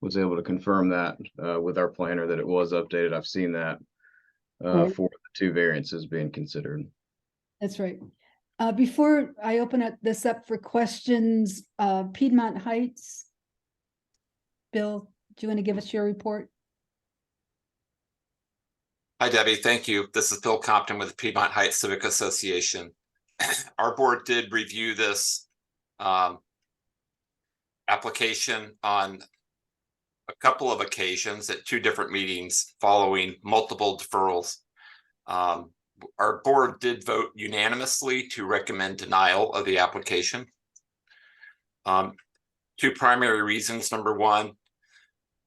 was able to confirm that with our planner that it was updated. I've seen that Right. for the 2 variances being considered. That's right. Before I open this up for questions, Piedmont Heights. Bill, do you want to give us your report? Hi, Debbie. Thank you. This is Bill Compton with the Piedmont Heights Civic Association. Our board did review this application on a couple of occasions at 2 different meetings following multiple deferrals. Our board did vote unanimously to recommend denial of the application. 2 primary reasons. Number one,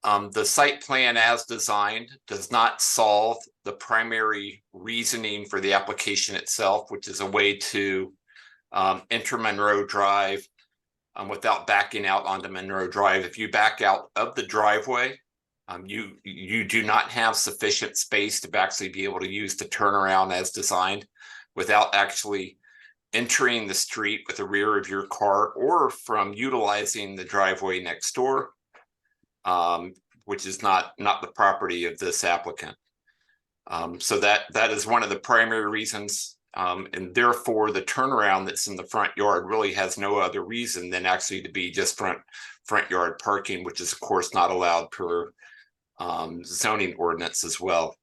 the site plan as designed does not solve the primary reasoning for the application itself, which is a way to enter Monroe Drive without backing out onto Monroe Drive. If you back out of the driveway, you do not have sufficient space to actually be able to use the turnaround as designed without actually entering the street with the rear of your car or from utilizing the driveway next door, which is not the property of this applicant. So that is one of the primary reasons. And therefore, the turnaround that's in the front yard really has no other reason than actually to be just front yard parking, which is of course not allowed per zoning ordinance as well.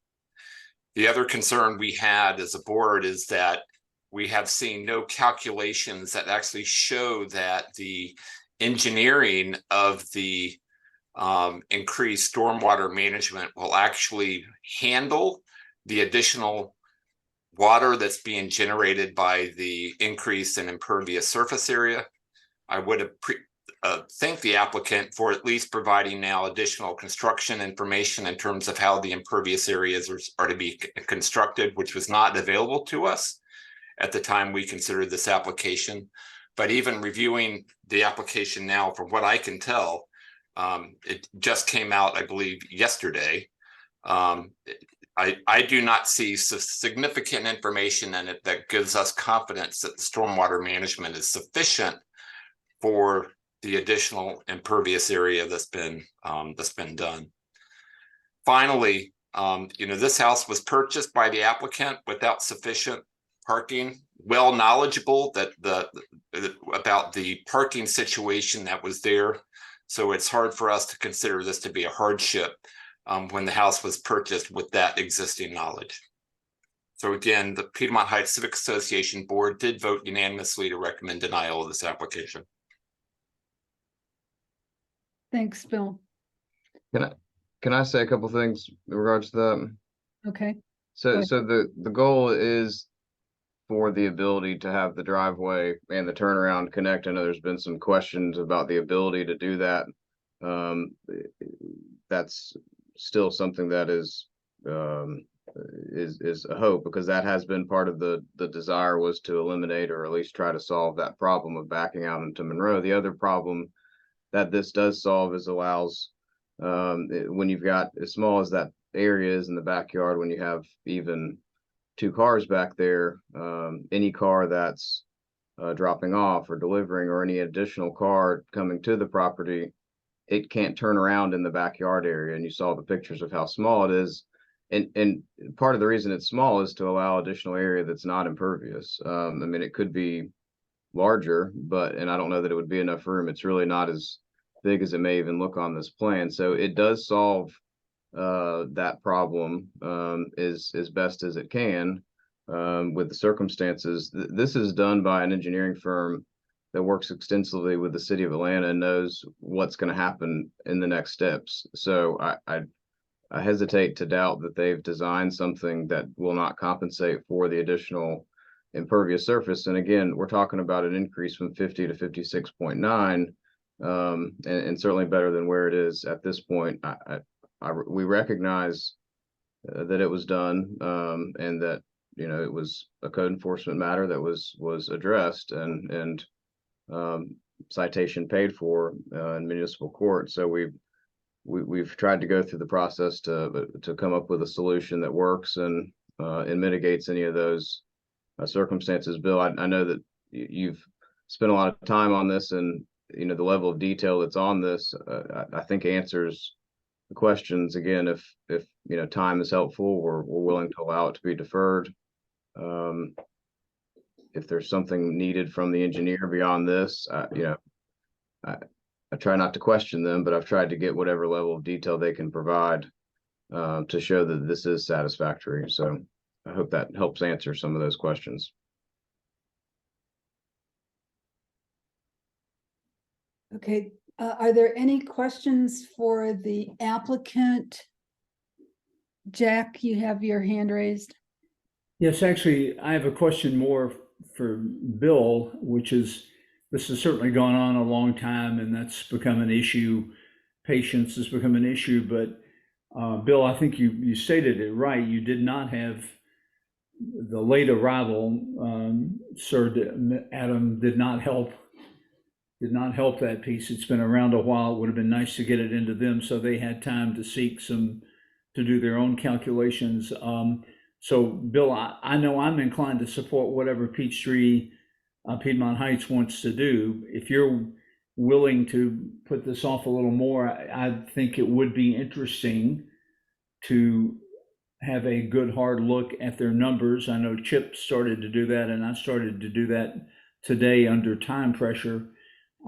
The other concern we had as a board is that we have seen no calculations that actually show that the engineering of the increased stormwater management will actually handle the additional water that's being generated by the increase in impervious surface area. I would thank the applicant for at least providing now additional construction information in terms of how the impervious areas are to be constructed, which was not available to us at the time we considered this application. But even reviewing the application now, from what I can tell, it just came out, I believe, yesterday. I do not see significant information in it that gives us confidence that the stormwater management is sufficient for the additional impervious area that's been done. Finally, this house was purchased by the applicant without sufficient parking well knowledgeable that about the parking situation that was there. So it's hard for us to consider this to be a hardship when the house was purchased with that existing knowledge. So again, the Piedmont Heights Civic Association Board did vote unanimously to recommend denial of this application. Thanks, Bill. Can I say a couple things in regards to that? Okay. So the goal is for the ability to have the driveway and the turnaround connect. I know there's been some questions about the ability to do that. That's still something that is a hope, because that has been part of the desire, was to eliminate or at least try to solve that problem of backing out into Monroe. The other problem that this does solve is allows when you've got as small as that area is in the backyard, when you have even 2 cars back there, any car that's dropping off or delivering, or any additional car coming to the property, it can't turn around in the backyard area. And you saw the pictures of how small it is. And part of the reason it's small is to allow additional area that's not impervious. I mean, it could be larger, and I don't know that it would be enough room. It's really not as big as it may even look on this plan. So it does solve that problem as best as it can with the circumstances. This is done by an engineering firm that works extensively with the city of Atlanta and knows what's going to happen in the next steps. So I hesitate to doubt that they've designed something that will not compensate for the additional impervious surface. And again, we're talking about an increase from 50 to 56.9, and certainly better than where it is at this point. We recognize that it was done, and that, you know, it was a code enforcement matter that was addressed and citation paid for in municipal court. So we've tried to go through the process to come up with a solution that works and mitigates any of those circumstances. Bill, I know that you've spent a lot of time on this, and you know the level of detail that's on this. I think answers the questions. Again, if you know time is helpful, we're willing to allow it to be deferred. If there's something needed from the engineer beyond this, you know, I try not to question them, but I've tried to get whatever level of detail they can provide to show that this is satisfactory. So I hope that helps answer some of those questions. Okay, are there any questions for the applicant? Jack, you have your hand raised. Yes, actually, I have a question more for Bill, which is, this has certainly gone on a long time, and that's become an issue. Patience has become an issue, but Bill, I think you stated it right. You did not have the late arrival. Sir Adam did not help that piece. It's been around a while. It would have been nice to get it into them so they had time to to do their own calculations. So Bill, I know I'm inclined to support whatever Peachtree Piedmont Heights wants to do. If you're willing to put this off a little more, I think it would be interesting to have a good hard look at their numbers. I know Chip started to do that, and I started to do that today under time pressure.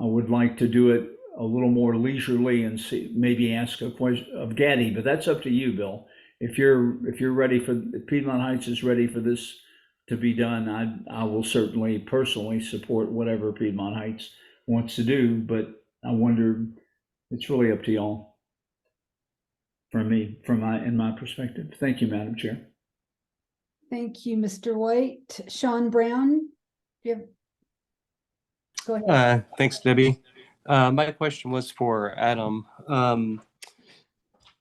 I would like to do it a little more leisurely and see, maybe ask a question of Gaddy, but that's up to you, Bill. If you're ready if Piedmont Heights is ready for this to be done, I will certainly personally support whatever Piedmont Heights wants to do, but I wonder, it's really up to y'all. For me, in my perspective. Thank you, Madam Chair. Thank you, Mr. White. Sean Brown, go ahead. Thanks, Debbie. My question was for Adam.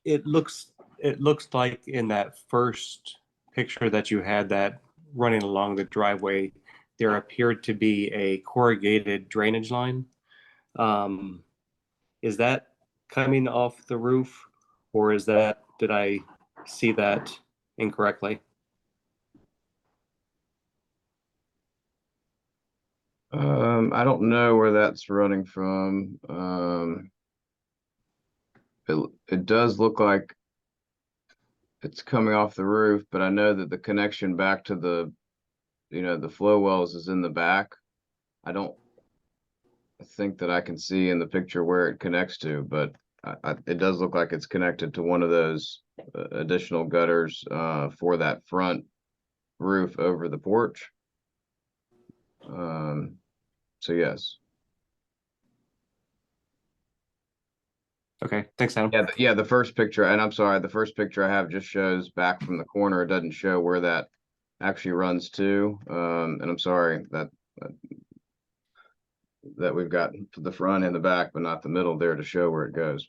It looks like in that first picture that you had that running along the driveway, there appeared to be a corrugated drainage line. Is that coming off the roof, or did I see that incorrectly? I don't know where that's running from. It does look like it's coming off the roof, but I know that the connection back to the the flow wells is in the back. I don't think that I can see in the picture where it connects to, but it does look like it's connected to one of those additional gutters for that front roof over the porch. So yes. Okay, thanks, Adam. Yeah, the first picture, and I'm sorry, the first picture I have just shows back from the corner. It doesn't show where that actually runs to. And I'm sorry that we've got the front and the back, but not the middle there to show where it goes.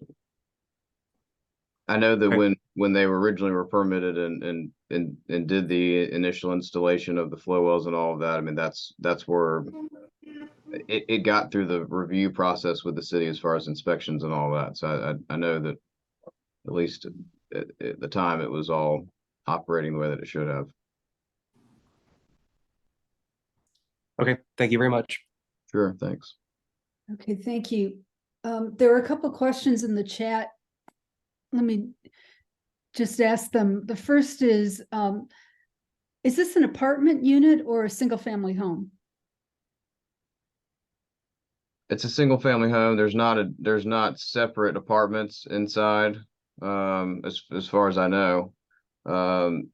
I know that when they were originally permitted and did the initial installation of the flow wells and all of that, I mean, that's where it got through the review process with the city as far as inspections and all that. So I know that at least at the time it was all operating the way that it should have. Okay, thank you very much. Sure, thanks. Okay, thank you. There are a couple questions in the chat. Let me just ask them. The first is this an apartment unit or a single family home? It's a single family home. There's not separate apartments inside, as far as I know. And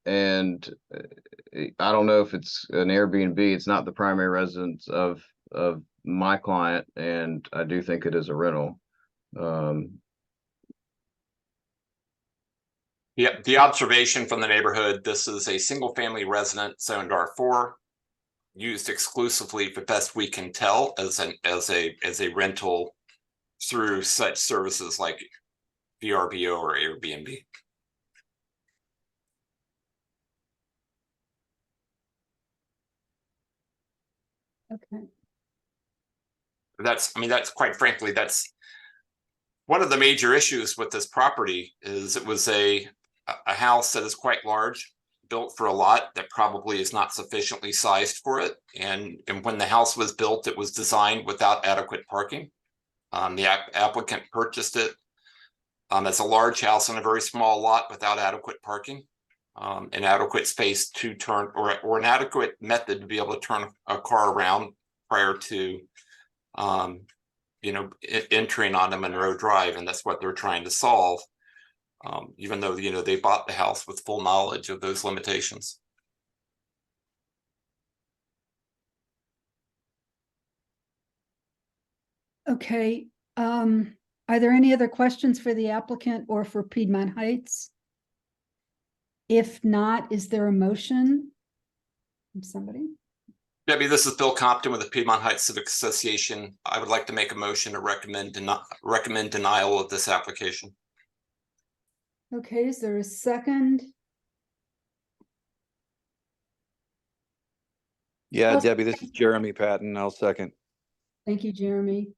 I don't know if it's an Airbnb. It's not the primary residence of my client, and I do think it is a rental. Yeah, the observation from the neighborhood, this is a single family residence zoned R4, used exclusively, for best we can tell, as a rental through such services like VRBO or Airbnb. Okay. That's quite frankly, that's one of the major issues with this property. Is it was a house that is quite large, built for a lot that probably is not sufficiently sized for it. And when the house was built, it was designed without adequate parking. The applicant purchased it as a large house on a very small lot without adequate parking, an adequate space to turn, or an adequate method to be able to turn a car around prior to entering onto Monroe Drive. And that's what they're trying to solve. Even though, they bought the house with full knowledge of those limitations. Okay. Are there any other questions for the applicant or for Piedmont Heights? If not, is there a motion from somebody? Debbie, this is Bill Compton with the Piedmont Heights Civic Association. I would like to make a motion to recommend denial of this application. Okay, is there a second? Yeah, I'll Debbie, this is Jeremy Patton. I'll second. Thank you, Jeremy.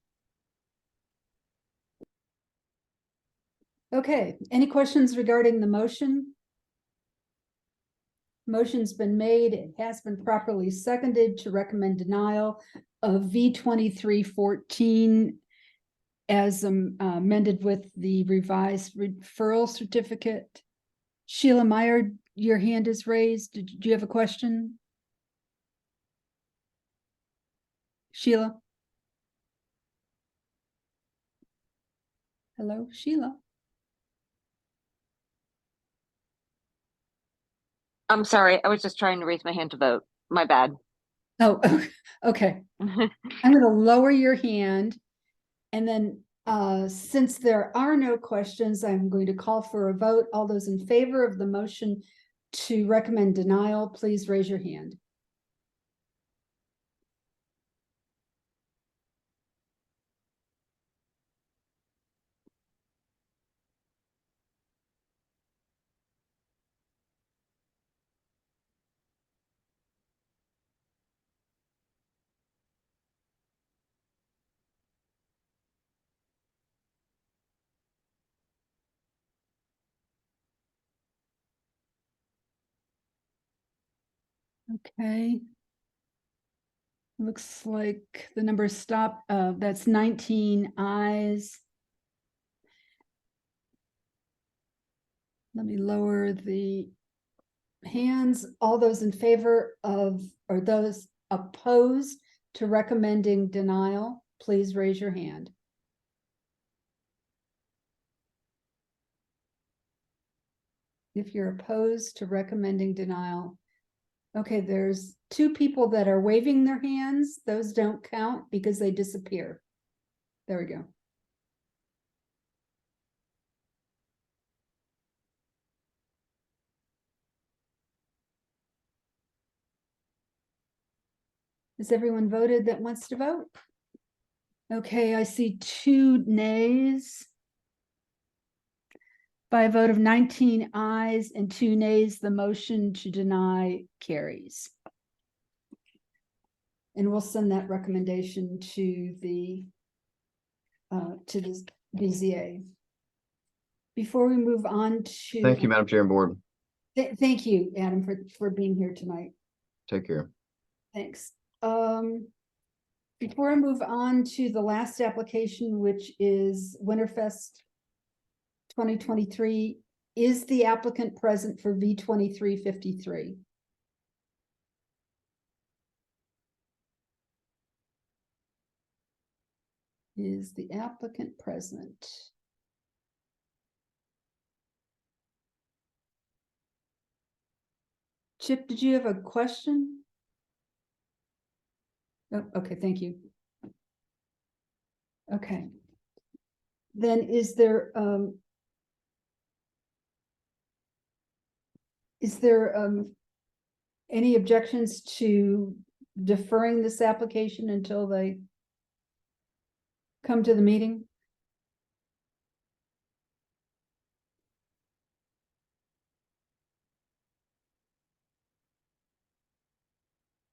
Okay, any questions regarding the motion? Motion's been made. It has been properly seconded to recommend denial of V2314 as amended with the revised referral certificate. Sheila Meyer, your hand is raised. Do you have a question? Sheila? Hello, Sheila? I'm sorry, I was just trying to raise my hand to vote. My bad. Oh, okay. I'm going to lower your hand. And then since there are no questions, I'm going to call for a vote. All those in favor of the motion to recommend denial, please raise your hand. Okay. Looks like the number stopped. That's 19 ayes. Let me lower the hands. All those in favor of, or those opposed to recommending denial, please raise your hand. If you're opposed to recommending denial, okay, there's 2 people that are waving their hands. Those don't count because they disappear. There we go. Has everyone voted that wants to vote? Okay, I see 2 nays. By a vote of 19 ayes and 2 nays, the motion to deny carries. And we'll send that recommendation to the BZA. Before we move on to. Thank you, Madam Chair and Board. Thank you, Adam, for being here tonight. Take care. Thanks. Before I move on to the last application, which is Winterfest 2023, is the applicant present for V2353? Is the applicant present? Chip, did you have a question? Oh, okay, thank you. Okay. Then is there any objections to deferring this application until they come to the meeting?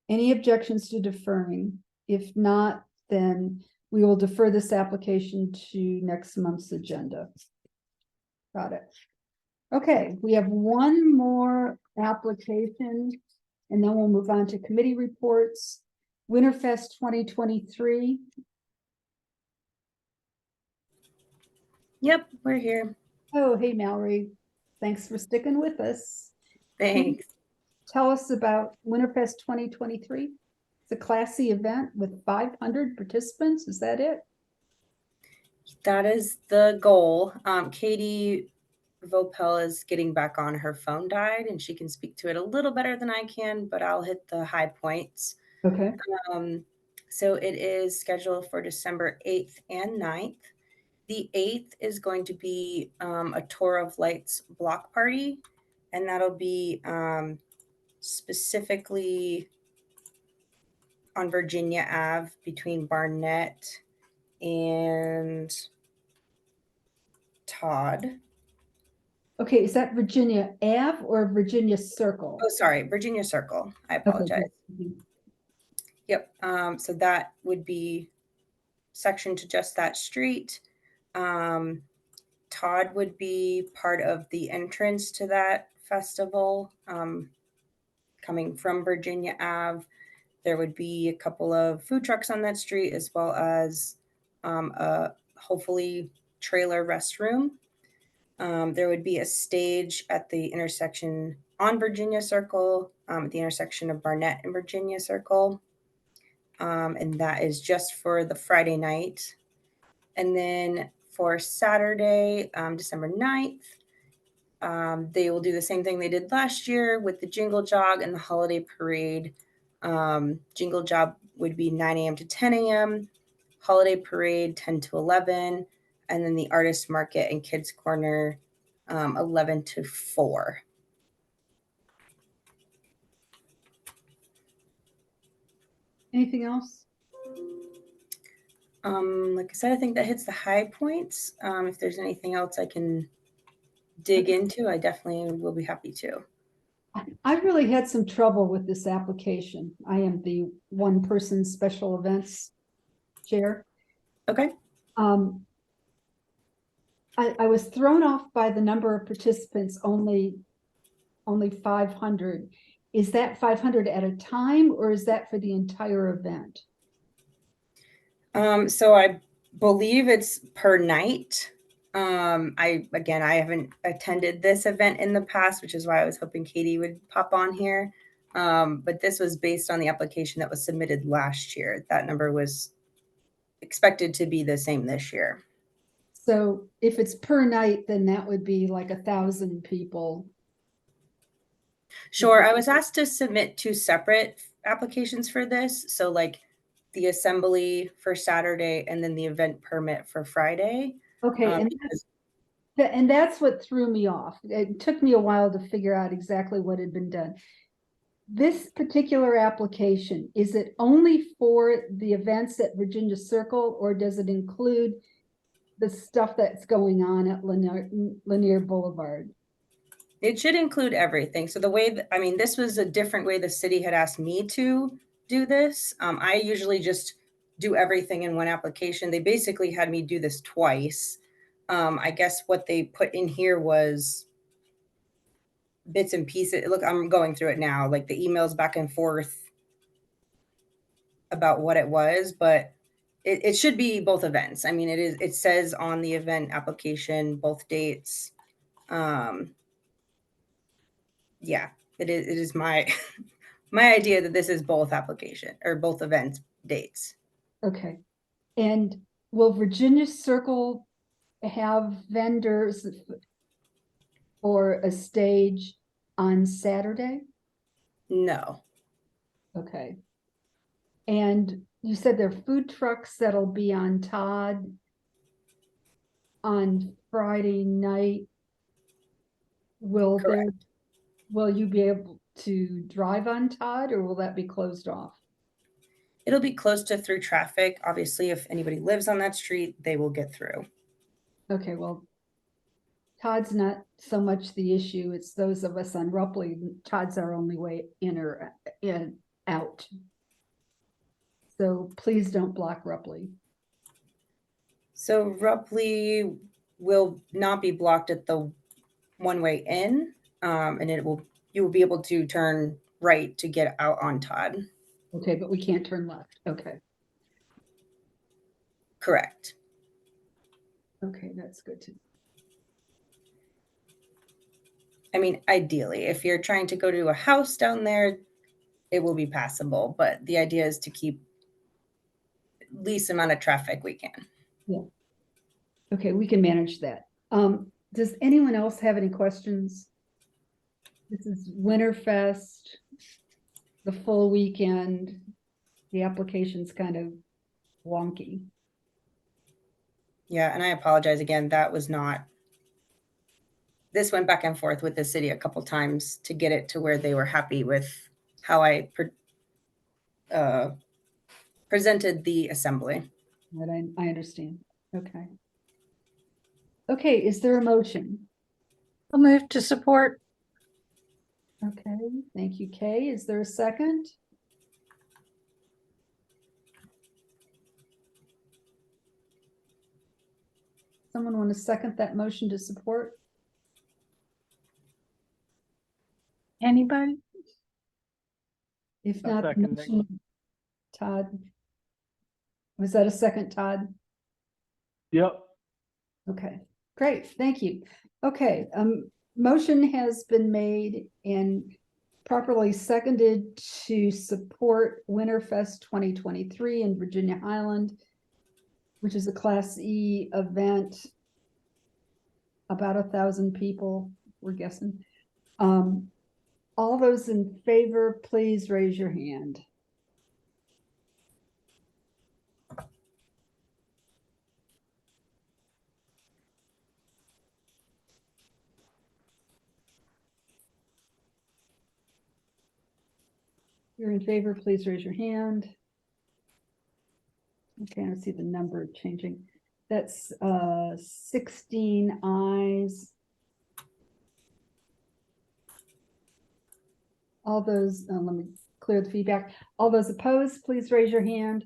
Any objections to deferring? If not, then we will defer this application to next month's agenda. Got it. Okay, we have one more application and then we'll move on to committee reports. Winterfest 2023. Yep, we're here. Oh, hey, Mallory. Thanks for sticking with us. Thanks. Tell us about Winterfest 2023. It's a classy event with 500 participants. Is that it? That is the goal. Katie Vopel is getting back on. Her phone died and she can speak to it a little better than I can, but I'll hit the high points. Okay. So it is scheduled for December 8th and 9th. The 8th is going to be a Tour of Lights block party, and that'll be specifically on Virginia Ave between Barnett and Todd. Okay, is that Virginia Ave or Virginia Circle? Oh, sorry, Virginia Circle. I apologize. Okay. Yep. So that would be sectioned to just that street. Todd would be part of the entrance to that festival, coming from Virginia Ave. There would be a couple of food trucks on that street, as well as a hopefully trailer restroom. There would be a stage at the intersection on Virginia Circle, at the intersection of Barnett and Virginia Circle. And that is just for the Friday night. And then for Saturday, December 9th, they will do the same thing they did last year with the Jingle Jog and the Holiday Parade. Jingle Jog would be 9 a.m. to 10 a.m., Holiday Parade 10 to 11, and then the Artist Market and Kids Corner 11 to 4. Anything else? Like I said, I think that hits the high points. If there's anything else I can dig into, I definitely will be happy to. I've really had some trouble with this application. I am the one-person special events chair. Okay. I was thrown off by the number of participants, only 500. Is that 500 at a time, or is that for the entire event? So I believe it's per night. I haven't attended this event in the past, which is why I was hoping Katie would pop on here. But this was based on the application that was submitted last year. That number was expected to be the same this year. So if it's per night, then that would be like 1,000 people. Sure. I was asked to submit 2 separate applications for this. So like the assembly for Saturday and then the event permit for Friday. Okay, and that's what threw me off. It took me a while to figure out exactly what had been done. This particular application, is it only for the events at Virginia Circle, or does it include the stuff that's going on at Lanier Boulevard? It should include everything. So the way that, I mean, this was a different way the city had asked me to do this. I usually just do everything in one application. They basically had me do this twice. I guess what they put in here was bits and pieces. Look, I'm going through it now, like the emails back and forth about what it was, but it should be both events. I mean, it says on the event application, both dates. Yeah, it is my my idea that this is both application or both event dates. Okay. And will Virginia Circle have vendors or a stage on Saturday? No. Okay. And you said there are food trucks that'll be on Todd on Friday night. Will you be able to drive on Todd, or will that be closed off? It'll be close to through traffic. Obviously, if anybody lives on that street, they will get through. Okay, well, Todd's not so much the issue. It's those of us on Rupley. Todd's our only way in or out. So please don't block Rupley. So Rupley will not be blocked at the one way in, and you will be able to turn right to get out on Todd. Okay, but we can't turn left. Okay. Correct. Okay, that's good to know. I mean, ideally, if you're trying to go to a house down there, it will be passable, but the idea is to keep least amount of traffic we can. Yeah. Okay, we can manage that. Does anyone else have any questions? This is Winterfest, the full weekend. The application's kind of wonky. Yeah, and I apologize again. This went back and forth with the city a couple times to get it to where they were happy with how I presented the assembly. That I understand. Okay. Okay, is there a motion? I'll move to support. Okay, thank you, Kay. Is there a second? Someone want to second that motion to support? Anybody? If I'll not, the second it. motion, Todd. Was that a second, Todd? Yep. Okay, great, thank you. Okay, motion has been made and properly seconded to support Winterfest 2023 in Virginia Highland, which is a Class E event. About 1,000 people, we're guessing. All those in favor, please raise your hand. You're in favor, please raise your hand. Okay, I see the number changing. That's 16 ayes. All those, let me clear the feedback. All those opposed, please raise your hand.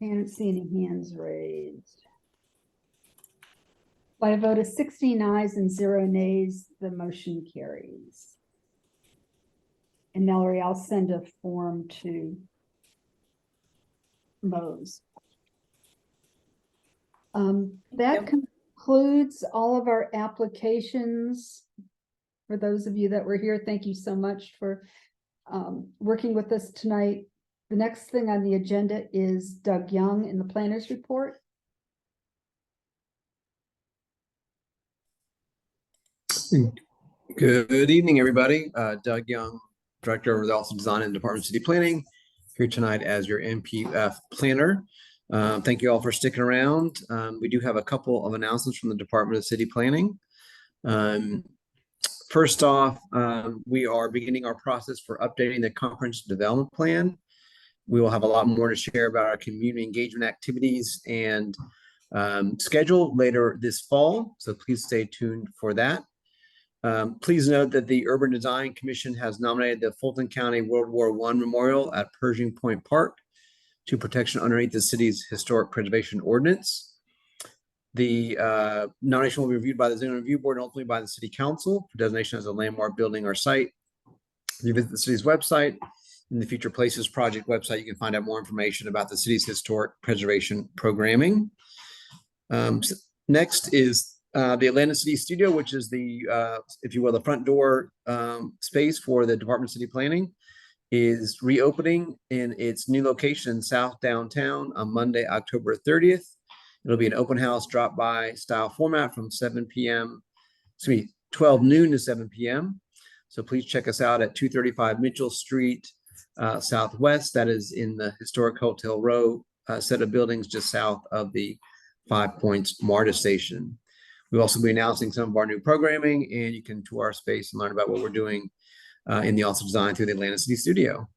I don't see any hands raised. By a vote of 16 ayes and 0 nays, the motion carries. And Mallory, I'll send a form to Mose. That concludes all of our applications. For those of you that were here, thank you so much for working with us tonight. The next thing on the agenda is Doug Young in the planner's report. Good evening, everybody. Doug Young, Director of the Office of Design and Department of City Planning, here tonight as your NPU-F planner. Thank you all for sticking around. We do have a couple of announcements from the Department of City Planning. First off, we are beginning our process for updating the comprehensive development plan. We will have a lot more to share about our community engagement activities and schedule later this fall, so please stay tuned for that. Please note that the Urban Design Commission has nominated the Fulton County World War I Memorial at Pershing Point Park to protection underneath the city's historic preservation ordinance. The nomination will be reviewed by the Zoning Review Board and ultimately by the City Council for designation as a landmark building or site. If you visit the city's website, in the Future Places Project website, you can find out more information about the city's historic preservation programming. Next is the Atlanta City Studio, which is the, if you will, the front door space for the Department of City Planning, is reopening in its new location, South Downtown, on Monday, October 30th. It'll be an open house drop-by style format from 12 noon to 7 p.m. So please check us out at 235 Mitchell Street Southwest. That is in the historic Hotel Row set of buildings just south of the 5 Points MARTA station. We'll also be announcing some of our new programming, and you can tour our space and learn about what we're doing in the Office of Design through the Atlanta City Studio.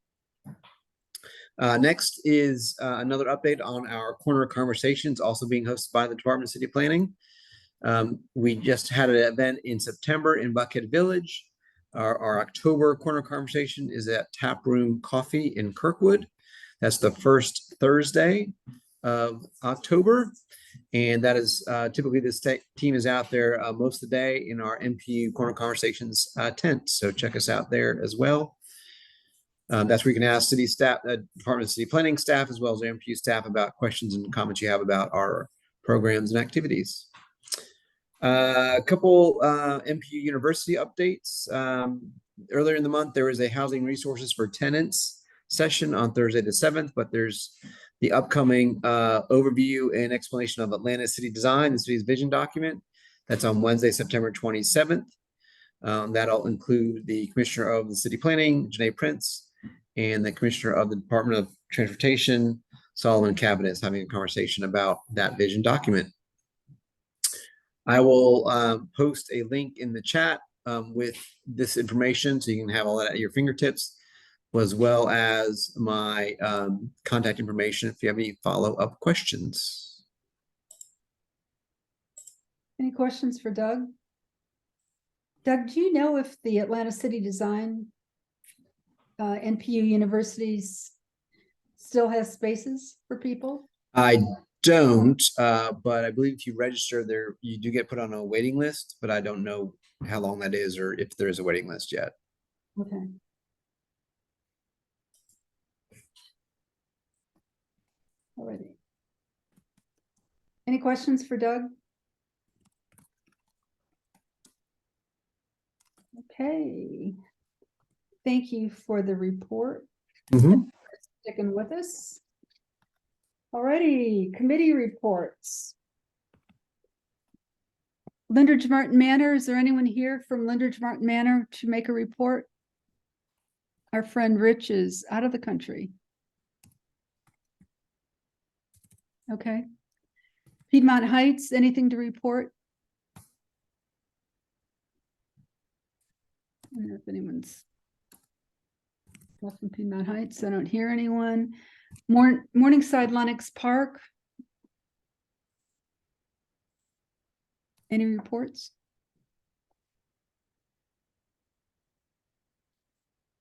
Next is another update on our Corner Conversations, also being hosted by the Department of City Planning. We just had an event in September in Buckhead Village. Our October Corner Conversation is at Tap Room Coffee in Kirkwood. That's the first Thursday of October. And that is typically this team is out there most of the day in our NPU Corner Conversations tent. So check us out there as well. That's where you can ask city staff, Department of City Planning staff, as well as the NPU staff about questions and comments you have about our programs and activities. A couple NPU University updates. Earlier in the month, there was a Housing Resources for Tenants session on Thursday the 7th, but there's the upcoming overview and explanation of Atlanta City Design, the city's vision document. That's on Wednesday, September 27th. That'll include the Commissioner of the City Planning, Janae Prince, and the Commissioner of the Department of Transportation, Solomon Cabinet, is having a conversation about that vision document. I will post a link in the chat with this information so you can have all that at your fingertips, as well as my contact information if you have any follow-up questions. Any questions for Doug? Doug, do you know if the Atlanta City Design NPU Universities still has spaces for people? I don't, but I believe if you register there, you do get put on a waiting list, but I don't know how long that is or if there is a waiting list yet. Okay. Alrighty. Any questions for Doug? Okay. Thank you for the report. Sticking with us. Alrighty, committee reports. Lindridge Martin Manor, is there anyone here from Lindridge Martin Manor to make a report? Our friend Rich is out of the country. Okay. Piedmont Heights, anything to report? I don't know if anyone's left from Piedmont Heights. I don't hear anyone. Morningside Lenox Park. Any reports?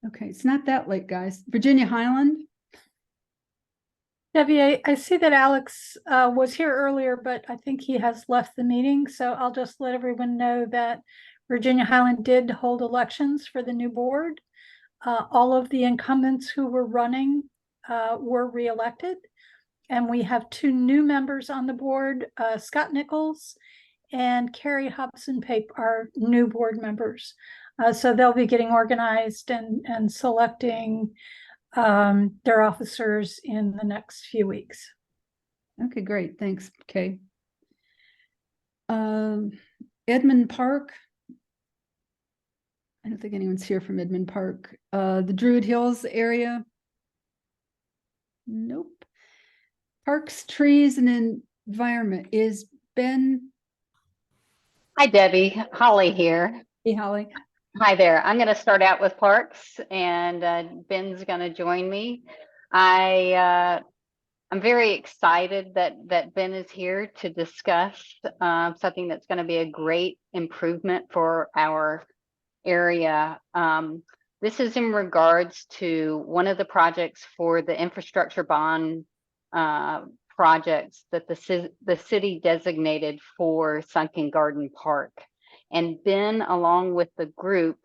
Okay, it's not that late, guys. Virginia Highland. Debbie, I see that Alex was here earlier, but I think he has left the meeting. So I'll just let everyone know that Virginia Highland did hold elections for the new board. All of the incumbents who were running were reelected. And we have 2 new members on the board, Scott Nichols and Carrie Hobson Pape are new board members. So they'll be getting organized and selecting their officers in the next few weeks. Okay, great. Thanks, Kay. Edmund Park. I don't think anyone's here from Edmund Park. The Druid Hills area. Nope. Parks, trees, and environment is Ben. Hi, Debbie. Holly here. Hey, Holly. Hi there. I'm going to start out with parks, and Ben's going to join me. I'm very excited that Ben is here to discuss something that's going to be a great improvement for our area. This is in regards to one of the projects for the infrastructure bond projects that the city designated for Sunken Garden Park. And Ben, along with the group,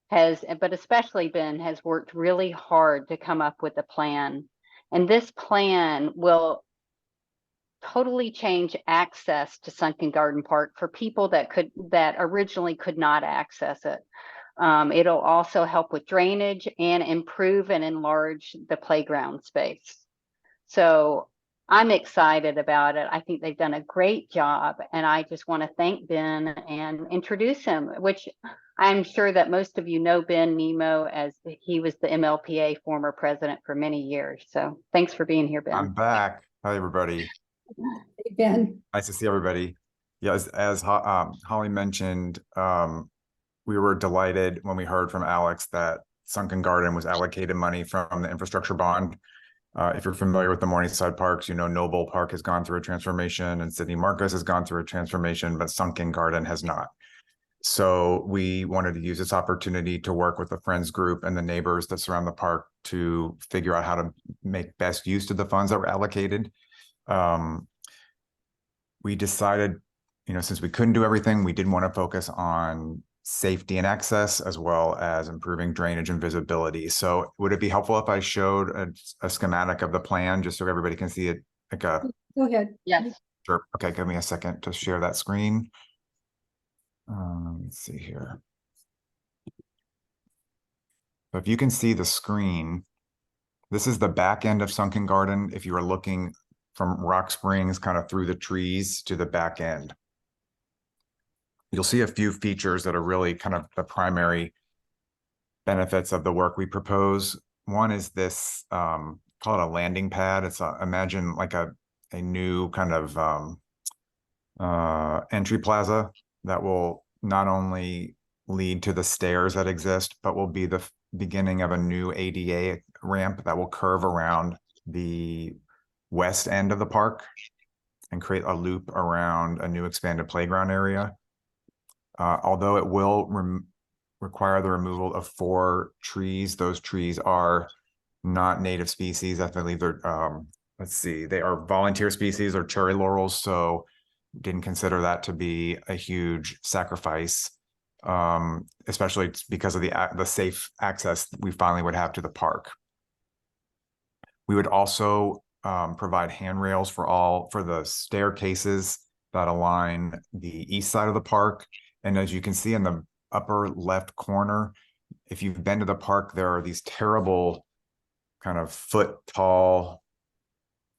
but especially Ben, has worked really hard to come up with a plan. And this plan will totally change access to Sunken Garden Park for people that originally could not access it. It'll also help with drainage and improve and enlarge the playground space. So I'm excited about it. I think they've done a great job, and I just want to thank Ben and introduce him, which I'm sure that most of you know Ben Nemo, as he was the MLPA former president for many years. So thanks for being here, Ben. I'm back. Hi, everybody. Hey, Ben. Nice to see everybody. Yeah, as Holly mentioned, we were delighted when we heard from Alex that Sunken Garden was allocated money from the infrastructure bond. If you're familiar with the Morningside Parks, you know Noble Park has gone through a transformation and Sidney Marcus has gone through a transformation, but Sunken Garden has not. So we wanted to use this opportunity to work with the Friends group and the neighbors that surround the park to figure out how to make best use of the funds that were allocated. We decided, since we couldn't do everything, we did want to focus on safety and access, as well as improving drainage and visibility. So would it be helpful if I showed a schematic of the plan, just so everybody can see it? Go ahead. Yes. Sure. Okay, give me a second to share that screen. Let's see here. So if you can see the screen, this is the back end of Sunken Garden. If you are looking from Rock Springs kind of through the trees to the back end, you'll see a few features that are really kind of the primary benefits of the work we propose. One is this, call it a landing pad. It's imagine like a new kind of entry plaza that will not only lead to the stairs that exist, but will be the beginning of a new ADA ramp that will curve around the west end of the park and create a loop around a new expanded playground area. Although it will require the removal of 4 trees, those trees are not native species. I believe they're, let's see, they are volunteer species or cherry laurels, so didn't consider that to be a huge sacrifice, especially because of the safe access we finally would have to the park. We would also provide handrails for the staircases that align the east side of the park. And as you can see in the upper left corner, if you've been to the park, there are these terrible kind of foot-tall,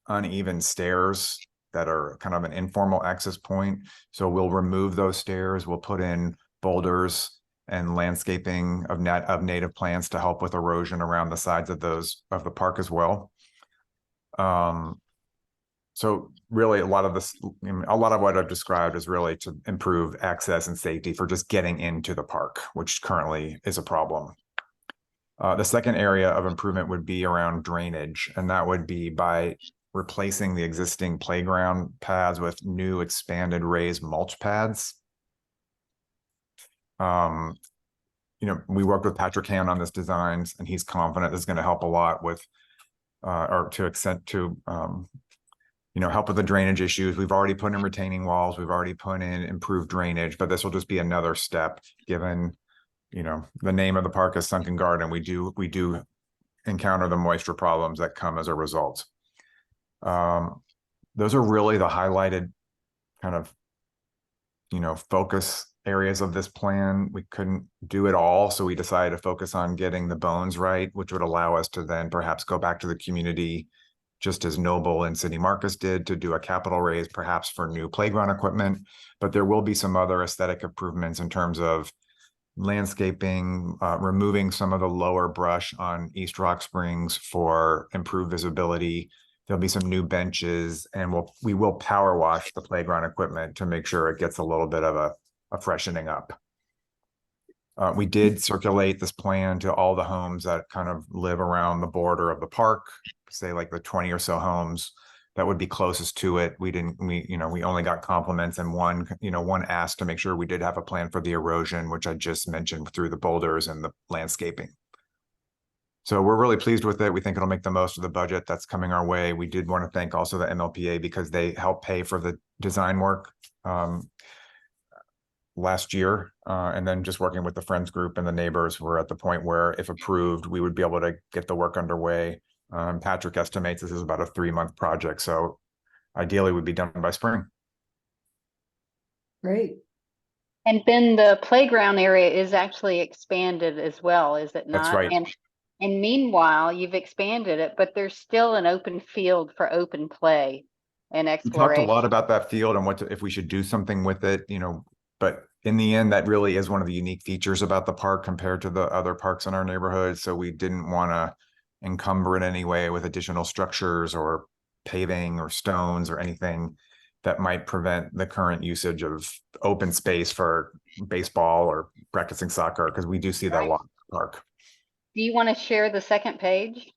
uneven stairs that are kind of an informal access point. So we'll remove those stairs. We'll put in boulders and landscaping of native plants to help with erosion around the sides of the park as well. So really a lot of what I've described is really to improve access and safety for just getting into the park, which currently is a problem. The second area of improvement would be around drainage, and that would be by replacing the existing playground pads with new expanded raised mulch pads. We worked with Patrick Hand on this design, and he's confident this is going to help a lot with, help with the drainage issues. We've already put in retaining walls. We've already put in improved drainage, but this will just be another step given the name of the park is Sunken Garden. We do encounter the moisture problems that come as a result. Those are really the highlighted kind of, focus areas of this plan. We couldn't do it all, so we decided to focus on getting the bones right, which would allow us to then perhaps go back to the community, just as Noble and City Marcus did, to do a capital raise, perhaps for new playground equipment. But there will be some other aesthetic improvements in terms of landscaping, removing some of the lower brush on East Rock Springs for improved visibility. There'll be some new benches, and we will power wash the playground equipment to make sure it gets a little bit of a freshening up. We did circulate this plan to all the homes that kind of live around the border of the park, say like the 20 or so homes that would be closest to it. We only got compliments, and one asked to make sure we did have a plan for the erosion, which I just mentioned through the boulders and the landscaping. So we're really pleased with it. We think it'll make the most of the budget that's coming our way. We did want to thank also the MLPA because they helped pay for the design work last year. And then just working with the Friends group and the neighbors, we're at the point where, if approved, we would be able to get the work underway. Patrick estimates this is about a 3-month project. So ideally we'd be done by spring. Great. And Ben, the playground area is actually expanded as well, is it not? That's right. And meanwhile, you've expanded it, but there's still an open field for open play and We exploration. talked a lot about that field and if we should do something with it, but in the end, that really is one of the unique features about the park compared to the other parks in our neighborhood. So we didn't want to encumber it anyway with additional structures or paving or stones or anything that might prevent the current usage of open space for baseball or practicing soccer, because we do see that a lot in the park. Do you want to share the second page?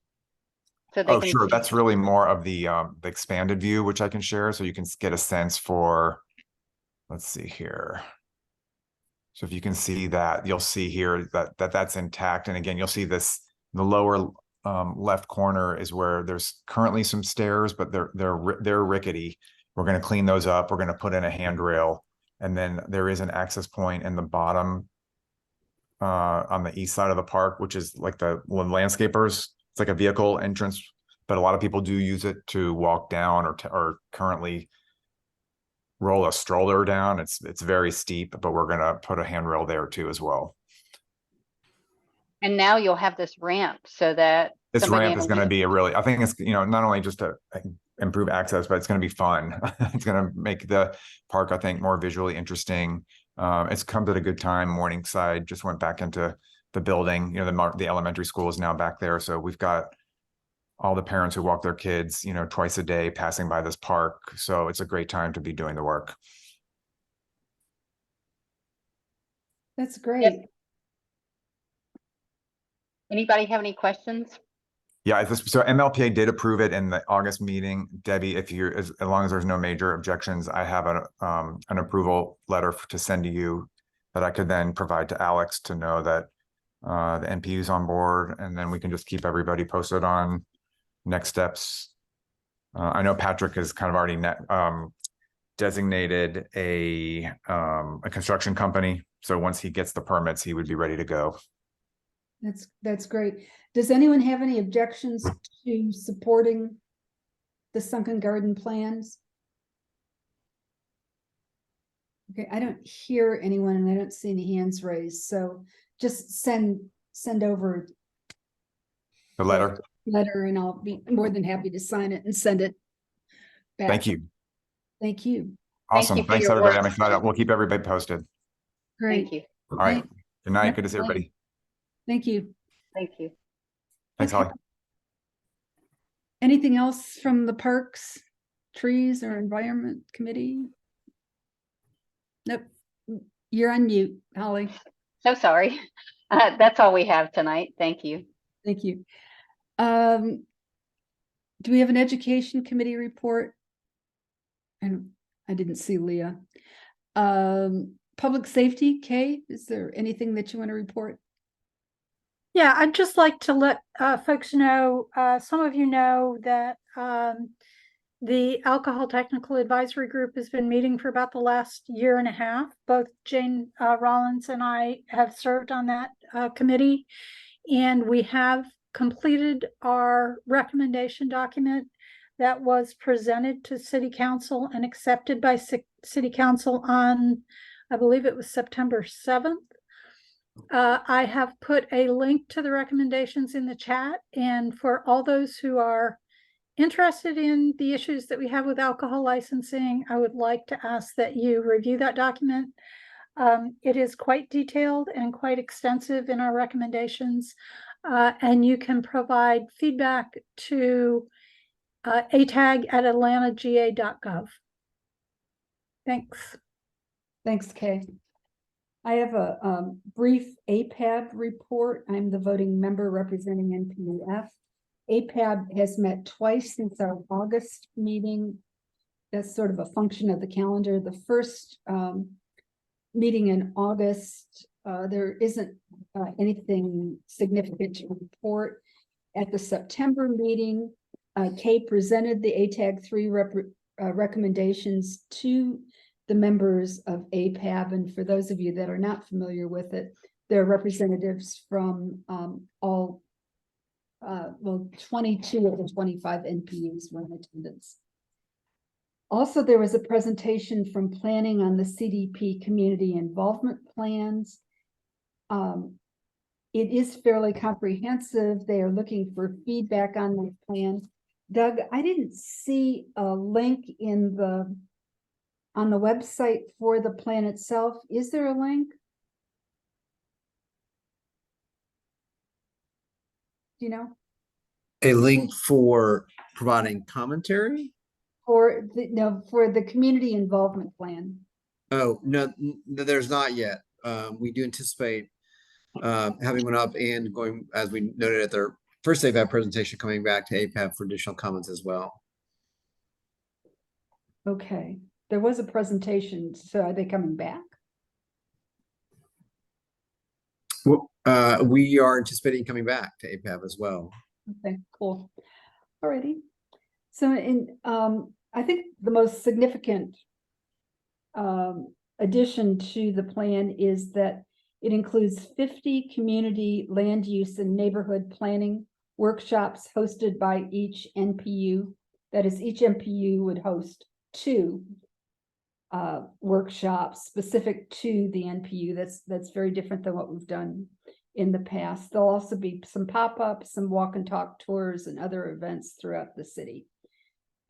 So they can Sure. see? That's really more of the expanded view, which I can share, so you can get a sense for, let's see here. So if you can see that, you'll see here that's intact. And again, you'll see this, the lower left corner is where there's currently some stairs, but they're rickety. We're going to clean those up. We're going to put in a handrail, and then there is an access point in the bottom on the east side of the park, which is like the landscapers. It's like a vehicle entrance, but a lot of people do use it to walk down or currently roll a stroller down. It's very steep, but we're going to put a handrail there too as well. And now you'll have this ramp so that This somebody ramp in is a going to be I think it's, not only just to improve access, but it's going to be fun. It's going to make the park, I think, more visually interesting. It's come at a good time. Morningside just went back into the building. The elementary school is now back there. So we've got all the parents who walk their kids, twice a day passing by this park. So it's a great time to be doing the work. That's great. Yep. Anybody have any questions? Yeah, so MLPA did approve it in the August meeting. Debbie, as long as there's no major objections, I have an approval letter to send to you that I could then provide to Alex to know that the NPU is on board, and then we can just keep everybody posted on next steps. I know Patrick has kind of already designated a construction company, so once he gets the permits, he would be ready to go. That's great. Does anyone have any objections to supporting the Sunken Garden plans? Okay, I don't hear anyone and I don't see any hands raised, so just send over The letter. and I'll be more than happy to sign it and send it back. Thank you. Thank you. Awesome. Thank you for Thanks, your everybody. work. I'm excited. We'll keep everybody posted. Great. Thank you. All right. Good night. Yep, Good to see everybody. Thank you. Thank you. Thanks, Holly. Anything else from the Parks, Trees, or Environment Committee? Nope. You're on mute, Holly. So sorry. That's all we have tonight. Thank you. Thank you. Do we have an Education Committee report? And I didn't see Leah. Public Safety, Kay, is there anything that you want to report? Yeah, I'd just like to let folks know, some of you know that The Alcohol Technical Advisory Group has been meeting for about the last year and a half. Both Jane Rollins and I have served on that committee, and we have completed our recommendation document that was presented to City Council and accepted by City Council on, I believe it was September 7th. I have put a link to the recommendations in the chat, and for all those who are interested in the issues that we have with alcohol licensing, I would like to ask that you review that document. It is quite detailed and quite extensive in our recommendations, and you can provide feedback to atag@atlanta.ga.gov. Thanks. Thanks, Kay. I have a brief APAB report. I'm the voting member representing NPU-F. APAB has met twice since our August meeting. That's sort of a function of the calendar. The first meeting in August, there isn't anything significant to report. At the September meeting, Kay presented the ATAG 3 recommendations to the members of APAB. And for those of you that are not familiar with it, they're representatives from all 22 of the 25 NPUs were in attendance. Also, there was a presentation from planning on the CDP community involvement plans. It is fairly comprehensive. They are looking for feedback on the plan. Doug, I didn't see a link on the website for the plan itself. Is there a link? Do you know? A link for providing commentary? For the community involvement plan. Oh, no, there's not yet. We do anticipate having one up and going, as we noted at their first APAB presentation, coming back to APAB for additional comments as well. Okay, there was a presentation, so are they coming back? Well, we are anticipating coming back to APAB as well. Okay, cool. Alrighty. So I think the most significant addition to the plan is that it includes 50 community land use and neighborhood planning workshops hosted by each NPU. That is, each NPU would host 2 workshops specific to the NPU. That's very different than what we've done in the past. There'll also be some pop-ups, some walk and talk tours, and other events throughout the city.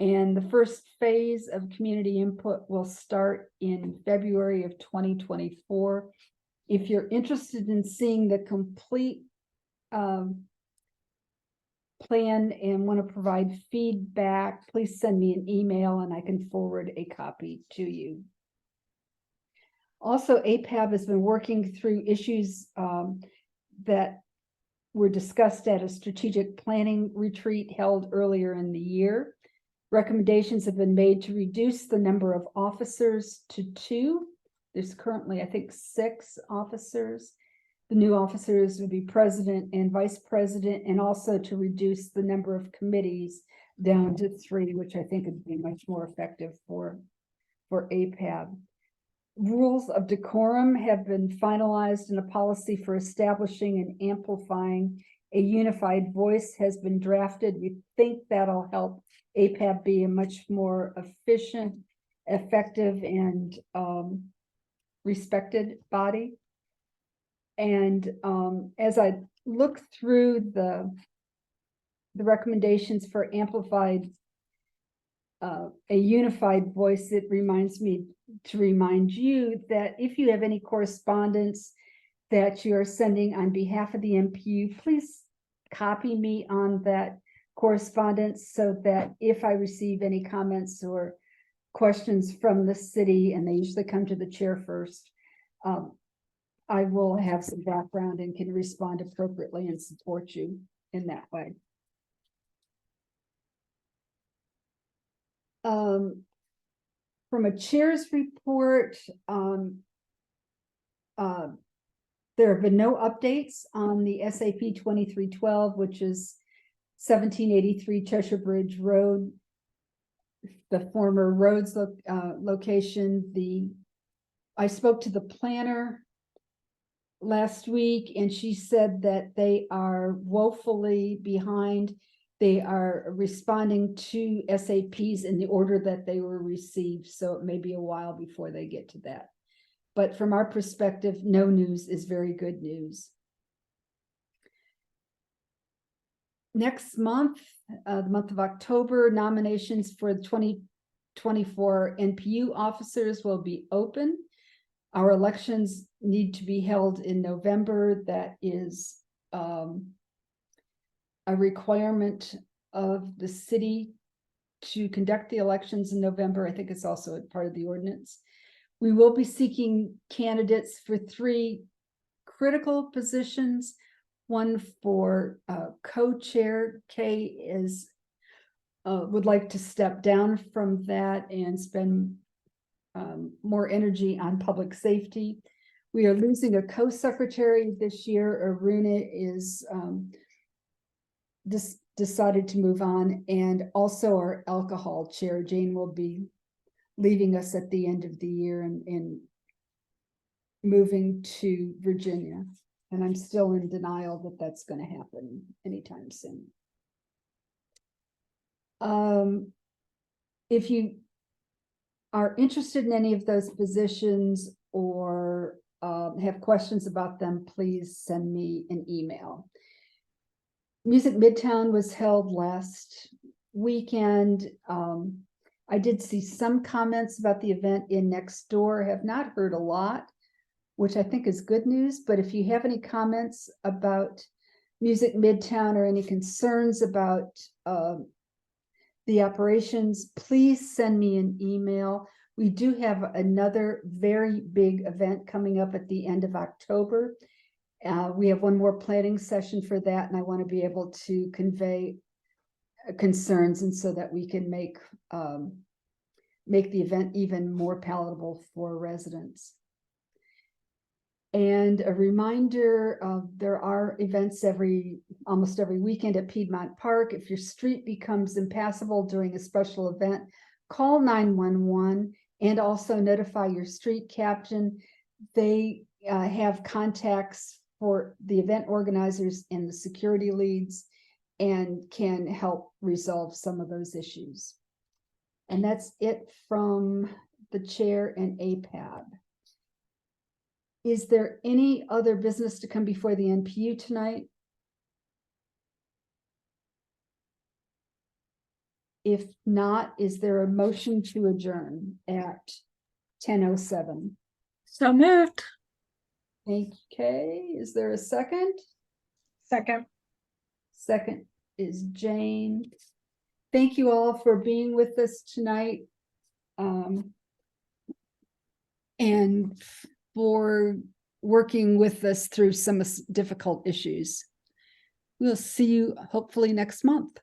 And the first phase of community input will start in February of 2024. If you're interested in seeing the complete plan and want to provide feedback, please send me an email and I can forward a copy to you. Also, APAB has been working through issues that were discussed at a strategic planning retreat held earlier in the year. Recommendations have been made to reduce the number of officers to 2. There's currently, I think, 6 officers. The new officers would be president and vice president, and also to reduce the number of committees down to 3, which I think would be much more effective for APAB. Rules of decorum have been finalized, and a policy for establishing and amplifying a unified voice has been drafted. We think that'll help APAB be a much more efficient, effective, and respected body. And as I look through the recommendations for amplified, a unified voice, it reminds me to remind you that if you have any correspondence that you are sending on behalf of the NPU, please copy me on that correspondence so that if I receive any comments or questions from the city, and they usually come to the chair first, I will have some background and can respond appropriately and support you in that way. From a chair's report, there have been no updates on the SAP 2312, which is 1783 Cheshire Bridge Road. the former roads location. I spoke to the planner last week, and she said that they are woefully behind. They are responding to SAPs in the order that they were received, so it may be a while before they get to that. But from our perspective, no news is very good news. Next month, the month of October, nominations for the 2024 NPU officers will be open. Our elections need to be held in November. That is a requirement of the city to conduct the elections in November. I think it's also a part of the ordinance. We will be seeking candidates for 3 critical positions. One for co-chair. Kay would like to step down from that and spend more energy on public safety. We are losing a co-secretary this year. Aruna is decided to move on, and also our alcohol chair, Jane, will be leaving us at the end of the year and moving to Virginia. And I'm still in denial that that's going to happen anytime soon. If you are interested in any of those positions or have questions about them, please send me an email. Music Midtown was held last weekend. I did see some comments about the event in next door. Have not heard a lot, which I think is good news. But if you have any comments about Music Midtown or any concerns about the operations, please send me an email. We do have another very big event coming up at the end of October. We have one more planning session for that, and I want to be able to convey concerns, and so that we can make the event even more palatable for residents. And a reminder, there are events almost every weekend at Piedmont Park. If your street becomes impassable during a special event, call 911 and also notify your street captain. They have contacts for the event organizers and the security leads and can help resolve some of those issues. And that's it from the chair and APAB. Is there any other business to come before the NPU tonight? If not, is there a motion to adjourn at 10:07? So moved. Thank you, Kay. Is there a second? Second. Second is Jane. Thank you all for being with us tonight. And for working with us through some difficult issues. We'll see you hopefully next month.